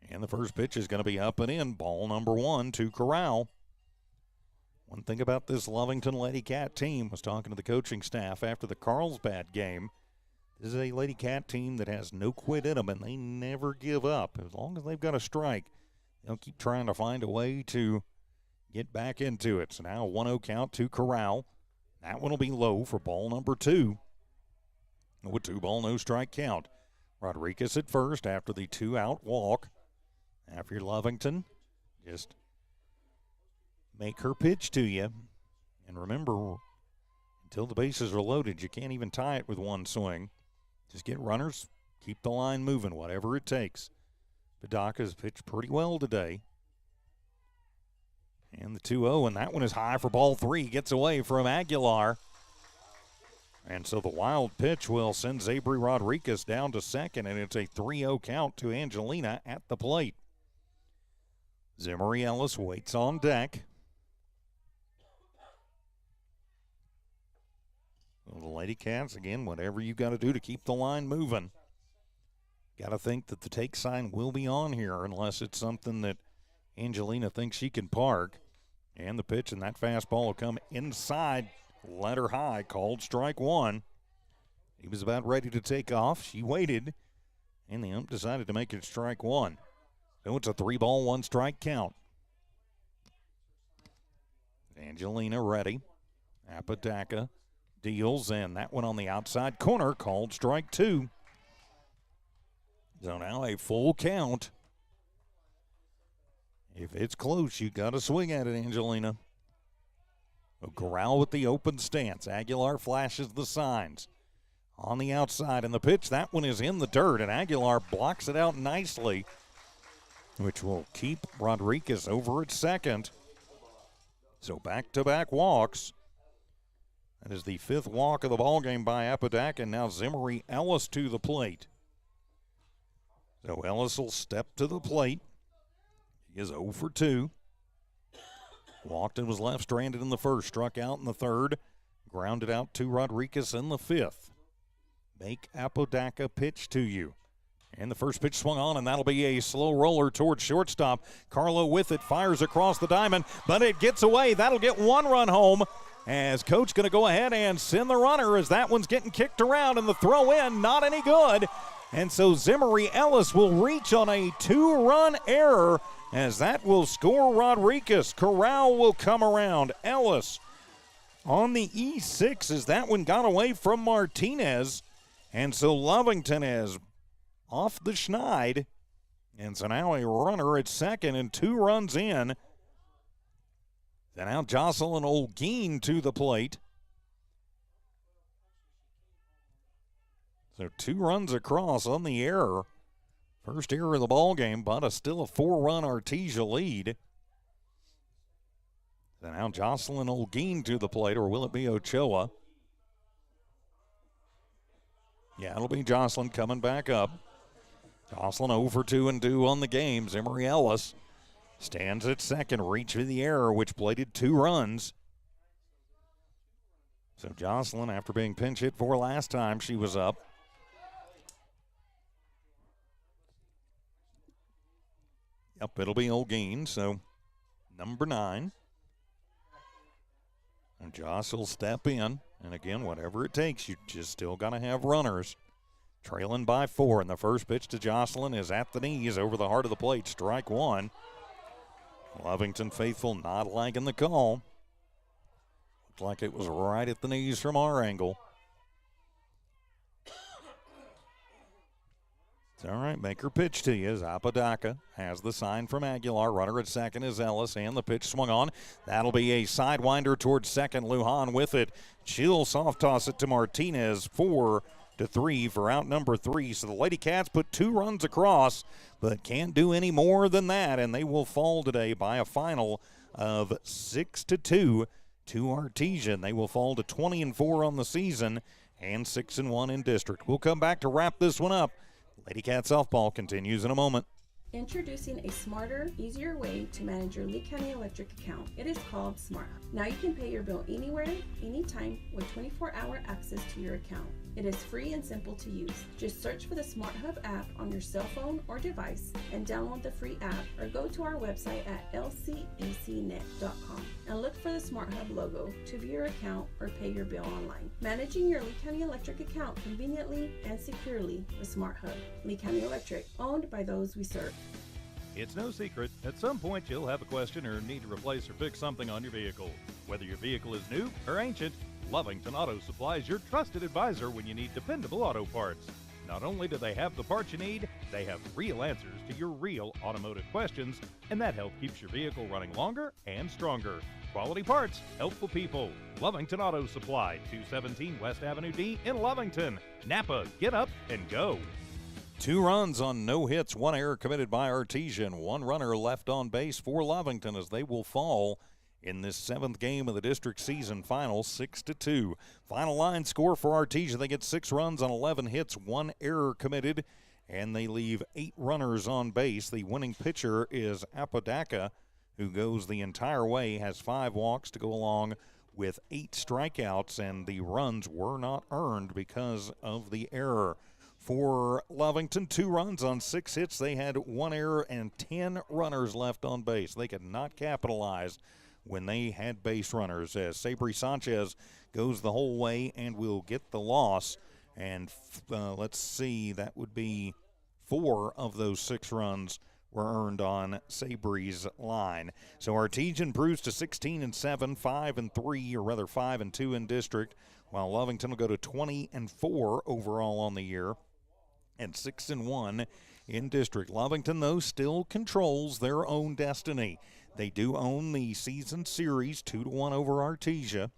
And the first pitch is going to be up and in, ball number 1 to Corral. One thing about this Lovington Lady Cat team, was talking to the coaching staff after the Carlsbad game. This is a Lady Cat team that has no quit in them, and they never give up. As long as they've got a strike, they'll keep trying to find a way to get back into it. So now a 1-0 count to Corral. That one will be low for ball number 2. With 2-ball, no strike count. Rodriguez at first after the 2-out walk. After your Lovington, just make her pitch to you. And remember, until the bases are loaded, you can't even tie it with 1 swing. Just get runners, keep the line moving, whatever it takes. Padaka's pitched pretty well today. And the 2-0, and that one is high for ball 3. Gets away from Aguilar. And so the wild pitch will send Zabri Rodriguez down to second, and it's a 3-0 count to Angelina at the plate. Zimmery Ellis waits on deck. Well, the Lady Cats, again, whatever you got to do to keep the line moving. Got to think that the take sign will be on here unless it's something that Angelina thinks she can park. And the pitch and that fastball will come inside, letter high, called strike one. He was about ready to take off. She waited, and the ump decided to make it strike one. So it's a 3-ball, 1-strike count. Angelina ready. Apodaca deals, and that one on the outside corner, called strike two. So now a full count. If it's close, you got to swing at it, Angelina. Corral with the open stance. Aguilar flashes the signs. On the outside, and the pitch, that one is in the dirt, and Aguilar blocks it out nicely, which will keep Rodriguez over at second. So back-to-back walks. That is the 5th walk of the ballgame by Apodaca, and now Zimmery Ellis to the plate. So Ellis will step to the plate. He is 0 for 2. Walked and was left stranded in the first, struck out in the third, grounded out to Rodriguez in the 5th. Make Apodaca pitch to you. And the first pitch swung on, and that'll be a slow roller towards shortstop. Carlo with it, fires across the diamond, but it gets away. That'll get 1 run home, as coach going to go ahead and send the runner as that one's getting kicked around, and the throw in, not any good. And so Zimmery Ellis will reach on a 2-run error, as that will score Rodriguez. Corral will come around. Ellis on the E6 as that one got away from Martinez. And so Lovington is off the schneid. And so now a runner at second and 2 runs in. Then now Jocelyn Olguin to the plate. So 2 runs across on the error. First error of the ball game, but still a 4-run Artesia lead. So now Jocelyn Olguin to the plate, or will it be Ochoa? Yeah, it'll be Jocelyn coming back up. Jocelyn 0 for 2 and 2 on the game. Zimmery Ellis stands at second, reach for the error, which plated 2 runs. So Jocelyn, after being pinch hit for last time, she was up. Yep, it'll be Olguin, so number 9. And Joss will step in. And again, whatever it takes, you just still got to have runners. Trailing by 4, and the first pitch to Jocelyn is at the knees over the heart of the plate. Strike 1. Lovington faithful not liking the call. Looked like it was right at the knees from our angle. It's all right, make her pitch to you as Apodaca has the sign from Aguilar. Runner at second is Ellis, and the pitch swung on. That'll be a sidewinder towards second. Lujan with it. She'll soft toss it to Martinez. 4-3 for out number 3. So the Lady Cats put 2 runs across, but can't do any more than that, and they will fall today by a final of 6-2 to Artesia. And they will fall to 20-4 on the season and 6-1 in district. We'll come back to wrap this one up. Lady Cat softball continues in a moment. Introducing a smarter, easier way to manage your Lee County Electric account. It is called SmartHub. Now you can pay your bill anywhere, anytime, with 24-hour access to your account. It is free and simple to use. Just search for the SmartHub app on your cell phone or device and download the free app, or go to our website at lcacnet.com and look for the SmartHub logo to view your account or pay your bill online. Managing your Lee County Electric account conveniently and securely with SmartHub. Lee County Electric, owned by those we serve. It's no secret, at some point you'll have a question or need to replace or fix something on your vehicle. Whether your vehicle is new or ancient, Lovington Auto Supply is your trusted advisor when you need dependable auto parts. Not only do they have the parts you need, they have real answers to your real automotive questions, and that help keeps your vehicle running longer and stronger. Quality parts, helpful people. Lovington Auto Supply, 217 West Avenue D in Lovington. Napa, get up and go. 2 runs on no hits, 1 error committed by Artesia, and 1 runner left on base for Lovington as they will fall in this 7th game of the district season final, 6-2. Final line score for Artesia: they get 6 runs on 11 hits, 1 error committed, and they leave 8 runners on base. The winning pitcher is Apodaca, who goes the entire way, has 5 walks to go along with 8 strikeouts, and the runs were not earned because of the error. For Lovington, 2 runs on 6 hits. They had 1 error and 10 runners left on base. They could not capitalize when they had base runners, as Sabri Sanchez goes the whole way and will get the loss. And let's see, that would be 4 of those 6 runs were earned on Sabri's line. So Artesia improves to 16-7, 5-3, or rather 5-2 in district, while Lovington will go to 20-4 overall on the year and 6-1 in district. Lovington, though, still controls their own destiny. They do own the season series 2-1 over Artesia,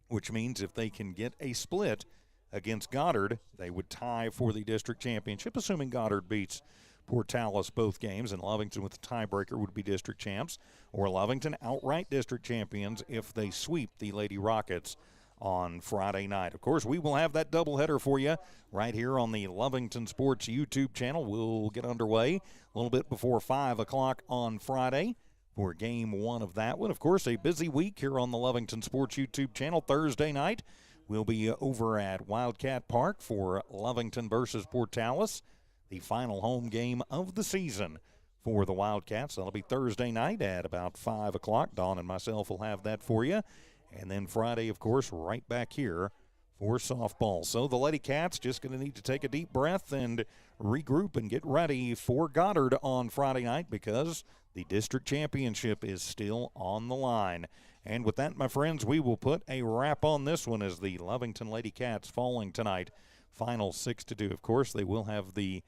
which means if they can get a split against Goddard, they would tie for the district championship, assuming Goddard beats Portales both games, and Lovington with the tiebreaker would be district champs, or Lovington outright district champions if they sweep the Lady Rockets on Friday night. Of course, we will have that doubleheader for you right here on the Lovington Sports YouTube channel. We'll get underway a little bit before 5 o'clock on Friday for game 1 of that one. Of course, a busy week here on the Lovington Sports YouTube channel. Thursday night, we'll be over at Wildcat Park for Lovington versus Portales, the final home game of the season for the Wildcats. That'll be Thursday night at about 5 o'clock. Dawn and myself will have that for you. And then Friday, of course, right back here for softball. So the Lady Cats just going to need to take a deep breath and regroup and get ready for Goddard on Friday night, because the district championship is still on the line. And with that, my friends, we will put a wrap on this one as the Lovington Lady Cats falling tonight, final 6-2. Of course, they will have the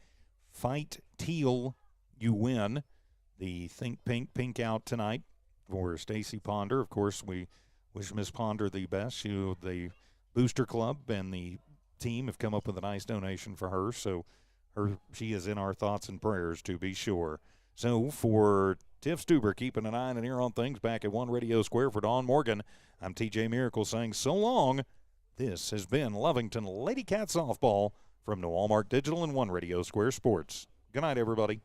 Fight Teal, You Win, the Think Pink, Pink Out tonight for Stacy Ponder. Of course, we wish Miss Ponder the best. The Booster Club and the team have come up with a nice donation for her, so she is in our thoughts and prayers, to be sure. So for Tiff Stuber, keeping an eye and an ear on things back at One Radio Square, for Dawn Morgan, I'm TJ Miracle saying so long. This has been Lovington Lady Cat Softball from New Walmart Digital and One Radio Square Sports. Good night, everybody.